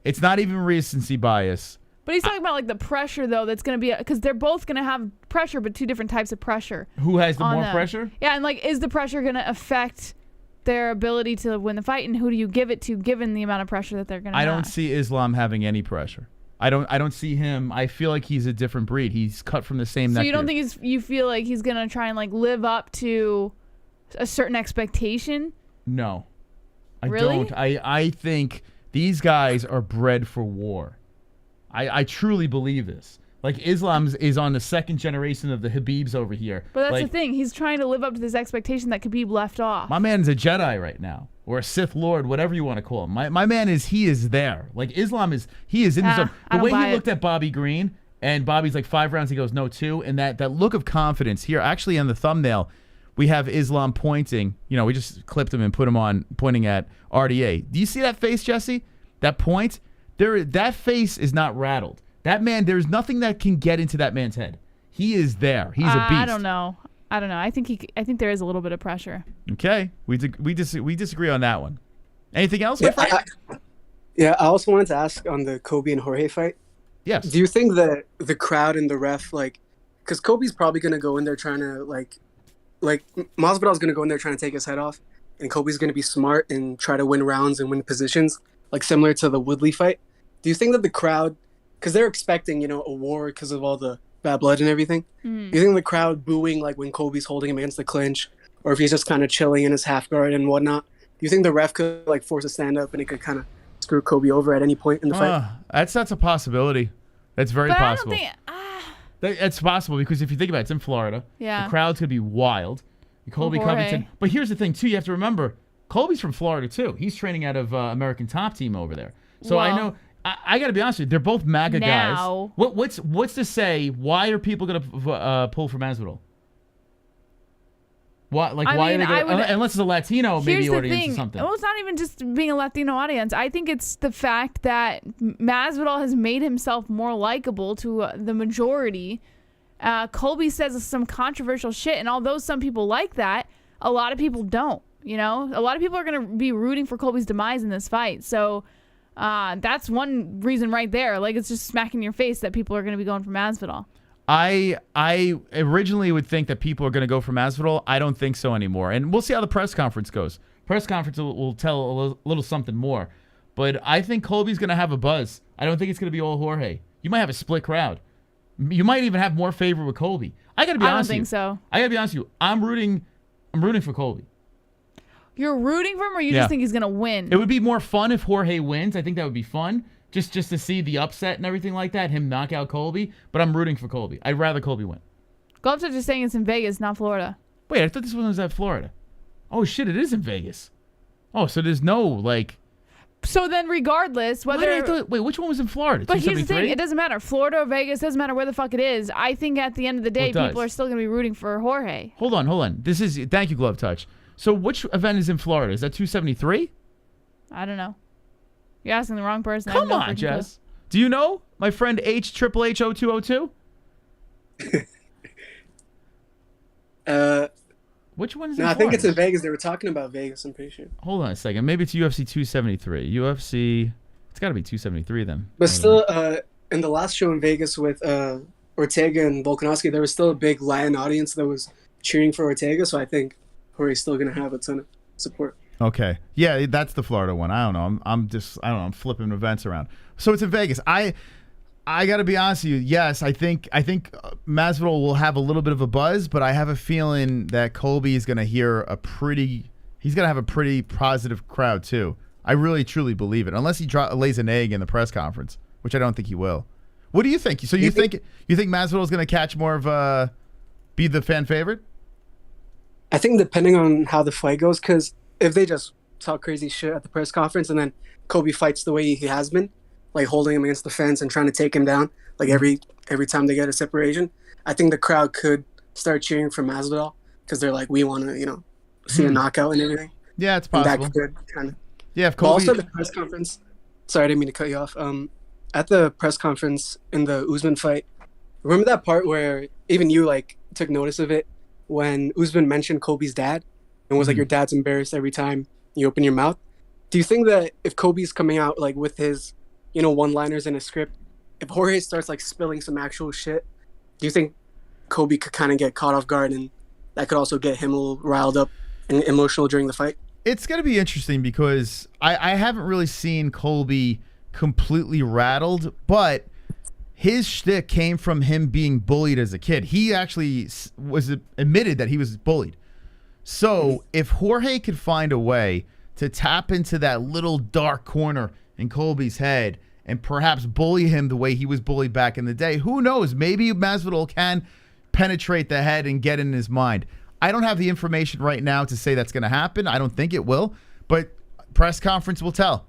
it's not even recency bias. But he's talking about the pressure, though, that's going to be, because they're both going to have pressure, but two different types of pressure. Who has the more pressure? Yeah, and is the pressure going to affect their ability to win the fight, and who do you give it to given the amount of pressure that they're going to have? I don't see Islam having any pressure. I don't see him. I feel like he's a different breed. He's cut from the same neck. So you don't think you feel like he's going to try and live up to a certain expectation? No. I really? don't. I think these guys are bred for war. I truly believe this. Islam is on the second generation of the Habibs over here. But that's the thing. He's trying to live up to this expectation that Khabib left off. My man's a Jedi right now, or a Sith Lord, whatever you want to call him. My man he is there. Islam is in his zone. The way he looked at Bobby Green, and Bobby's 5 rounds, he goes, no, 2. And that look of confidence here, actually on the thumbnail, we have Islam pointing. We just clipped him and put him on pointing at RDA. Do you see that face, Jesse? That point? That face is not rattled. That man, there's nothing that can get into that man's head. He is there. He's a beast. I don't know. I think there is a little bit of pressure. Okay, we disagree on that one. Anything else, my friend? Yeah, I also wanted to ask on the Kobe and Jorge fight. Yes. Do you think that the crowd and the ref, like, because Kobe's probably going to go in there trying to, like Masvidal's going to go in there trying to take his head off, and Kobe's going to be smart and try to win rounds and win positions, like similar to the Woodley fight. Do you think that the crowd, because they're expecting, you know, a war because of all the bad blood and everything, do you think the crowd booing, like, when Kobe's holding him against the clinch, or if he's just kind of chilling in his half guard and whatnot, do you think the ref could, like, force a stand-up and it could kind of screw Kobe over at any point in the fight? That's a possibility. That's very But possible. I don't think. It's possible because if you think about it, it's in Florida. Yeah. The crowd's going to be wild. Colby Jorge. Covington. But here's the thing, too. You have to remember, Colby's from Florida, too. He's training out of American Top Team over there. So I know, I got to be honest with you, they're both MAGA Now. guys. What's to say, why are people going to pull for Masvidal? Why are they gonna, unless it's a Latino maybe audience or something? Well, it's not even just being a Latino audience. I think it's the fact that Masvidal has made himself more likable to the majority. Colby says some controversial shit, and although some people like that, a lot of people don't. You know, a lot of people are going to be rooting for Colby's demise in this fight. So that's one reason right there. Like, it's just smacking your face that people are going to be going for Masvidal. I originally would think that people are going to go for Masvidal. I don't think so anymore. And we'll see how the press conference goes. Press conference will tell a little something more. But I think Colby's going to have a buzz. I don't think it's going to be all Jorge. You might have a split crowd. You might even have more favor with Colby. I got to be honest with you. I don't think so. I got to be honest with you. I'm rooting for Colby. You're rooting for him, or you just think he's going to win? It would be more fun if Jorge wins. I think that would be fun. Just to see the upset and everything like that, him knock out Colby. But I'm rooting for Colby. I'd rather Colby win. Gloves are just saying it's in Vegas, not Florida. Wait, I thought this one was at Florida. Oh, shit, it is in Vegas. Oh, so there's no, like... So then regardless, whether... Wait, which one was in Florida? But here's the thing. It doesn't matter. Florida or Vegas, doesn't matter where the fuck it is. I think at the end of the day, people are still going to be rooting for Jorge. Hold on. Thank you, Glove Touch. So which event is in Florida? Is that 273? I don't know. You're asking the wrong person. Come on, Jess. Do you know my friend HHH0202? Which one is it? No, I think it's in Vegas. They were talking about Vegas, I'm pretty sure. Hold on a second. Maybe it's UFC 273. UFC... It's got to be 273 then. But still, in the last show in Vegas with Ortega and Volkanovski, there was still a big Latin audience that was cheering for Ortega, so I think Jorge's still going to have a ton of support. Okay. Yeah, that's the Florida one. I don't know. I'm flipping events around. So it's in Vegas. I got to be honest with you. Yes, I think Masvidal will have a little bit of a buzz, but I have a feeling that Colby is going to he's going to have a pretty positive crowd too. I really truly believe it. Unless he lays an egg in the press conference, which I don't think he will. What do you think? So you think Masvidal is going to catch more of be the fan favorite? I think depending on how the fight goes, because if they just talk crazy shit at the press conference and then Colby fights the way he has been, like holding him against the fence and trying to take him down, like every time they get a separation, I think the crowd could start cheering for Masvidal because they're like, we want to, see a knockout and everything. Yeah, it's possible. And that could kind of. Yeah, if Colby... Also, the press conference. Sorry, I didn't mean to cut you off. At the press conference in the Usman fight, remember that part where even you took notice of it when Usman mentioned Colby's dad and was like, your dad's embarrassed every time you open your mouth. Do you think that if Colby's coming out with his one-liners in a script, if Jorge starts spilling some actual shit, do you think Colby could kind of get caught off guard and that could also get him a little riled up and emotional during the fight? It's going to be interesting because I haven't really seen Colby completely rattled, but his shtick came from him being bullied as a kid. He actually was admitted that he was bullied. So if Jorge could find a way to tap into that little dark corner in Colby's head and perhaps bully him the way he was bullied back in the day, who knows? Maybe Masvidal can penetrate the head and get in his mind. I don't have the information right now to say that's going to happen. I don't think it will, but press conference will tell.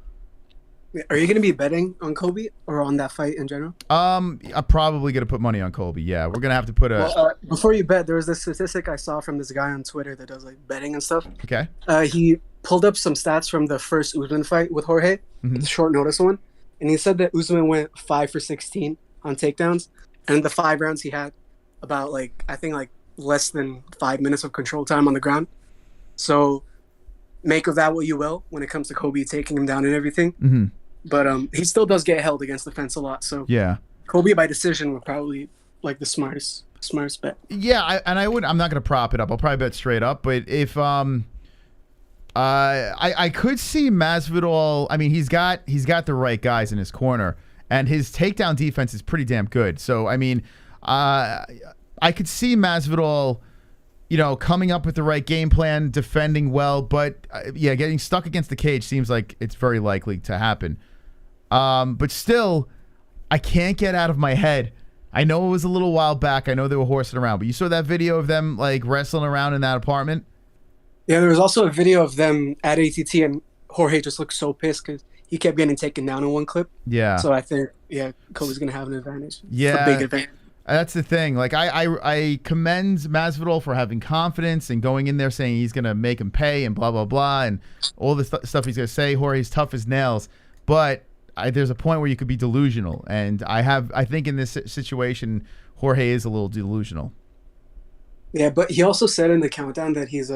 Are you going to be betting on Colby or on that fight in general? I'm probably going to put money on Colby. Yeah, we're going to have to put a... Well, before you bet, there was this statistic I saw from this guy on Twitter that does betting and stuff. Okay. He pulled up some stats from the first Usman fight with Jorge, the short notice one, and he said that Usman went 5 for 16 on takedowns, and in the 5 rounds he had about I think less than 5 minutes of control time on the ground. So make of that what you will when it comes to Colby taking him down and everything. but he still does get held against the fence a lot. So Yeah. Colby by decision would probably like the smartest bet. Yeah, I'm not gonna prop it up. I'll probably bet straight up. But if I could see Masvidal. I mean, he's got the right guys in his corner, and his takedown defense is pretty damn good. So I mean, I could see Masvidal, coming up with the right game plan, defending well, but yeah, getting stuck against the cage seems like it's very likely to happen. But still, I can't get out of my head. I know it was a little while back. I know they were horsing around, but you saw that video of them like wrestling around in that apartment? Yeah, there was also a video of them at ATT, and Jorge just looked so pissed because he kept getting taken down in one clip. Yeah. So I think, Colby's going to have an advantage. Yeah. A big advantage. That's the thing. Like, I commend Masvidal for having confidence and going in there saying he's going to make him pay and blah, blah, blah, and all the stuff he's going to say. Jorge's tough as nails. But there's a point where you could be delusional. And I think in this situation, Jorge is a little delusional. Yeah, but he also said in the countdown that he's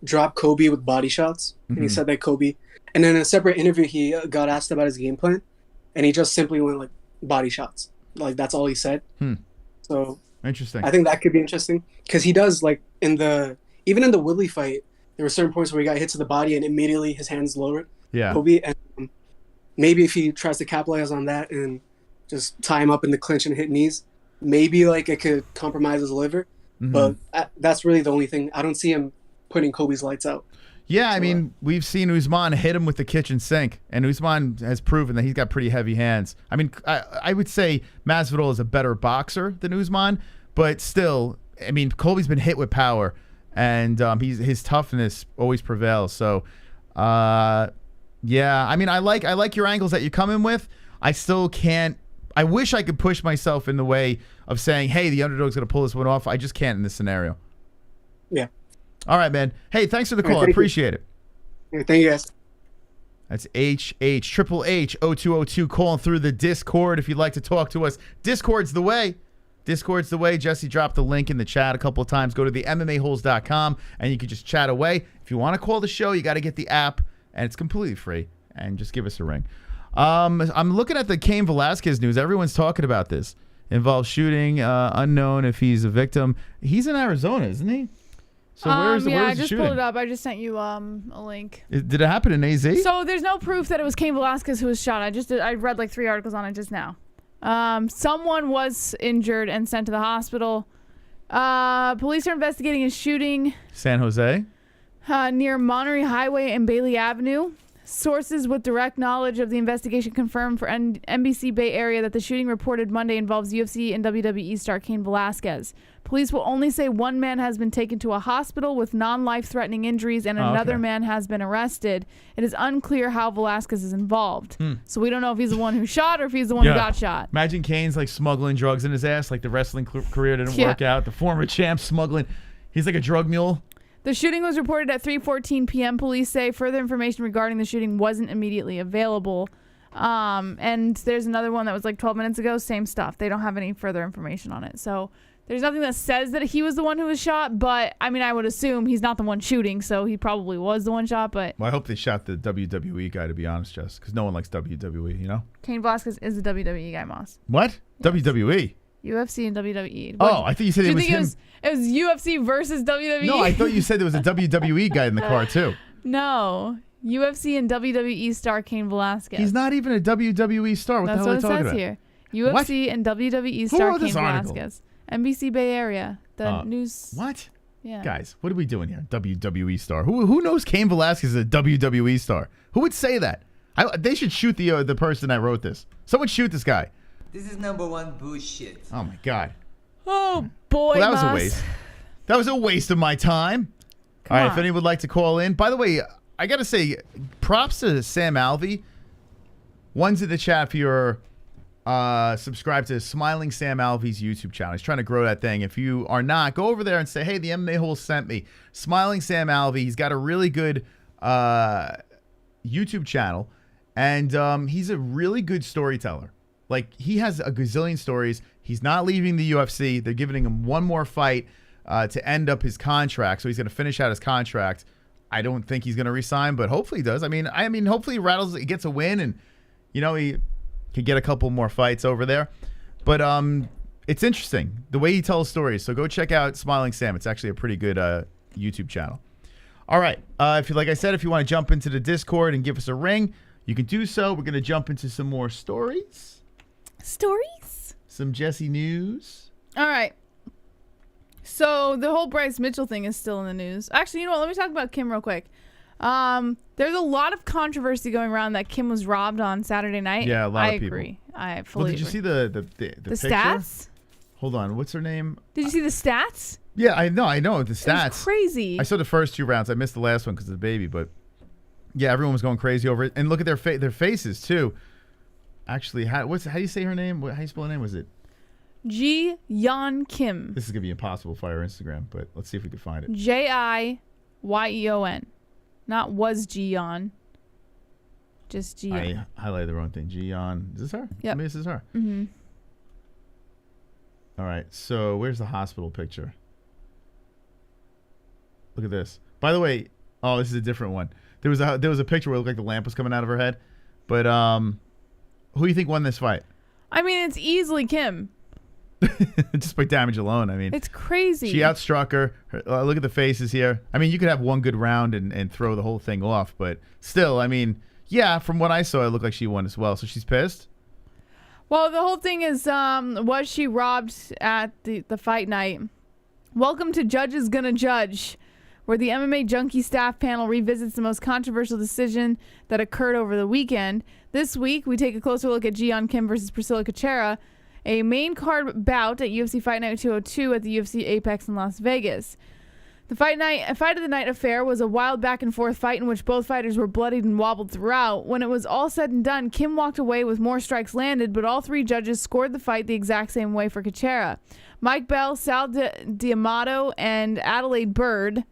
dropped Colby with body shots. And he said that Colby... And then in a separate interview, he got asked about his game plan. And he just simply went, like, body shots. Like, that's all he said. So... Interesting. I think that could be interesting. Because he does, like, even in the Woodley fight, there were certain points where he got hit to the body and immediately his hands lowered. Yeah. Colby, and maybe if he tries to capitalize on that and just tie him up in the clinch and hit knees, maybe, like, it could compromise his liver. But that's really the only thing. I don't see him putting Colby's lights out. Yeah, I mean, we've seen Usman hit him with the kitchen sink, and Usman has proven that he's got pretty heavy hands. I mean, I would say Masvidal is a better boxer than Usman, but still, I mean, Colby's been hit with power, and his toughness always prevails. So, yeah, I mean, I like your angles that you come in with. I still can't. I wish I could push myself in the way of saying, hey, the underdog's going to pull this one off. I just can't in this scenario. Yeah. All right, man. Hey, thanks for the call. I appreciate it. Yeah, thank you, guys. That's Triple H 0202 calling through the Discord if you'd like to talk to us. Discord's the way. Discord's the way. Jesse dropped the link in the chat a couple of times. Go to the MMA-Holes.com and you can just chat away. If you want to call the show, you got to get the app, and it's completely free. And just give us a ring. I'm looking at the Cain Velasquez news. Everyone's talking about this. Involves shooting, unknown if he's a victim. He's in Arizona, isn't he? So where's I the just shooting? pulled it up. I just sent you a link. Did it happen in AZ? So there's no proof that it was Cain Velasquez who was shot. I read like 3 articles on it just now. Someone was injured and sent to the hospital. Police are investigating a shooting San Jose? Near Monterey Highway and Bailey Avenue. Sources with direct knowledge of the investigation confirmed for NBC Bay Area that the shooting reported Monday involves UFC and WWE star Cain Velasquez. Police will only say one man has been taken to a hospital with non-life-threatening injuries and another man has been arrested. It is unclear how Velasquez is involved. So we don't know if he's the one who shot or if he's the one who got shot. Imagine Cain's like smuggling drugs in his ass, like the wrestling career didn't work out. The former champ smuggling. He's like a drug mule. The shooting was reported at 3:14 p.m. Police say further information regarding the shooting wasn't immediately available. And there's another one that was like 12 minutes ago. Same stuff. They don't have any further information on it. So there's nothing that says that he was the one who was shot. But, I mean, I would assume he's not the one shooting. So he probably was the one shot. But well, I hope they shot the WWE guy, to be honest, Jess. Because no one likes WWE, you know? Cain Velasquez is the WWE guy, Moss. What? Yes. WWE? UFC and WWE. Oh, I thought you said it was him. It was UFC versus WWE. No, I thought you said there was a WWE guy in the car, too. No. UFC and WWE star Cain Velasquez. He's not even a WWE star. What the hell are they talking about? That's what it says here. UFC and WWE star Cain Velasquez. NBC Bay Area. The news. What? Yeah. Guys, what are we doing here? WWE star. Who knows Cain Velasquez is a WWE star? Who would say that? They should shoot the person that wrote this. Someone shoot this guy. This is #1 bullshit. Oh my God. Oh boy. Well, that was a waste. That was a waste of my time. All right, if anyone would like to call in. By the way, I got to say, props to Sam Alvey. One's in the chat if you're subscribed to Smiling Sam Alvey's YouTube channel. He's trying to grow that thing. If you are not, go over there and say, hey, the MMA Holes sent me. Smiling Sam Alvey. He's got a really good YouTube channel, and he's a really good storyteller. Like, he has a gazillion stories. He's not leaving the UFC. They're giving him one more fight to end up his contract. So he's going to finish out his contract. I don't think he's going to resign, but hopefully he does. I mean, hopefully he gets a win and, You know, he could get a couple more fights over there. But it's interesting the way he tells stories. So go check out Smiling Sam. It's actually a pretty good YouTube channel. All right. If you, like I said, if you want to jump into the Discord and give us a ring, you can do so. We're going to jump into some more stories. Stories? Some Jesse news. All right. So the whole Bryce Mitchell thing is still in the news. Actually, you know what? Let me talk about Kim real quick. There's a lot of controversy going around that Kim was robbed on Saturday night. Yeah, a lot of people. I agree. I fully Well, did you see the picture? stats? Hold on. What's her name? Did you see the stats? Yeah, I know the stats. It was crazy. I saw the first 2 rounds. I missed the last one because of the baby, but yeah, everyone was going crazy over it. And look at their faces too. Actually, how do you say her name? How do you spell her name? Was it Ji Yeon Kim? This is gonna be impossible for our Instagram, but let's see if we can find it. Jieon, not was Jiyeon. Just Jiyeon. I highlighted the wrong thing. Jiyeon. Is this her? Yep. Maybe this is her. Mm-hmm. All right. So where's the hospital picture? Look at this. By the way, oh, this is a different one. There was a picture where it looked like the lamp was coming out of her head. But who do you think won this fight? I mean, it's easily Kim. Just by damage alone. I mean, it's crazy. She outstruck her. Look at the faces here. I mean, you could have one good round and throw the whole thing off, but still, I mean, yeah, from what I saw, it looked like she won as well. So she's pissed. Well, the whole thing is, was she robbed at the fight night? Welcome to Judges Gonna Judge, where the MMA Junkie staff panel revisits the most controversial decision that occurred over the weekend. This week, we take a closer look at Jiyeon Kim versus Priscilla Cachoeira, a main card bout at UFC Fight Night 202 at the UFC Apex in Las Vegas. The fight of the night affair was a wild back and forth fight in which both fighters were bloodied and wobbled throughout. When it was all said and done, Kim walked away with more strikes landed, but all 3 judges scored the fight the exact same way for Cachoeira. Mike Bell, Sal D'Amato, and Adelaide Bird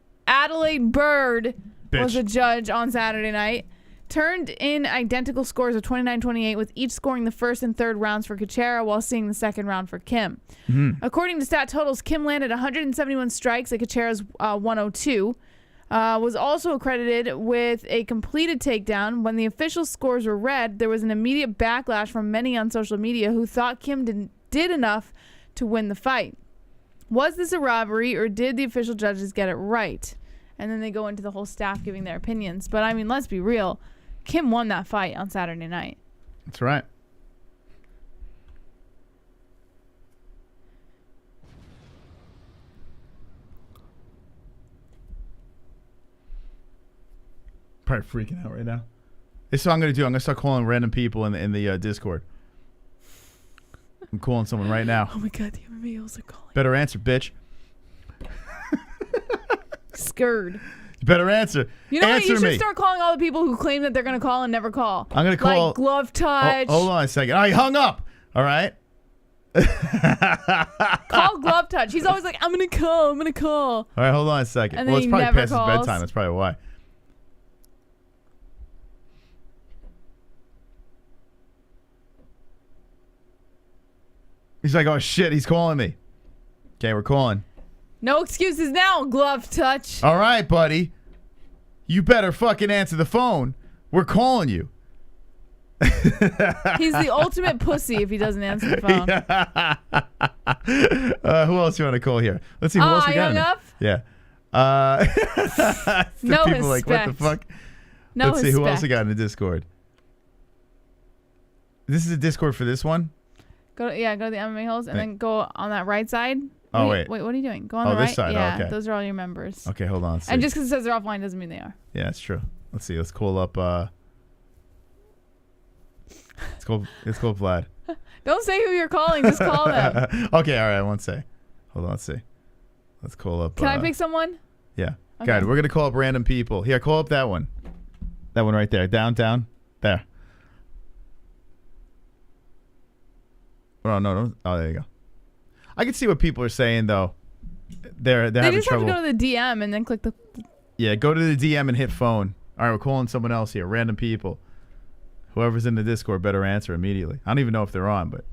was a judge on Saturday night. Turned in identical scores of 29-28, with each scoring the first and third rounds for Cachoeira while seeing the second round for Kim. Mm-hmm. According to stat totals, Kim landed 171 strikes at Cachoeira's 102. Was also accredited with a completed takedown. When the official scores were read, there was an immediate backlash from many on social media who thought Kim did enough to win the fight. Was this a robbery, or did the official judges get it right? And then they go into the whole staff giving their opinions. But I mean, let's be real. Kim won that fight on Saturday night. That's right. Probably freaking out right now. This is what I'm going to do. I'm going to start calling random people in the Discord. I'm calling someone right now. Oh my God, the MMA-Holes are calling. Better answer, bitch. Scared. You better answer. You know answer what? You should me. start calling all the people who claim that they're going to call and never call. I'm going to call. Like Glove Touch. Hold on a second. I hung up. All right. Call Glove Touch. He's always like, I'm going to call. I'm going to call. All right, hold on a second. And Well, then it's he probably never past his calls. bedtime. That's probably why. He's like, oh, shit, he's calling me. Okay, we're calling. No excuses now, Glove Touch. All right, buddy. You better fucking answer the phone. We're calling you. He's the ultimate pussy if he doesn't answer the phone. Who else you want to call here? Let's see who else we got. Young Up? Yeah. No people like, what the fuck? No Let's see who else respect. we got in the Discord. This is a Discord for this one? Go to the MMA-Holes and then go on that right side. Oh, wait. Wait, what are you doing? Go on the this right. side. Yeah, Oh, okay. those are all your members. Okay, hold on. Let's see. And just because it says they're offline doesn't mean they are. Yeah, that's true. Let's see. Let's call up. Let's call Vlad. Don't say who you're calling. Just call them. Okay, all right. I won't say. Hold on. Let's see. Let's call up. Can I pick someone? Yeah. Okay. Good. We're gonna call up random people. Here, call up that one. That one right there. Down. There. Oh no. Oh, there you go. I can see what people are saying though. They're They having just trouble. have to go to the DM and then click the. Yeah, go to the DM and hit phone. All right, we're calling someone else here. Random people. Whoever's in the Discord better answer immediately. I don't even know if they're on, but.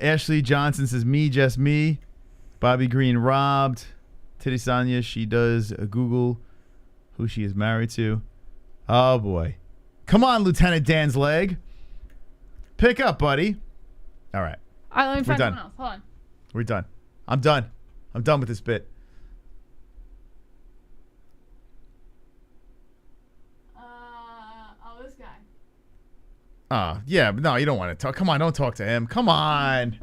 Ashley Johnson says, me, just me. Bobby Green robbed. Titty Sonia, she does Google who she is married to. Oh, boy. Come on, Lieutenant Dan's leg. Pick up, buddy. All right. All right, let me find done. someone else. Hold on. We're done. I'm done. I'm done with this bit. Oh, this guy. Yeah, but no, you don't want to talk. Come on, don't talk to him. Come on.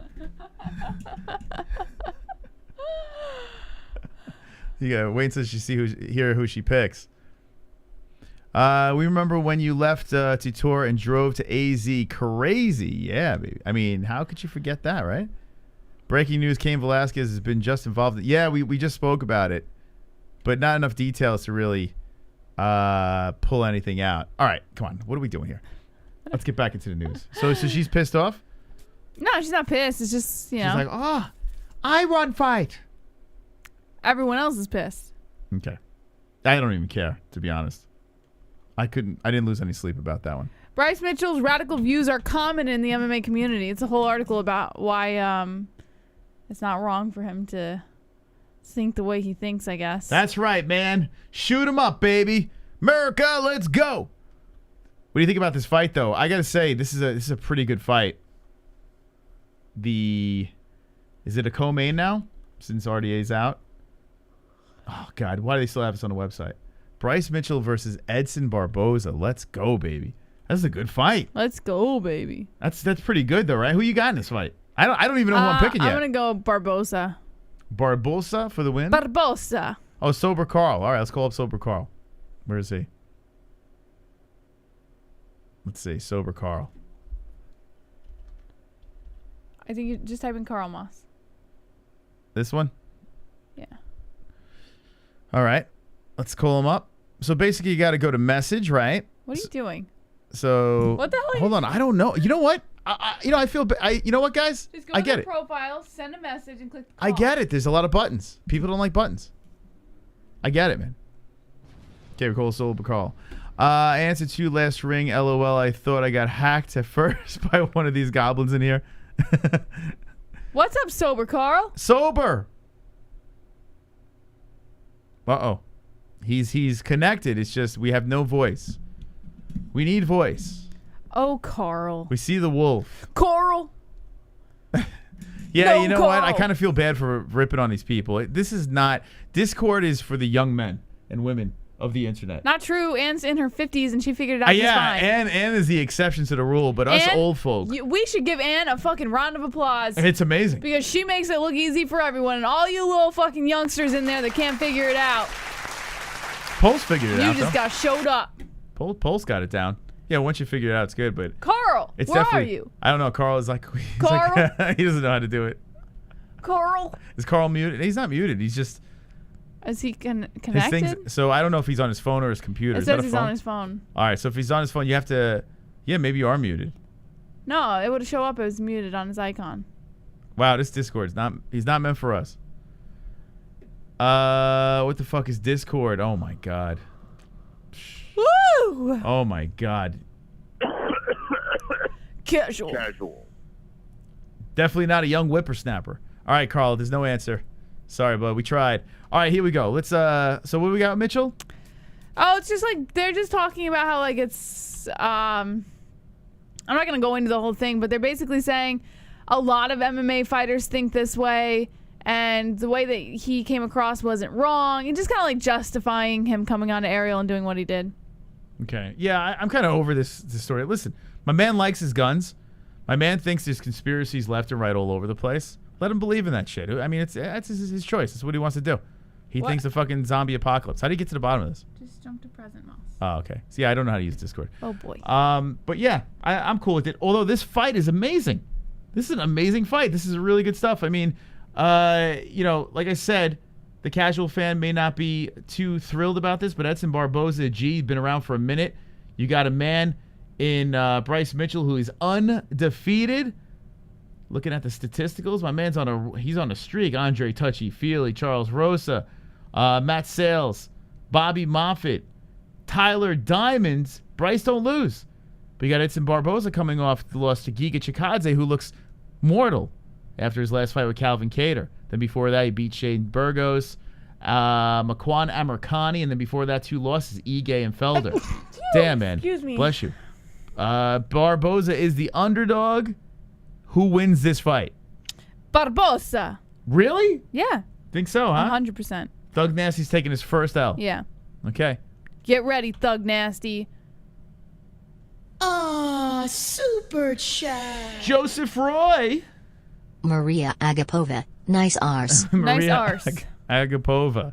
You gotta wait until she hear who she picks. We remember when you left to tour and drove to AZ. Crazy. Yeah, baby. I mean, how could you forget that, right? Breaking news, Cain Velasquez has been just involved. Yeah, we just spoke about it, but not enough details to really pull anything out. All right, come on. What are we doing here? Let's get back into the news. So she's pissed off? No, she's not pissed. It's just, you know. She's like, I won fight. Everyone else is pissed. Okay. I don't even care, to be honest. I didn't lose any sleep about that one. Bryce Mitchell's radical views are common in the MMA community. It's a whole article about why it's not wrong for him to think the way he thinks, I guess. That's right, man. Shoot him up, baby. America, let's go. What do you think about this fight, though? I gotta say, this is a pretty good fight. Is it a co-main now? Since RDA's out? Oh, God. Why do they still have this on the website? Bryce Mitchell versus Edson Barboza. Let's go, baby. That's a good fight. Let's go, baby. That's pretty good, though, right? Who you got in this fight? I don't even know who I'm picking yet. I'm going to go Barboza. Barboza for the win? Barboza. Oh, Sober Carl. All right, let's call up Sober Carl. Where is he? Let's see. Sober Carl. I think you just type in Carl Moss. This one? Yeah. All right. Let's call him up. So basically, you got to go to message, right? What are you doing? So what the hell? Hold on. I don't know. You know what? I feel. You know what, guys? Just go I to get the it. profile, send a message, and click call. I get it. There's a lot of buttons. People don't like buttons. I get it, man. Okay, we call Sober Carl. Answer to last ring. LOL. I thought I got hacked at first by one of these goblins in here. What's up, Sober Carl? Sober. Uh-oh. He's connected. It's just we have no voice. We need voice. Oh, Carl. We see the wolf. Carl. Yeah, no, you know Carl. what? I kind of feel bad for ripping on these people. This is not... Discord is for the young men and women of the internet. Not true. Anne's in her 50s and she figured it out just fine. Anne is the exception to the rule, but us old folk... We should give Anne a fucking round of applause. It's amazing. Because she makes it look easy for everyone. And all you little fucking youngsters in there that can't figure it out. Pulse figured it out, You just got showed up. Pulse got it down. Yeah, once you figure it out, it's good, but... Carl, it's where definitely, are you? I don't know. Carl is like... Carl? He doesn't know how to do it. Carl? Is Carl muted? He's not muted. He's just... Is he connected? His things, so I don't know if he's on his phone or his computer. It Is that says a he's phone? on his phone. All right, so if he's on his phone, you have to... Yeah, maybe you are muted. No, it would show up as muted on his icon. Wow, this Discord's not... He's not meant for us. What the fuck is Discord? Oh, my God. Woo! Oh, my God. Casual. Definitely not a young whippersnapper. All right, Carl, there's no answer. Sorry, bud. We tried. All right, here we go. Let's, so what do we got, Mitchell? Oh, it's just like, they're just talking about how, like, it's, I'm not going to go into the whole thing, but they're basically saying a lot of MMA fighters think this way, and the way that he came across wasn't wrong, and just kind of, like, justifying him coming on to Ariel and doing what he did. Okay. Yeah, I'm kind of over this story. Listen, my man likes his guns. My man thinks there's conspiracies left and right all over the place. Let him believe in that shit. I mean, it's his choice. It's what he wants to do. He thinks a fucking zombie apocalypse. How do you get to the bottom of this? Just jump to present mouse. Oh, okay. See, I don't know how to use Discord. Oh, boy. But yeah, I'm cool with it. Although this fight is amazing. This is an amazing fight. This is really good stuff. I mean, you know, like I said, the casual fan may not be too thrilled about this, but Edson Barboza, been around for a minute. You got a man in Bryce Mitchell who is undefeated. Looking at the statisticals, my man's he's on a streak. Andre Touchy-Feely, Charles Rosa, Matt Sales, Bobby Moffitt, Tyler Diamonds. Bryce don't lose. But you got Edson Barboza coming off the loss to Giga Chikadze, who looks mortal after his last fight with Calvin Kattar. Then before that, he beat Shane Burgos, Makwan Amirkhani, and then before that, 2 losses, Ige and Felder. Damn, man. Excuse me. Bless you. Barboza is the underdog. Who wins this fight? Barbosa. Really? Yeah. Think so, huh? 100%. Thug Nasty's taking his first L. Yeah. Okay. Get ready, Thug Nasty. Super chat. Joseph Roy. Maria Agapova, nice arse. Nice arse. Agapova.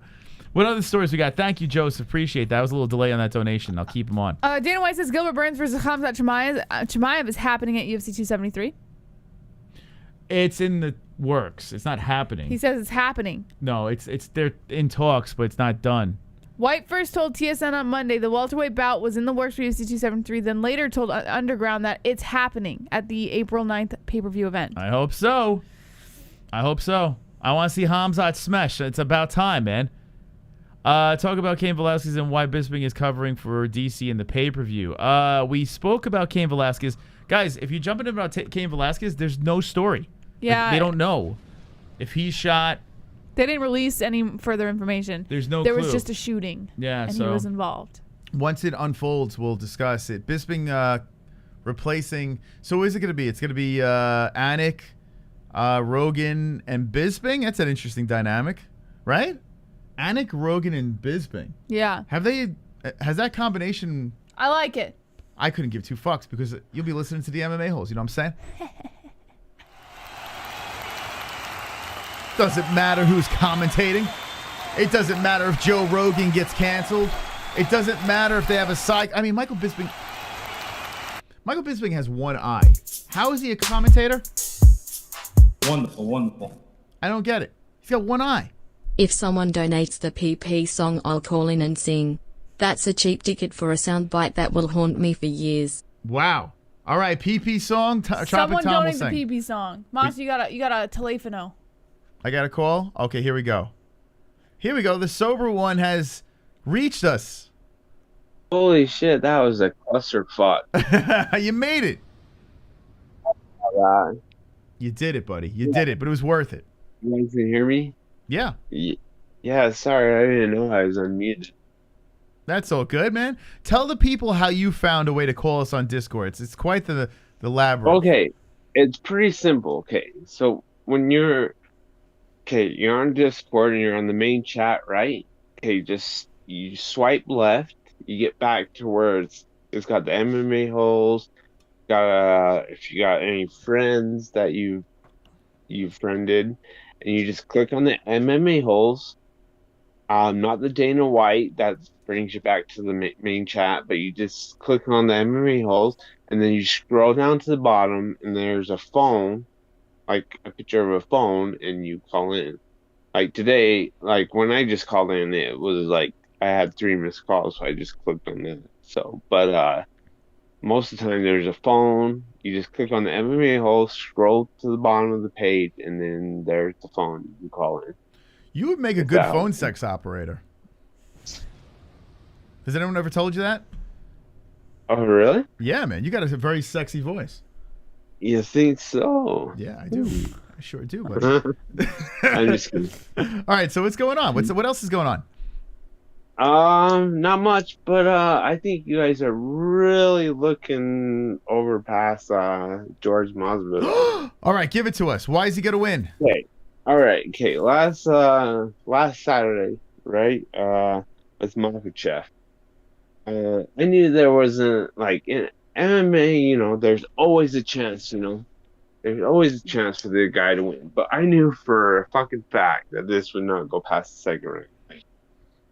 What other stories we got? Thank you, Joseph. Appreciate that. That was a little delay on that donation. I'll keep them on. Dana White says Gilbert Burns versus Khamzat Chimaev is happening at UFC 273. It's in the works. It's not happening. He says it's happening. No, it's they're in talks, but it's not done. White first told TSN on Monday the welterweight bout was in the works for UFC 273, then later told Underground that it's happening at the April 9th pay-per-view event. I hope so. I hope so. I want to see Khamzat smash. It's about time, man. Talk about Cain Velasquez and why Bisping is covering for DC in the pay-per-view. We spoke about Cain Velasquez. Guys, if you jump in about Cain Velasquez, there's no story. Yeah. Like, they don't know if he's shot. They didn't release any further information. There's no There clue. was just a shooting. Yeah, and so he was involved. Once it unfolds, we'll discuss it. Bisping replacing. So what is it going to be? It's going to be Anik, Rogan, and Bisping. That's an interesting dynamic, right? Anik, Rogan, and Bisping. Yeah. Has that combination? I like it. I couldn't give two fucks because you'll be listening to the MMA-Holes. You know what I'm saying? Doesn't matter who's commentating. It doesn't matter if Joe Rogan gets canceled. It doesn't matter if they have a side. I mean, Michael Bisping has one eye. How is he a commentator? Wonderful, wonderful. I don't get it. He's got one eye. If someone donates the PP song, I'll call in and sing. That's a cheap ticket for a soundbite that will haunt me for years. Wow. All right, PP song. Tropic Someone Tom will donate the sing. PP song. Mas, you got a telefono. I got a call? Okay, here we go. Here we go. The sober one has reached us. Holy shit, that was a clusterfuck. You made it. You did it, buddy. You did it, but it was worth it. You guys can hear me? Yeah. Yeah, sorry, I didn't know I was unmuted. That's all good, man. Tell the people how you found a way to call us on Discord. It's quite the labyrinth. Okay, it's pretty simple. Okay, so when you're on Discord and you're on the main chat, right? Okay, you swipe left, you get back to where it's got the MMA holes. Got if you got any friends that you friended, and you just click on the MMA holes. Not the Dana White that brings you back to the main chat, but you just click on the MMA holes, and then you scroll down to the bottom, and there's a phone, like a picture of a phone, and you call in. Like today, like when I just called in, it was like I had 3 missed calls, so I just clicked on that. So, but most of the time there's a phone. You just click on the MMA hole, scroll to the bottom of the page, and then there's the phone. You can call in. You would make a good phone sex operator. Has anyone ever told you that? Oh, really? Yeah, man. You got a very sexy voice. You think so? Yeah, I do. I sure do, buddy. I'm just kidding. All right, so what's going on? What else is going on? Not much, but I think you guys are really looking over past George Masvidal. All right, give it to us. Why is he gonna win? Okay. All right. Okay. Last Saturday, right? With Makhachev. I knew there wasn't, like, in MMA, you know, there's always a chance, you know. There's always a chance for the guy to win. But I knew for a fucking fact that this would not go past the second round. Like,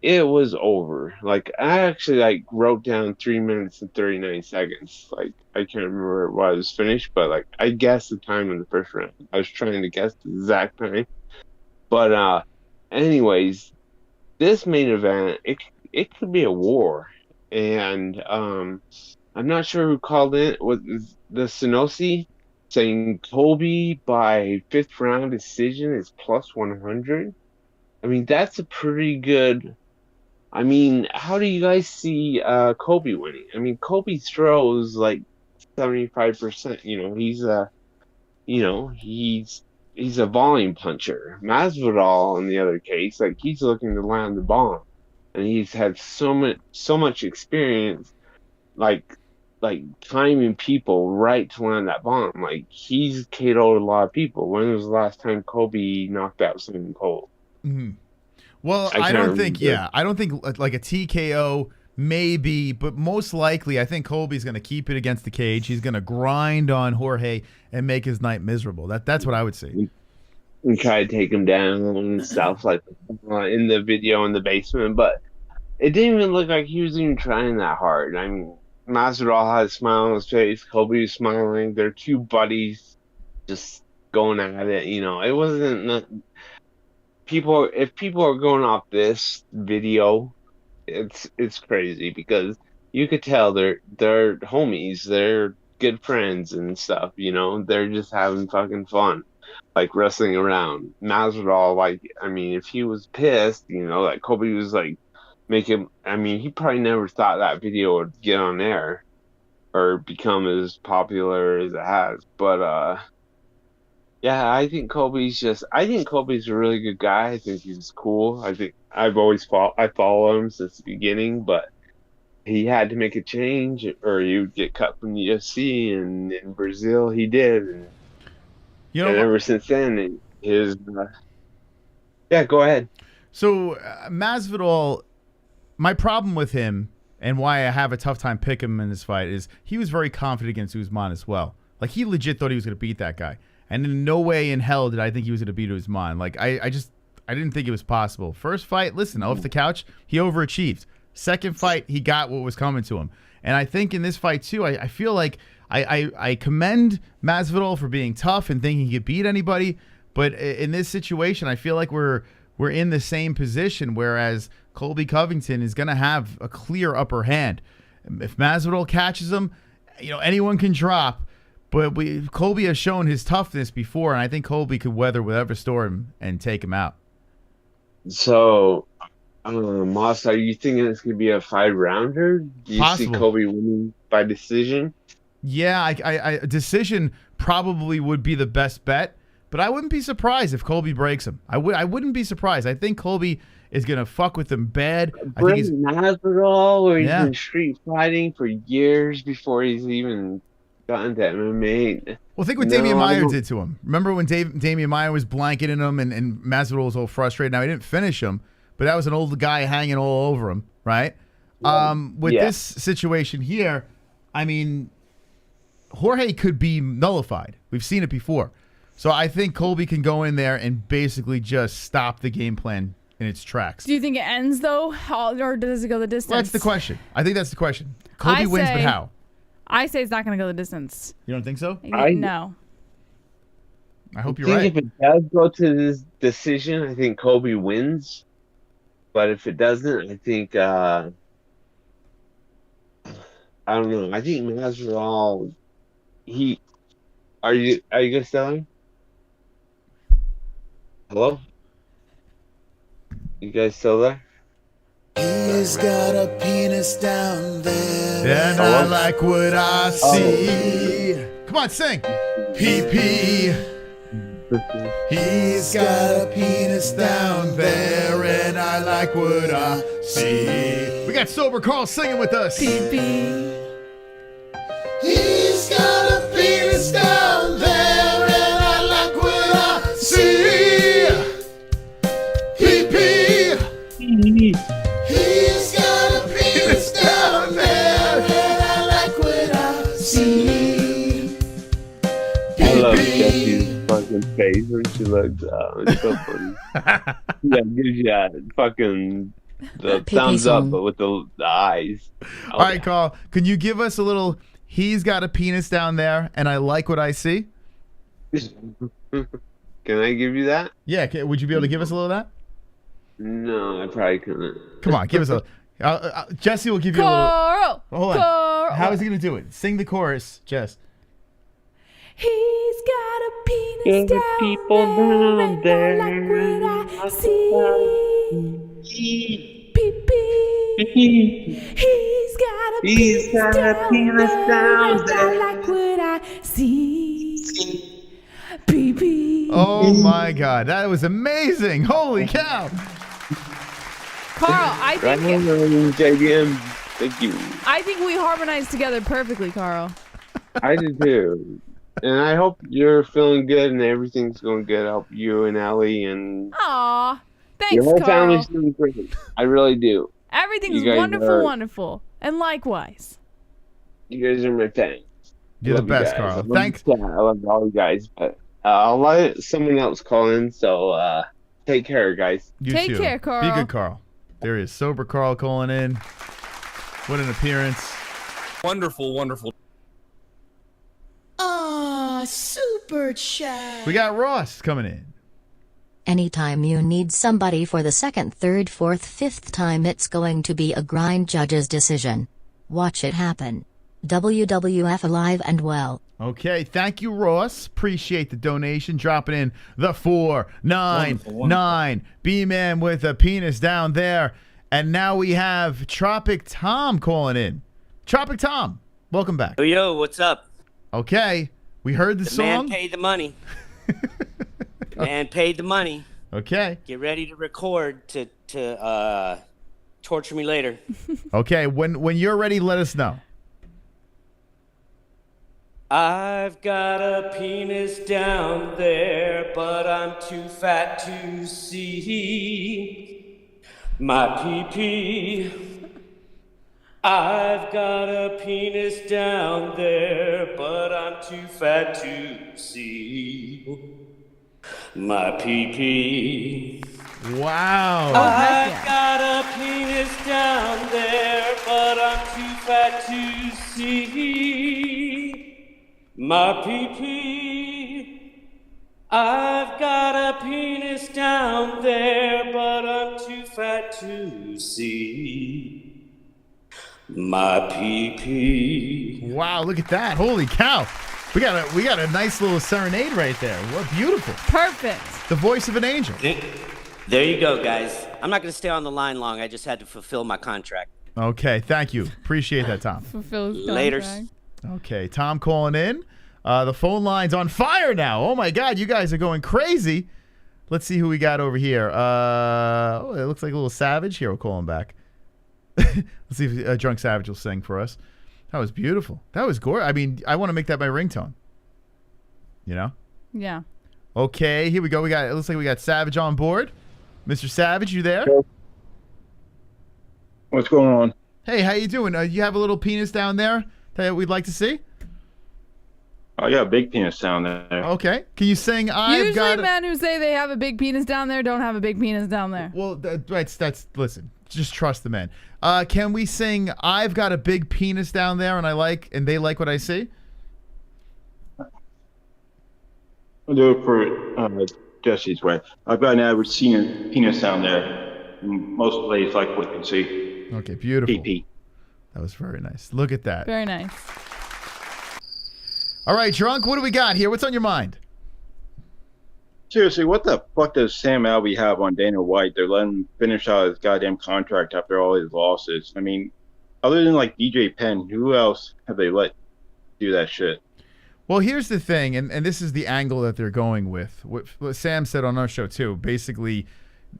it was over. Like, I actually, like, wrote down 3 minutes and 39 seconds. Like, I can't remember what was finished, but, like, I guessed the time in the first round. I was trying to guess the exact time. But, anyways, this main event, it could be a war. And I'm not sure who called in. Was the Sonosi saying Colby by 5th round decision is plus 100? I mean, that's a pretty good. I mean, how do you guys see Colby winning? I mean, Colby throws like 75%. You know, he's a volume puncher. Masvidal, in the other case, like he's looking to land the bomb. And he's had so much experience like timing people right to land that bomb. Like, he's KO'd a lot of people. When was the last time Colby knocked out someone cold? Well, I don't think like a TKO maybe, but most likely I think Colby's going to keep it against the cage. He's going to grind on Jorge and make his night miserable. That's what I would say. And try to take him down and stuff like in the video in the basement, but it didn't even look like he was even trying that hard. I mean, Masvidal had a smile on his face. Colby was smiling. They're two buddies just going at it. You know, it wasn't people. If people are going off this video, it's crazy because you could tell they're homies. They're good friends and stuff. You know, they're just having fucking fun, like wrestling around. Masvidal, like, I mean, if he was pissed, you know, like Colby was like. I mean, he probably never thought that video would get on air or become as popular as it has. But yeah, I think Colby's a really good guy. I think he's cool. I think I follow him since the beginning, but he had to make a change or he would get cut from the UFC, and in Brazil he did. And ever since then, yeah, go ahead. So Masvidal, my problem with him and why I have a tough time picking him in this fight is he was very confident against Usman as well. Like, he legit thought he was going to beat that guy. And in no way in hell did I think he was going to beat Usman. Like, I didn't think it was possible. First fight, listen, off the couch, he overachieved. Second fight, he got what was coming to him. And I think in this fight, too, I feel like I commend Masvidal for being tough and thinking he could beat anybody. But in this situation, I feel like we're in the same position, whereas Colby Covington is going to have a clear upper hand. If Masvidal catches him, you know, anyone can drop. But Colby has shown his toughness before, and I think Colby could weather whatever storm and take him out. So, Moss, are you thinking it's going to be a 5-rounder? Do you see Colby winning by decision? Yeah, a decision probably would be the best bet, but I wouldn't be surprised if Colby breaks him. I wouldn't be surprised. I think Colby is going to fuck with him bad. I think he's Masvidal, where he's been street fighting for years before he's even gotten to MMA. Well, think what Damian Maia did to him. Remember when Damian Maia was blanketing him and Masvidal was all frustrated? Now, he didn't finish him, but that was an old guy hanging all over him, right? With this situation here, I mean, Jorge could be nullified. We've seen it before. So I think Colby can go in there and basically just stop the game plan in its tracks. Do you think it ends, though, or does it go the distance? Well, that's the question. I think that's the question. Colby wins, but how? I say it's not going to go the distance. You don't think so? No. I hope you're right. If it does go to this decision, I think Colby wins. But if it doesn't, I think I don't know. I think Masvidal. Are you guys telling? Hello? You guys still there? He's got a penis down there. And I like what I see. Come on, sing. PP. He's got a penis down there, and I like what I see. We got Sober Carl singing with us. PP. He's got a penis down there, and I like what I see. PP. He's got a penis down there, and I like what I see. I love Jesse's fucking face when she looks out. It's so funny. Yeah, gives you that fucking thumbs up, but with the eyes. All right, Carl, can you give us a little? He's got a penis down there, and I like what I see. Can I give you that? Yeah, would you be able to give us a little of that? No, I probably couldn't. Come on, give us a. Jesse will give you a little. Hold on. Carl. How is he gonna do it? Sing the chorus, Jess. He's got a penis down people down there, and I like what I see. He's got a penis down there, and I like what I see. PP. Oh my God, that was amazing! Holy cow! Carl, I think JDM. Thank you. I think we harmonize together perfectly, Carl. I do too. And I hope you're feeling good and everything's going good. I hope you and Allie and Aw, thanks, your whole Carl. family's doing great. I really do. Everything's You guys wonderful, are- wonderful. And likewise. You guys are my fans. You're the Love you best, guys. Carl. I love Thanks. you. I love all you guys. But I'll let someone else call in. So take care, guys. You Take too. care, Carl. Be good, Carl. There he is. Sober Carl calling in. What an appearance. Wonderful, wonderful. Ah, super chat. We got Ross coming in. Anytime you need somebody for the second, third, fourth, fifth time, it's going to be a grind judge's decision. Watch it happen. WWF alive and well. Okay, thank you, Ross. Appreciate the donation. Dropping in the 499. B-Man with a penis down there. And now we have Tropic Tom calling in. Tropic Tom, welcome back. Yo, what's up? Okay, we heard the Man song. paid the money. Man paid the money. Okay. Get ready to record to torture me later. Okay, when you're ready, let us know. I've got a penis down there, but I'm too fat to see my pee-pee. I've got a penis down there, but I'm too fat to see my pee-pee. Wow. I've got a penis down there, but I'm too fat to see my pee-pee. I've got a penis down there, but I'm too fat to see my pee-pee. Wow, look at that. Holy cow. We got a nice little serenade right there. What beautiful. Perfect. The voice of an angel. There you go, guys. I'm not going to stay on the line long. I just had to fulfill my contract. Okay, thank you. Appreciate that, Tom. Fulfill his Laters. contract. Okay, Tom calling in. The phone line's on fire now. Oh my God, you guys are going crazy. Let's see who we got over here. Oh, it looks like a little Savage. Here, we'll call him back. Let's see if Drunk Savage will sing for us. That was beautiful. That was gorgeous. I mean, I want to make that my ringtone. You know? Yeah. Okay, here we go. It looks like we got Savage on board. Mr. Savage, you there? What's going on? Hey, how you doing? You have a little penis down there that we'd like to see? I got a big penis down there. Okay. Can you sing I've Usually got men who say they have a big penis down there don't have a big penis down there. Well, that's listen, just trust the men. Can we sing I've got a big penis down there and they like what I see? I'll do it for Jesse's way. I've got an average penis down there. Most ladies like what they see. Okay, beautiful. PP. That was very nice. Look at that. Very nice. All right, Drunk, what do we got here? What's on your mind? Seriously, what the fuck does Sam Alvey have on Dana White? They're letting him finish out his goddamn contract after all his losses. I mean, other than like DJ Penn, who else have they let do that shit? Well, here's the thing, and this is the angle that they're going with. What Sam said on our show, too. Basically,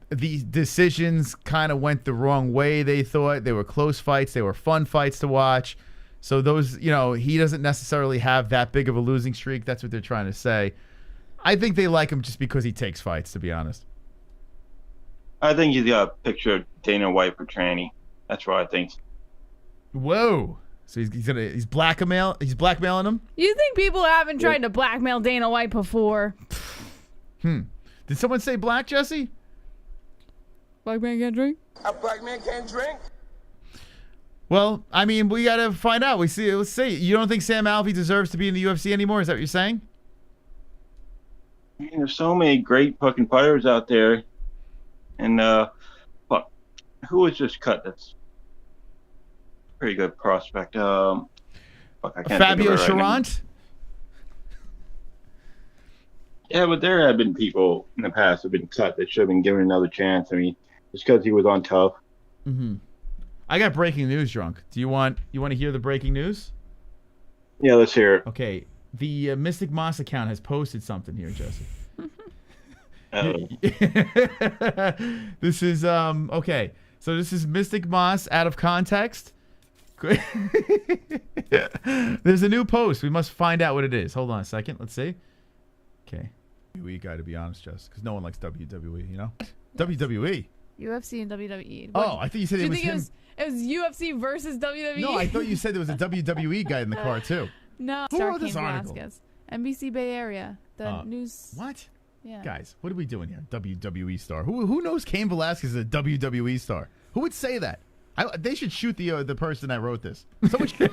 the decisions kind of went the wrong way, they thought. They were close fights. They were fun fights to watch. So those, he doesn't necessarily have that big of a losing streak. That's what they're trying to say. I think they like him just because he takes fights, to be honest. I think he's got a picture of Dana White for tranny. That's what I think. Whoa. So he's blackmailing him? You think people haven't tried to blackmail Dana White before? Did someone say black, Jesse? Black man can't drink? A black man can't drink? Well, I mean, we got to find out. Let's see. You don't think Sam Alvey deserves to be in the UFC anymore? Is that what you're saying? I mean, there's so many great fucking fighters out there. And, fuck. Who was just cut? That's a pretty good prospect. Fuck, I can't Fabio think of it right now. Charant? Yeah, but there have been people in the past who have been cut that should have been given another chance. I mean, just because he was on tough. Mm-hmm. I got breaking news, Drunk. Do you want to hear the breaking news? Yeah, let's hear it. Okay. The Mystic Moss account has posted something here, Jesse. This is okay. So this is Mystic Moss out of context. There's a new post. We must find out what it is. Hold on a second. Let's see. Okay. WWE guy, to be honest, just because no one likes WWE, you know? WWE. UFC and WWE. Oh, I think you said it was him. It was UFC versus WWE. No, I thought you said there was a WWE guy in the car, too. No. Who wrote this article? Velasquez. NBC Bay Area. The news. What? Yeah. Guys, what are we doing here? WWE star. Who knows Cain Velasquez is a WWE star? Who would say that? They should shoot the person that wrote this. Someone should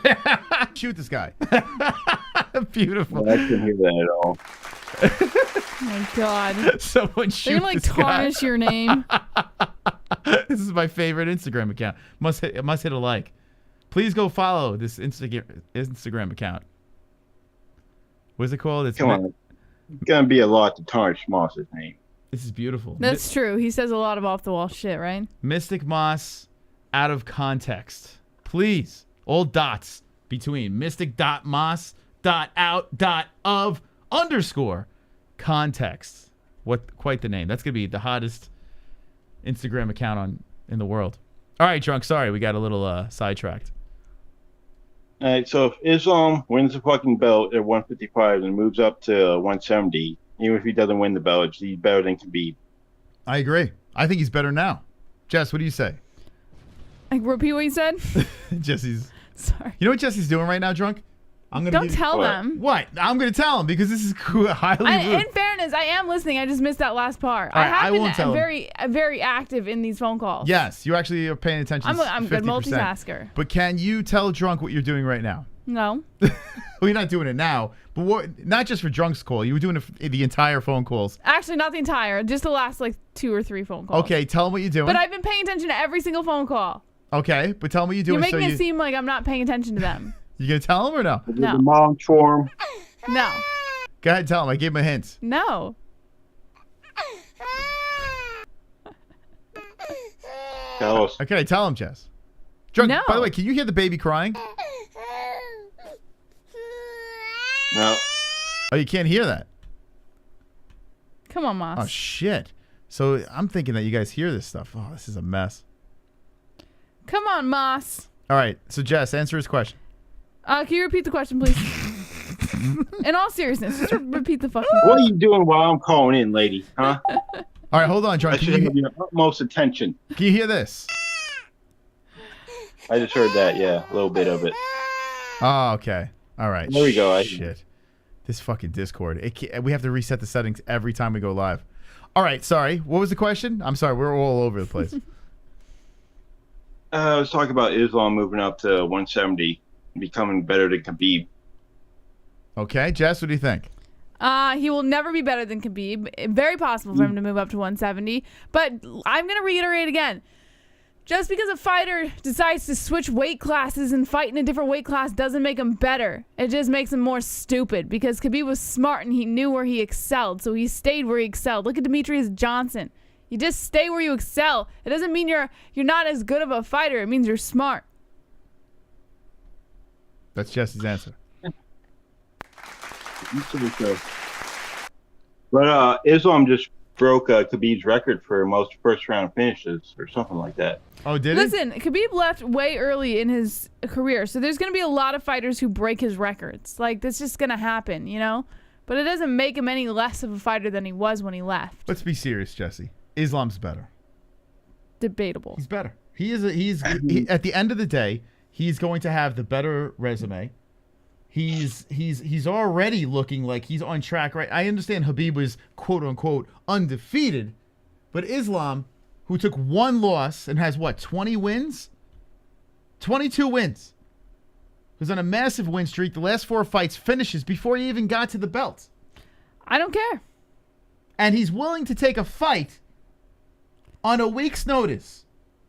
shoot this guy. Beautiful. I couldn't hear that at all. Oh my God. Someone shoot They're gonna this tarnish guy. your name. This is my favorite Instagram account. Must hit a like. Please go follow this Instagram account. What's it called? It's Come on. It's gonna be a lot to tarnish Moss's name. This is beautiful. That's true. He says a lot of off the wall shit, right? Mystic Moss out of context. Please. All dots between mystic.moss.out.of_context. What quite the name. That's gonna be the hottest Instagram account in the world. All right, Drunk. Sorry, we got a little sidetracked. All right, so if Islam wins the fucking belt at 155 and moves up to 170, even if he doesn't win the belt, he's better than Khabib. I agree. I think he's better now. Jess, what do you say? Like, repeat what you said? Jesse's. Sorry. You know what Jesse's doing right now, Drunk? Don't tell them. What? I'm going to tell him because this is highly rude. In fairness, I am listening. I just missed that last part. All right, I have won't tell been very active in these phone calls. Yes, you actually are paying attention. I'm a good 50%. multitasker. But can you tell Drunk what you're doing right now? No. Well, you're not doing it now, but not just for Drunk's call. You were doing it for the entire phone calls. Actually, not the entire. Just the last, 2 or 3 phone calls. Okay, tell him what you're doing. But I've been paying attention to every single phone call. Okay, but tell him what you're doing. You're making it seem like I'm not paying attention to them. You gonna tell him or no? No. The mom form. No. Go ahead, tell him. I gave him a hint. No. Tell us. Okay, tell him, Jess. Drunk, No. By the way, can you hear the baby crying? No. Oh, you can't hear that? Come on, Moss. Oh, shit. So I'm thinking that you guys hear this stuff. Oh, this is a mess. Come on, Moss. All right, so Jess, answer his question. Can you repeat the question, please? In all seriousness, just repeat the fucking What are you doing while I'm calling in, lady? Huh? All right, hold on, Drunk. I should have your utmost attention. Can you hear this? I just heard that, yeah. A little bit of it. Oh, okay. All right. There we go. Shit. This fucking Discord. We have to reset the settings every time we go live. All right, sorry. What was the question? I'm sorry. We're all over the place. I was talking about Islam moving up to 170 and becoming better than Khabib. Okay, Jess, what do you think? He will never be better than Khabib. Very possible for him to move up to 170. But I'm going to reiterate again. Just because a fighter decides to switch weight classes and fight in a different weight class doesn't make him better. It just makes him more stupid because Khabib was smart and he knew where he excelled, so he stayed where he excelled. Look at Demetrius Johnson. You just stay where you excel. It doesn't mean you're not as good of a fighter. It means you're smart. That's Jesse's answer. But Islam just broke Khabib's record for most first round finishes or something like that. Oh, did Listen, Khabib left way early in his career, so there's going to be a lot of fighters who break his records. Like, that's just going to happen, you know? But it doesn't make him any less of a fighter than he was when he left. Let's be serious, Jesse. Islam's better. Debatable. He's better. He at the end of the day, he's going to have the better resume. He's already looking like he's on track, right? I understand Khabib was quote unquote undefeated, but Islam, who took one loss and has what, 20 wins? 22 wins. Was on a massive win streak. The last 4 fights finishes before he even got to the belt. I don't care. And he's willing to take a fight on a week's notice.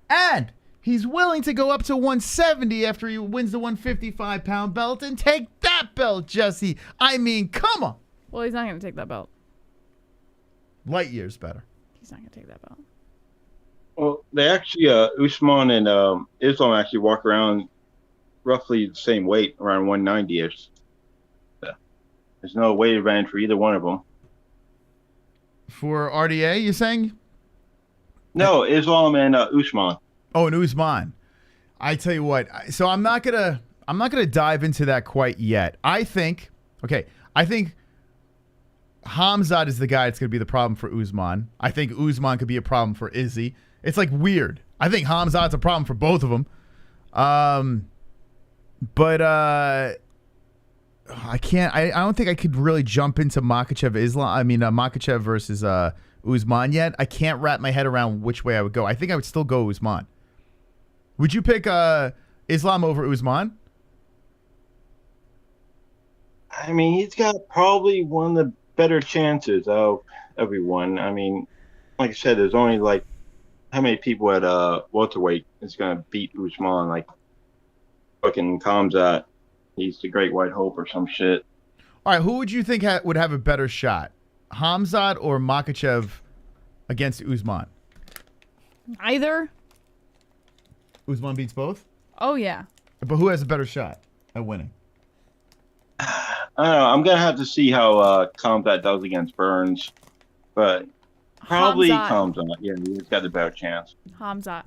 And he's willing to go up to 170 after he wins the 155-pound belt and take that belt, Jesse. I mean, come on. Well, he's not going to take that belt. Light years better. He's not going to take that belt. Well, they actually, Usman and Islam actually walk around roughly the same weight, around 190-ish. There's no weight advantage for either one of them. For RDA, you're saying? No, Islam and Usman. Oh, and Usman. I tell you what. So I'm not gonna dive into that quite yet. I think Khamzat is the guy that's gonna be the problem for Usman. I think Usman could be a problem for Izzy. It's like weird. I think Khamzat's a problem for both of them. But I can't. I don't think I could really jump into Makhachev versus Usman yet. I can't wrap my head around which way I would go. I think I would still go Usman. Would you pick Islam over Usman? I mean, he's got probably one of the better chances of everyone. I mean, like I said, there's only like how many people at welterweight is gonna beat Usman? Like fucking Khamzat. He's the Great White Hope or some shit. All right, who would you think would have a better shot, Khamzat or Makhachev against Usman? Either. Usman beats both? Oh, yeah. But who has a better shot at winning? I don't know. I'm going to have to see how Khamzat does against Burns. But probably Khamzat. Yeah, he's got the better chance. Khamzat.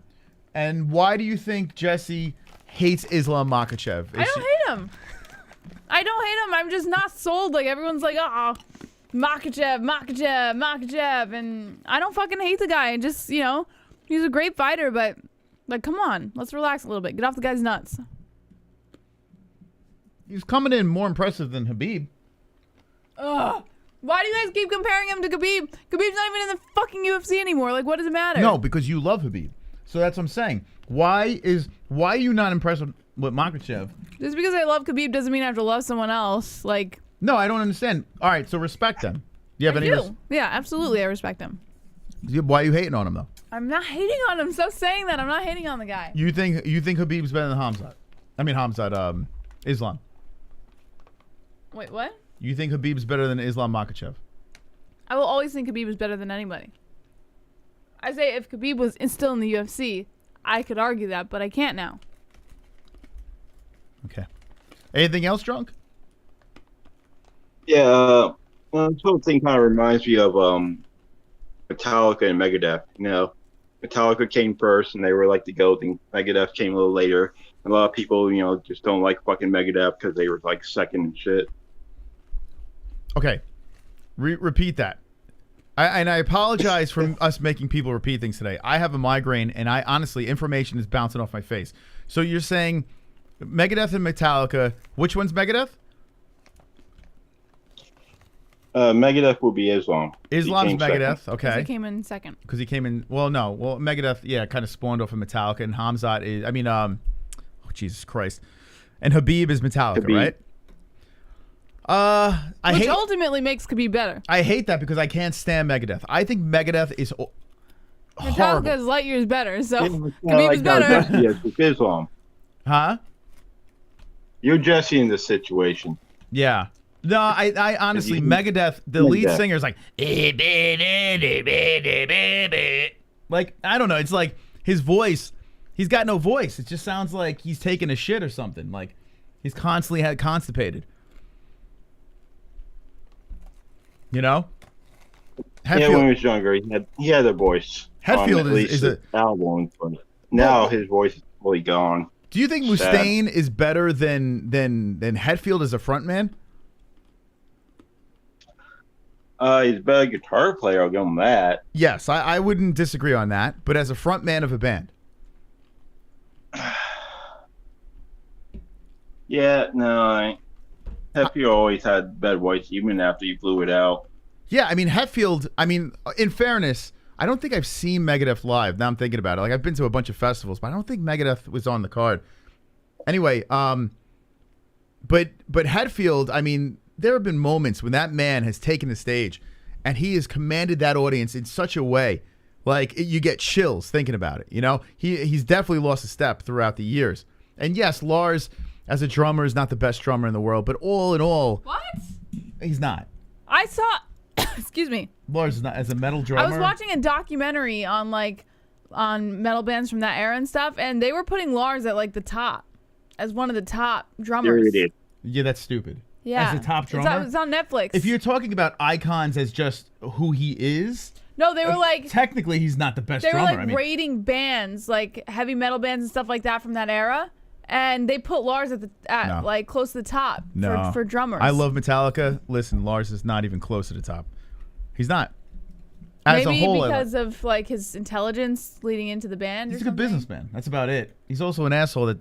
And why do you think Jesse hates Islam Makhachev? I don't hate him. I don't hate him. I'm just not sold. Like, everyone's like, oh, Makhachev. And I don't fucking hate the guy. Just, you know, he's a great fighter, but... Like, come on. Let's relax a little bit. Get off the guy's nuts. He's coming in more impressive than Khabib. Ugh. Why do you guys keep comparing him to Khabib? Khabib's not even in the fucking UFC anymore. Like, what does it matter? No, because you love Khabib. So that's what I'm saying. Why are you not impressed with Makhachev? Just because I love Khabib doesn't mean I have to love someone else. Like... No, I don't understand. All right, so respect them. Do you have I do. Yeah, absolutely. I respect him. Why are you hating on him, though? I'm not hating on him. Stop saying that. I'm not hating on the guy. You think Khabib's better than Khamzat? I mean Islam. Wait, what? You think Khabib's better than Islam Makhachev? I will always think Khabib is better than anybody. I say if Khabib was still in the UFC, I could argue that, but I can't now. Okay. Anything else, Drunk? Yeah, this whole thing kind of reminds me of Metallica and Megadeth. You know, Metallica came first, and they were like the GOAT, and Megadeth came a little later. And a lot of people, you know, just don't like fucking Megadeth because they were like second and shit. Okay, repeat that. I apologize for us making people repeat things today. I have a migraine, and I honestly, information is bouncing off my face. So you're saying Megadeth and Metallica. Which one's Megadeth? Megadeth would be Islam. Islam's Megadeth, second. okay. He came in second. Because he came in, Megadeth, yeah, kind of spawned off of Metallica, and Khamzat is, Jesus Christ. And Khabib is Metallica, right? Which ultimately makes Khabib better. I hate that because I can't stand Megadeth. I think Megadeth is horrible. Metallica is light years better, so Khabib is better. Yes, it's Islam. Huh? You're Jesse in this situation. Yeah. No, I honestly, Megadeth, the lead singer is like, I don't know. It's like his voice, he's got no voice. It just sounds like he's taking a shit or something. Like he's constantly constipated. You know? Yeah, when he was younger, he had a voice. Hetfield is a album, but now his voice is fully gone. Do you think Mustaine is better than Hetfield as a frontman? He's a better guitar player, I'll give him that. Yes, I wouldn't disagree on that. But as a frontman of a band. Yeah, no. Hetfield always had better voice, even after he blew it out. Yeah, I mean, Hetfield, in fairness, I don't think I've seen Megadeth live. Now I'm thinking about it. Like, I've been to a bunch of festivals, but I don't think Megadeth was on the card. Anyway, but Hetfield, there have been moments when that man has taken the stage and he has commanded that audience in such a way, like you get chills thinking about it. You know, he's definitely lost a step throughout the years. And yes, Lars, as a drummer, is not the best drummer in the world, but all in all, what? He's not. I saw, excuse me. Lars is not as a metal drummer. I was watching a documentary on metal bands from that era and stuff, and they were putting Lars at like the top as one of the top drummers. Yeah, that's stupid. Yeah, as a top drummer. It's on Netflix. If you're talking about icons as just who he is, No, they were like technically he's not the best they were drummer. like I mean, rating bands, like heavy metal bands and stuff like that from that era, and they put Lars at like close to the top for drummers. I love Metallica. Listen, Lars is not even close to the top. He's not. As Maybe a whole, because of like his intelligence leading into the band. He's or a good businessman. That's about it. He's also an asshole that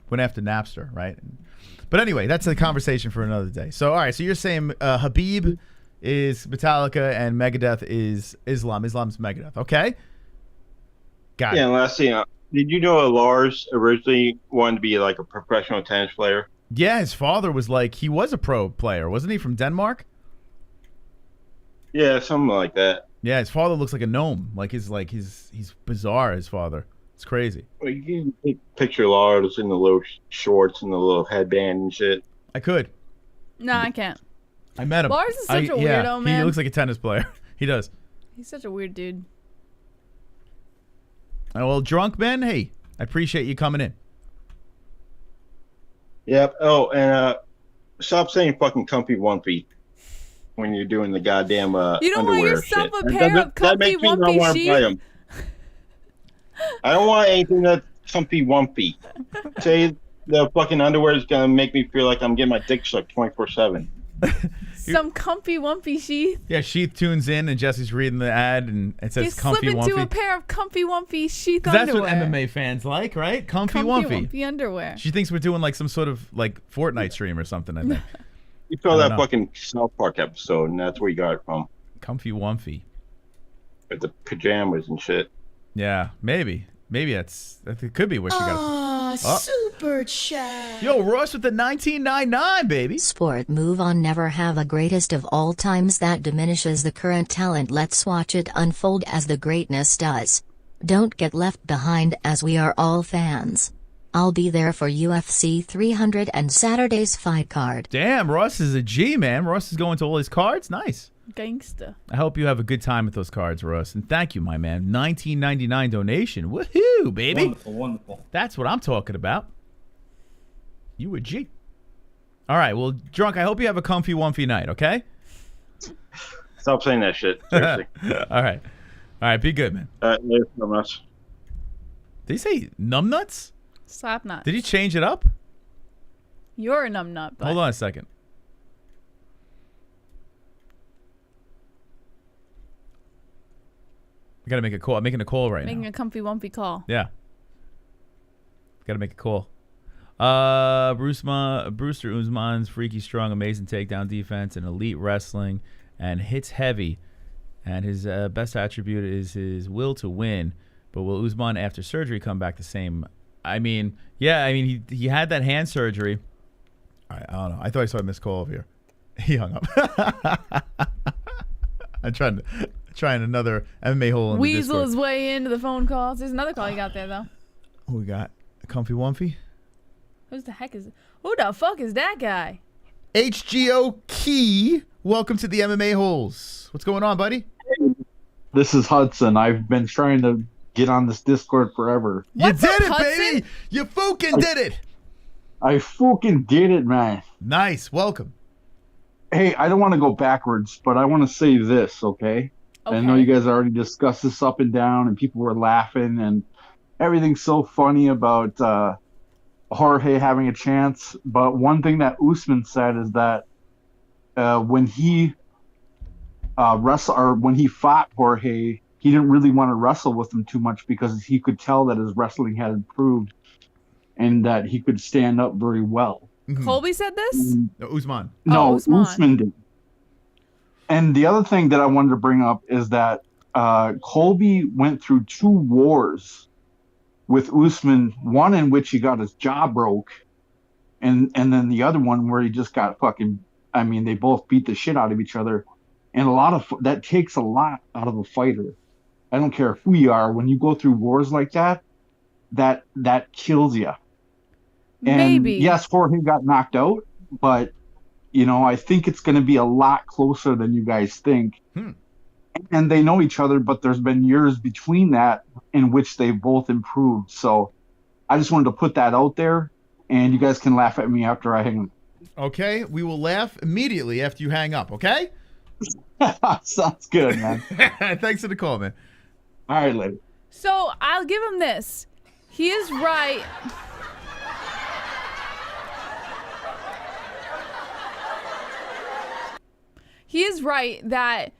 went after Napster, right? But anyway, that's a conversation for another day. So, all right. So you're saying Khabib is Metallica and Megadeth is Islam. Islam's Megadeth. Okay. Got it. Yeah, and last thing, did you know Lars originally wanted to be like a professional tennis player? Yeah, his father was like, he was a pro player, wasn't he, from Denmark? Yeah, something like that. Yeah, his father looks like a gnome. He's bizarre, his father. It's crazy. Well, you can take a picture of Lars in the little shorts and the little headband and shit. I could. No, I can't. I met him. Lars is such a weirdo, man. He looks like a tennis player. He does. He's such a weird dude. Well, drunk Ben, hey, I appreciate you coming in. Yep. Oh, and stop saying fucking comfy wumpy when you're doing the goddamn you don't underwear want yourself shit. a pair of comfy wumpy sheets? I don't want anything that's comfy wumpy. Say the fucking underwear is gonna make me feel like I'm getting my dick sucked 24/7. Some comfy wumpy sheath. Yeah, Sheath tunes in and Jesse's reading the ad and it says You comfy slip into wumpy. a pair of comfy wumpy sheath That's underwear. what MMA fans like, right? Comfy wumpy. Wumpy underwear. She thinks we're doing like some sort of like Fortnite stream or something, I think. You saw that fucking South Park episode, and that's where you got it from. Comfy wumpy. With the pajamas and shit. Yeah, maybe. Maybe it could be where she got it. Super chat. Yo, Ross with the 1999, baby. Sport move on. Never have a greatest of all times that diminishes the current talent. Let's watch it unfold as the greatness does. Don't get left behind as we are all fans. I'll be there for UFC 300 and Saturday's fight card. Damn, Ross is a G, man. Ross is going to all his cards. Nice. Gangsta. I hope you have a good time with those cards, Ross. And thank you, my man. 1999 donation. Woohoo, baby. Wonderful, wonderful. That's what I'm talking about. You a G. All right, well, drunk, I hope you have a comfy wumpy night, okay? Stop saying that shit. Seriously. All right. All right, be good, man. Later, numbnuts. Did he say numbnuts? Slap nut. Did he change it up? You're a numbnut. But Hold on a second. I gotta make a call. I'm making a call right making now. a comfy wumpy call. Yeah. Gotta make a call. Brewster Usman's freaky strong, amazing takedown defense and elite wrestling and hits heavy. And his best attribute is his will to win. But will Usman after surgery come back the same? I mean, yeah, I mean, he had that hand surgery. I don't know. I thought I saw a missed call over here. He hung up. I'm trying another MMA hole in the Weasel Discord. his way into the phone calls. There's another call you got there, though. Who we got? A comfy wumpy? Who the fuck is that guy? HGO Key. Welcome to the MMA Holes. What's going on, buddy? This is Hudson. I've been trying to get on this Discord forever. You did it, baby! You fucking did it! I fucking did it, man. Nice. Welcome. Hey, I don't want to go backwards, but I want to say this, okay? I know you guys already discussed this up and down, and people were laughing, and everything's so funny about Jorge having a chance. But one thing that Usman said is that when he when he fought Jorge, he didn't really want to wrestle with him too much because he could tell that his wrestling had improved and that he could stand up very well. Colby said this? No, Usman. No, Usman. Usman did. And the other thing that I wanted to bring up is that Colby went through 2 wars with Usman, one in which he got his jaw broke, and then the other one where he just got fucking, I mean, they both beat the shit out of each other. And that takes a lot out of a fighter. I don't care who you are. When you go through wars like that kills you. And Maybe. yes, Jorge got knocked out, but I think it's going to be a lot closer than you guys think. And they know each other, but there's been years between that in which they both improved. So I just wanted to put that out there, and you guys can laugh at me after I hang up. Okay, we will laugh immediately after you hang up, okay? Sounds good, man. Thanks for the call, man. All right, lady. So I'll give him this. He is right. He is right that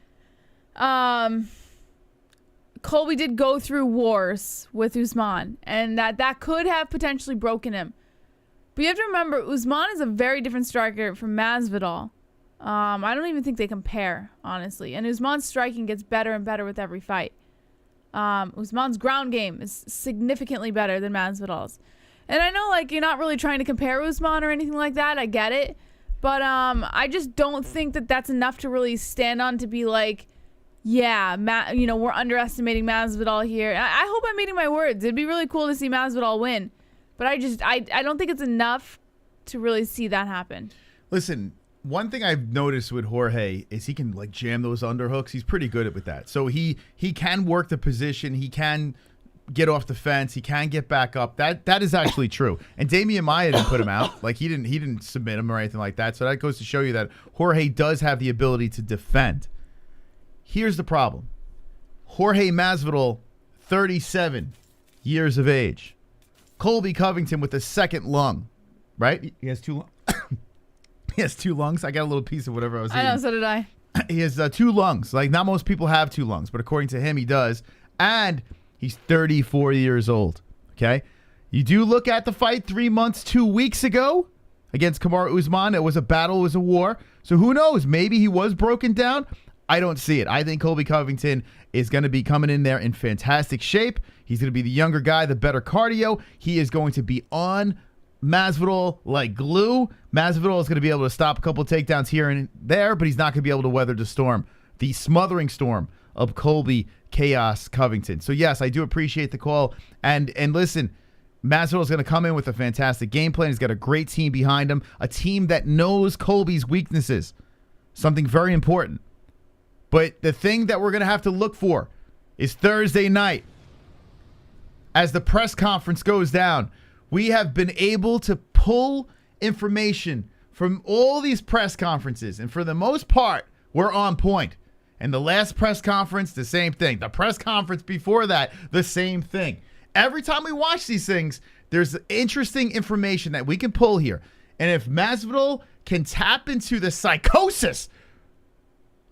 Colby did go through wars with Usman, and that could have potentially broken him. But you have to remember, Usman is a very different striker from Masvidal. I don't even think they compare, honestly. And Usman's striking gets better and better with every fight. Usman's ground game is significantly better than Masvidal's. And I know, like, you're not really trying to compare Usman or anything like that. I get it. But I just don't think that that's enough to really stand on to be like, yeah, we're underestimating Masvidal here. I hope I'm eating my words. It'd be really cool to see Masvidal win. But I don't think it's enough to really see that happen. Listen, one thing I've noticed with Jorge is he can like jam those underhooks. He's pretty good with that. So he can work the position. He can get off the fence. He can get back up. That is actually true. And Damian Maia didn't put him out. Like he didn't submit him or anything like that. So that goes to show you that Jorge does have the ability to defend. Here's the problem. Jorge Masvidal, 37 years of age. Colby Covington with a second lung, right? He has two lungs. He has two lungs. I got a little piece of whatever I was eating. I know, so did I. He has two lungs. Like, not most people have two lungs, but according to him, he does. And he's 34 years old, okay? You do look at the fight 3 months, 2 weeks ago against Kamaru Usman. It was a battle. It was a war. So who knows? Maybe he was broken down. I don't see it. I think Colby Covington is going to be coming in there in fantastic shape. He's going to be the younger guy, the better cardio. He is going to be on Masvidal like glue. Masvidal is going to be able to stop a couple takedowns here and there, but he's not going to be able to weather the storm, the smothering storm of Colby Chaos Covington. So yes, I do appreciate the call. And listen, Masvidal is going to come in with a fantastic game plan. He's got a great team behind him, a team that knows Colby's weaknesses, something very important. But the thing that we're going to have to look for is Thursday night. As the press conference goes down, we have been able to pull information from all these press conferences. And for the most part, we're on point. And the last press conference, the same thing. The press conference before that, the same thing. Every time we watch these things, there's interesting information that we can pull here. And if Masvidal can tap into the psychosis,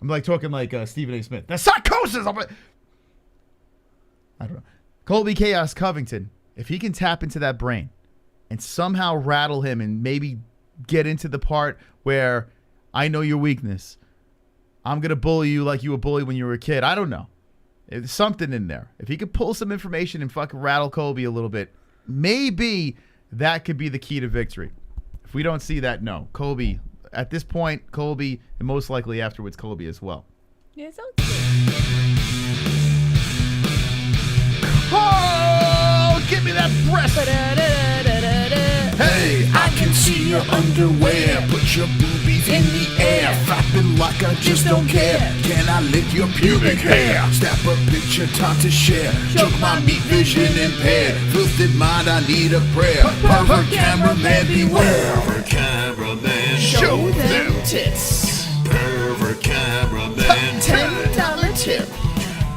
I'm like talking like Stephen A. Smith. The psychosis! I don't know. Colby Chaos Covington, if he can tap into that brain and somehow rattle him and maybe get into the part where I know your weakness, I'm going to bully you like you were bullied when you were a kid. I don't know. There's something in there. If he could pull some information and fucking rattle Colby a little bit, maybe that could be the key to victory. If we don't see that, no. Colby, at this point, Colby, and most likely afterwards, Colby as well. Yeah, sounds good. Oh, give me that breast. Hey, I can see your underwear. Put your boobies in the air. Flapping like I just don't care. Can I lick your pubic hair? Snap a picture, time to share. Choke my meat vision impaired. Filthy mind, I need a prayer. Pervert cameraman, beware. Pervert cameraman, show them tits. Pervert cameraman, $10 tip.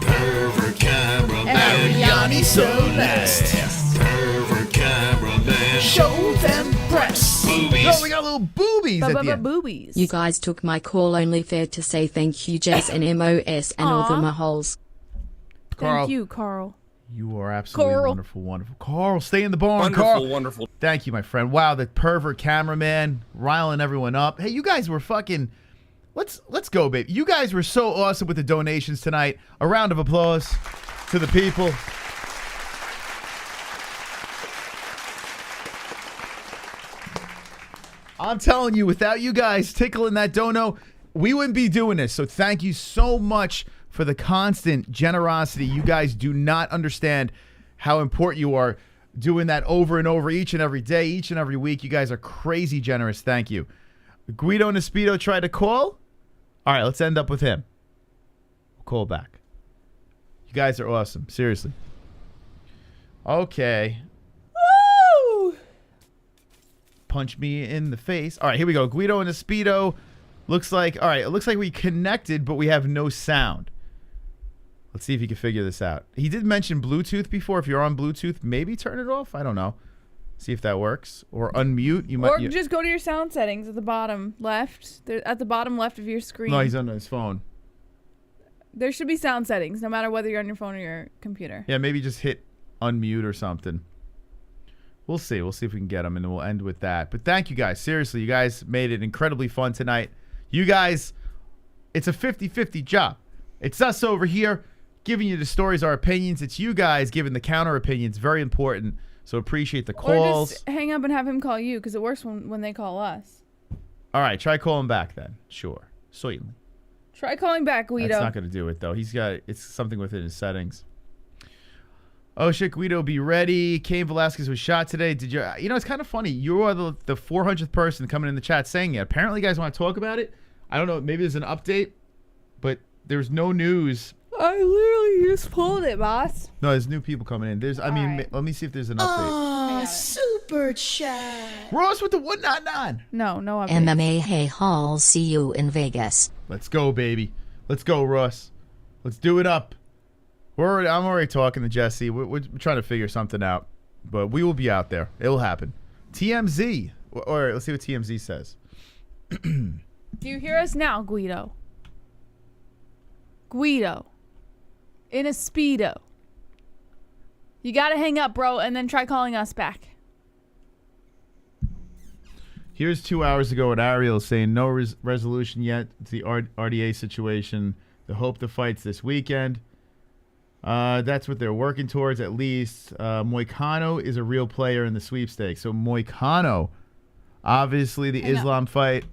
Pervert cameraman, Ariani Celeste. Pervert cameraman, show them breasts. Boobies. Oh, we got little boobies at the end. Boobies. You guys took my call. Only fair to say thank you, Jess and MOS and all the Maholes. Carl, Thank you, Carl. you are absolutely Carl. wonderful, wonderful. Carl, stay in the barn, Wonderful, Carl. wonderful. Thank you, my friend. Wow, the pervert cameraman riling everyone up. Hey, you guys were fucking... Let's go, baby. You guys were so awesome with the donations tonight. A round of applause to the people. I'm telling you, without you guys tickling that dono, we wouldn't be doing this. So thank you so much for the constant generosity. You guys do not understand how important you are doing that over and over each and every day, each and every week. You guys are crazy generous. Thank you. Guido Nespido tried to call. All right, let's end up with him. We'll call back. You guys are awesome. Seriously. Okay. Woo! Punch me in the face. All right, here we go. Guido and Nespido Looks like, all right, it looks like we connected, but we have no sound. Let's see if he can figure this out. He did mention Bluetooth before. If you're on Bluetooth, maybe turn it off. I don't know. See if that works. Or unmute. You might. Or just go to your sound settings at the bottom left. At the bottom left of your screen. No, he's on his phone. There should be sound settings, no matter whether you're on your phone or your computer. Yeah, maybe just hit unmute or something. We'll see. We'll see if we can get him, and then we'll end with that. But thank you guys. Seriously, you guys made it incredibly fun tonight. You guys, it's a 50-50 job. It's us over here giving you the stories, our opinions. It's you guys giving the counter opinions. Very important. So appreciate the calls. Or just hang up and have him call you, because it works when they call us. All right, try calling back then. Sure. Certainly. Try calling back, Guido. That's not going to do it, though. It's something within his settings. Oh, shit, Guido, be ready. Cain Velasquez was shot today. Did you? You know, it's kind of funny. You are the 400th person coming in the chat saying it. Apparently, you guys want to talk about it. I don't know. Maybe there's an update, but there's no news. I literally just pulled it, boss. No, there's new people coming in. Let me see if there's an update. Super chat. Ross with the 199. No update. MMA-Holes, see you in Vegas. Let's go, baby. Let's go, Ross. Let's do it up. I'm already talking to Jesse. We're trying to figure something out, but we will be out there. It will happen. TMZ. Or let's see what TMZ says. Do you hear us now, Guido? Guido. In a Speedo. You gotta hang up, bro, and then try calling us back. Here's 2 hours ago at ARIEL saying no resolution yet to the RDA situation. They hope the fight's this weekend. That's what they're working towards, at least. Moicano is a real player in the sweepstakes. So Moicano, obviously the Islam fight.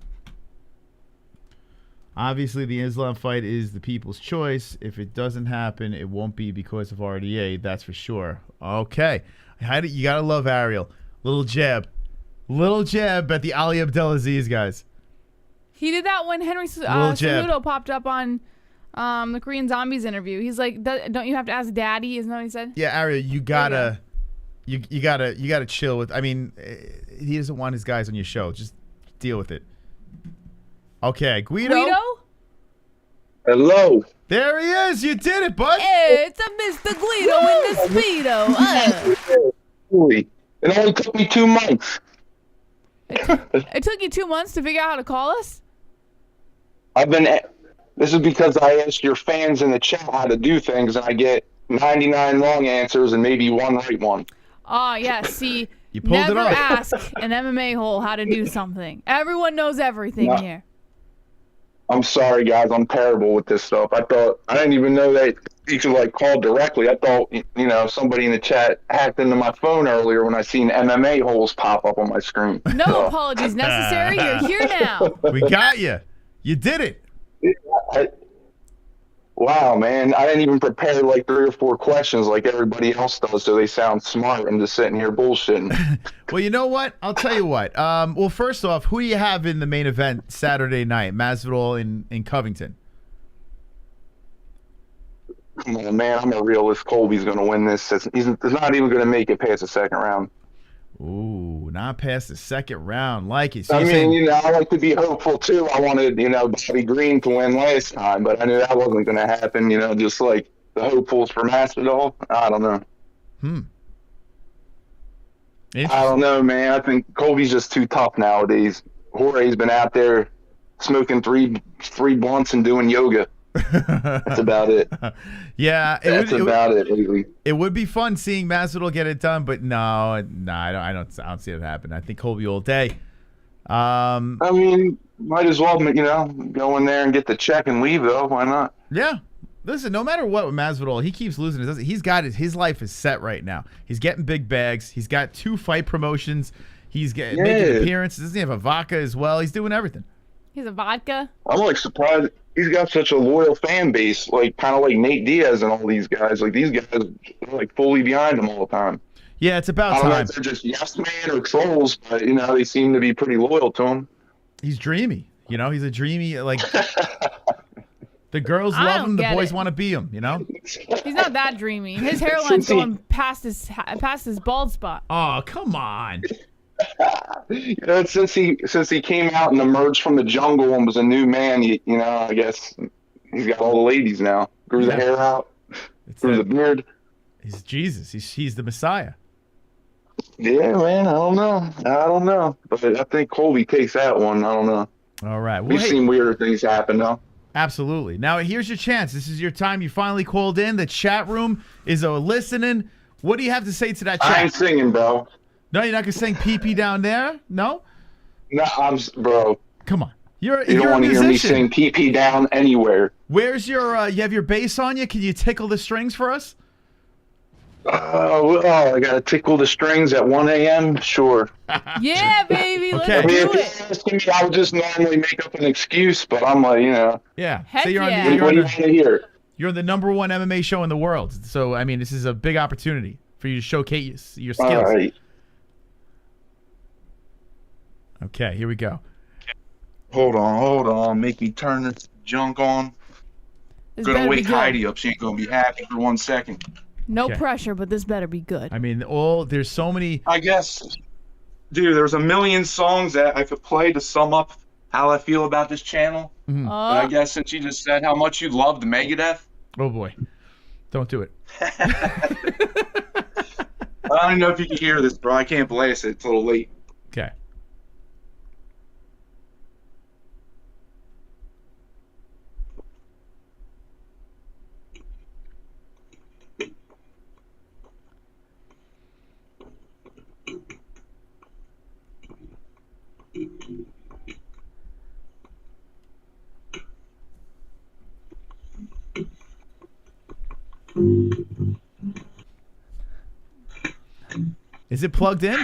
Obviously the Islam fight is the people's choice. If it doesn't happen, it won't be because of RDA. That's for sure. Okay. You got to love ARIEL. Little jab at the Ali Abdelaziz guys. He did that when Henry Cejudo popped up on the Korean Zombies interview. He's like, don't you have to ask Daddy? Isn't that what he said? Yeah, ARIEL, you gotta chill with. I mean, he doesn't want his guys on your show. Just deal with it. Okay, Guido. Hello. There he is. You did it, bud. Hey, it's a Mr. Guido in the Speedo. It only took me 2 months. It took you 2 months to figure out how to call us? This is because I asked your fans in the chat how to do things, and I get 99 wrong answers and maybe 1 right one. Oh, yeah. See, you pulled never it off. ask an MMA hole how to do something. Everyone knows everything here. I'm sorry, guys. I'm terrible with this stuff. I didn't even know that you could call directly. I thought, somebody in the chat hacked into my phone earlier when I seen MMA holes pop up on my screen. No apologies necessary. You're here now. We got you. You did it. Wow, man. I didn't even prepare 3 or 4 questions like everybody else does, so they sound smart. I'm just sitting here bullshitting. Well, you know what? I'll tell you what. Well, first off, who do you have in the main event Saturday night? Masvidal in Covington. Come on, man. I'm a realist. Colby's going to win this. He's not even going to make it past the second round. Ooh, not past the second round. Like it. So I mean, I like to be hopeful, too. I wanted, Bobby Green to win last time, but I knew that wasn't going to happen, just like the hopefuls for Masvidal. I don't know. I don't know, man. I think Colby's just too tough nowadays. Jorge's been out there smoking three blunts and doing yoga. That's about it. Yeah, that's about it lately. It would be fun seeing Masvidal get it done, but no, I don't see it happen. I think Colby all day. I mean, might as well, go in there and get the check and leave though. Why not? Yeah. Listen, no matter what with Masvidal, he keeps losing. He's got his life is set right now. He's getting big bags. He's got 2 fight promotions. He's making appearances. Doesn't he have a vodka as well? He's doing everything. He's a vodka. I'm surprised he's got such a loyal fan base, kind of like Nate Diaz and all these guys. These guys are fully behind him all the time. Yeah, it's about I don't know time. if they're just yes man or trolls, but they seem to be pretty loyal to him. He's dreamy. He's a dreamy the girls love him, the boys want to be him, He's not that dreamy. His hairline's going past his bald spot. Oh, come on. You know, since he came out and emerged from the jungle and was a new man, you know, I guess he's got all the ladies now. Grew the hair out, grew the beard. He's Jesus. He's the Messiah. Yeah, man. I don't know. But I think Colby takes that one. I don't know. All right. Well, We've seen weirder things happen, though. Absolutely. Now, here's your chance. This is your time. You finally called in. The chat room is listening. What do you have to say to that chat? I ain't singing, bro. No, you're not going to sing pee-pee down there? No? No, bro. Come on. You don't want to hear me sing pee-pee down anywhere. Where's your, you have your bass on you? Can you tickle the strings for us? I got to tickle the strings at 1 a.m.? Sure. Yeah, baby. Let's I mean, do if it. you're asking me, I would just normally make up an excuse, but I'm like, you know. Yeah. Heck Say yeah. What do you want to hear? You're on the #1 MMA show in the world. So, I mean, this is a big opportunity for you to showcase your skills. All right. Okay, here we go. Hold on. Make me turn this junk on. This Gonna better be wake good. Heidi up. She ain't gonna be happy for 1 second. No Okay. pressure, but this better be good. I mean, there's so many. I guess, dude, there's a million songs that I could play to sum up how I feel about this channel. Mhm. But I guess since you just said how much you love the Megadeth, Oh, boy. Don't do it. I don't even know if you can hear this, bro. I can't blast it. It's a little late. Okay. Is it plugged in?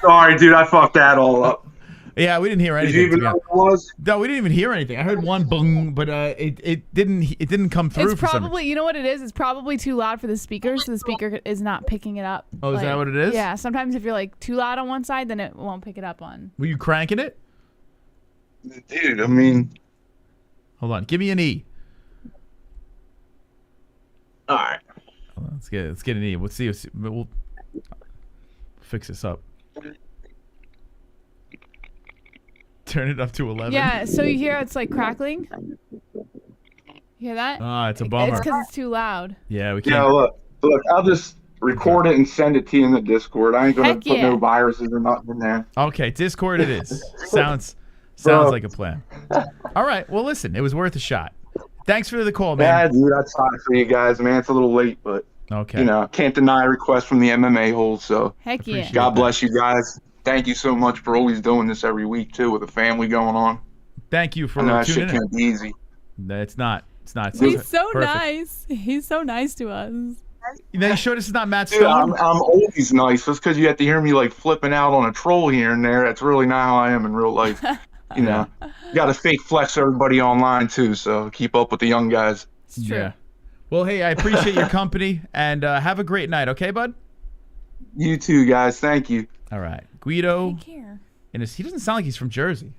Sorry, dude. I fucked that all up. Yeah, we didn't hear anything. Did you even know what it was? No, we didn't even hear anything. I heard one boom, but it didn't come through It's for some reason. probably, you know what it is? It's probably too loud for the speaker, so the speaker is not picking it up. Oh, is that what it is? Yeah, sometimes if you're like too loud on one side, then it won't pick it up on. Were you cranking it? Dude, I mean, Hold on. Give me an E. all right. Hold on, let's get an E. We'll see. We'll fix this up. Turn it up to 11. Yeah, so you hear it's like crackling? You hear that? Ah, it's a bummer. It's because it's too loud. Yeah, we can't. Yeah, look. I'll just record it and send it to you in the Discord. I ain't gonna Heck put yeah. no viruses or nothing in there. Okay, Discord it is. Sounds like a plan. All right. Well, listen, it was worth a shot. Thanks for the call, man. Yeah, dude, that's fine for you guys, man. It's a little late, but Okay. you know, can't deny a request from the MMA holes. So Heck yeah. God bless you guys. Thank you so much for always doing this every week too, with the family going on. Thank you for I know that shit tuning in. can't be easy. It's not. It's not. It's He's so perfect. nice. He's so nice to us. Now you sure this is not Matt Dude, Stone? I'm always nice. Just because you have to hear me like flipping out on a troll here and there, that's really not how I am in real life. You know, got to fake flex everybody online too. So keep up with the young guys. It's true. Yeah. Well, hey, I appreciate your company and have a great night. Okay, bud. You too, guys. Thank you. All right, Guido. Take care. And he doesn't sound like he's from Jersey,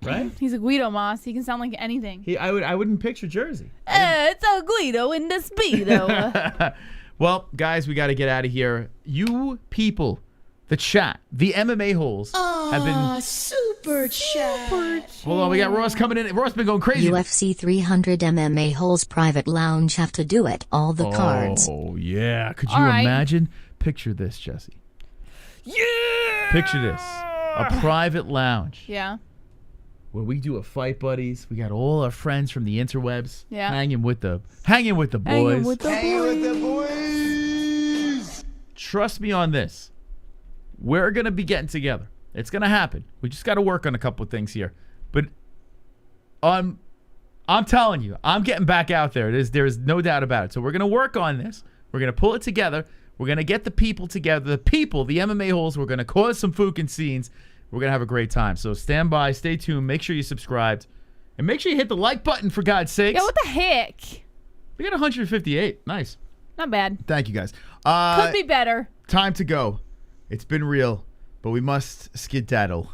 right? He's a Guido Moss. He can sound like anything. I wouldn't picture Jersey. It's a Guido in the speedo. Well, guys, we got to get out of here. You people, the chat, the MMA holes have been. Super chat. Hold on, we got Ross coming in. Ross been going crazy. UFC 300 MMA Holes Private Lounge have to do it. All the cards. Oh yeah, could you All right. imagine? Picture this, Jesse. Yeah. Picture this: a private lounge Yeah. where we do a fight buddies. We got all our friends from the interwebs Yeah. hanging with the boys. Hanging with the boys. Trust me on this. We're gonna be getting together. It's gonna happen. We just got to work on a couple of things here. But I'm telling you, I'm getting back out there. There's no doubt about it. So we're gonna work on this. We're gonna pull it together. We're gonna get the people together. The people, the MMA holes. We're gonna cause some fucking scenes. We're gonna have a great time. So stand by, stay tuned. Make sure you subscribed, and make sure you hit the like button for God's sakes. Yeah, what the heck? We got 158. Nice. Not bad. Thank you guys. Could be better. Time to go. It's been real, but we must skedaddle.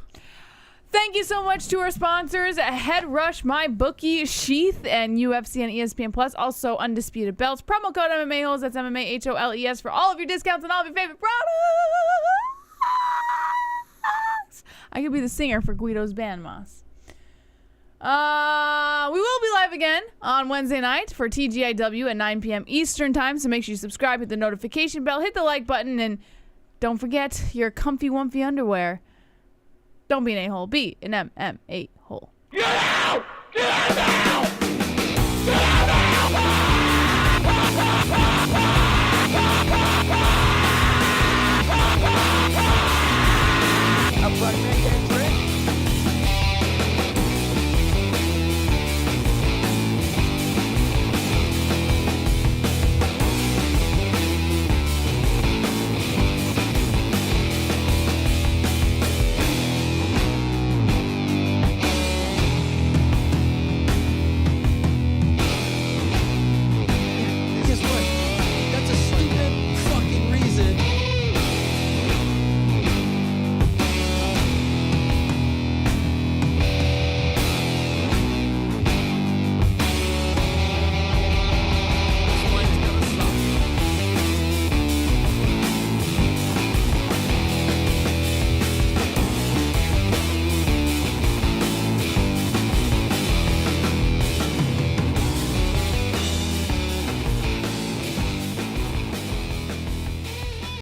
Thank you so much to our sponsors, Head Rush, My Bookie, Sheath, and UFC and ESPN Plus. Also, Undisputed Belts. Promo code MMA Holes. That's MMA-HOLES for all of your discounts and all of your favorite products. I could be the singer for Guido's band, Moss. We will be live again on Wednesday night for TGIW at 9 p.m. Eastern time, so make sure you subscribe, hit the notification bell, hit the like button, and don't forget your comfy wumpy underwear. Don't be an a-hole, be an MMA hole. Get out! Get out!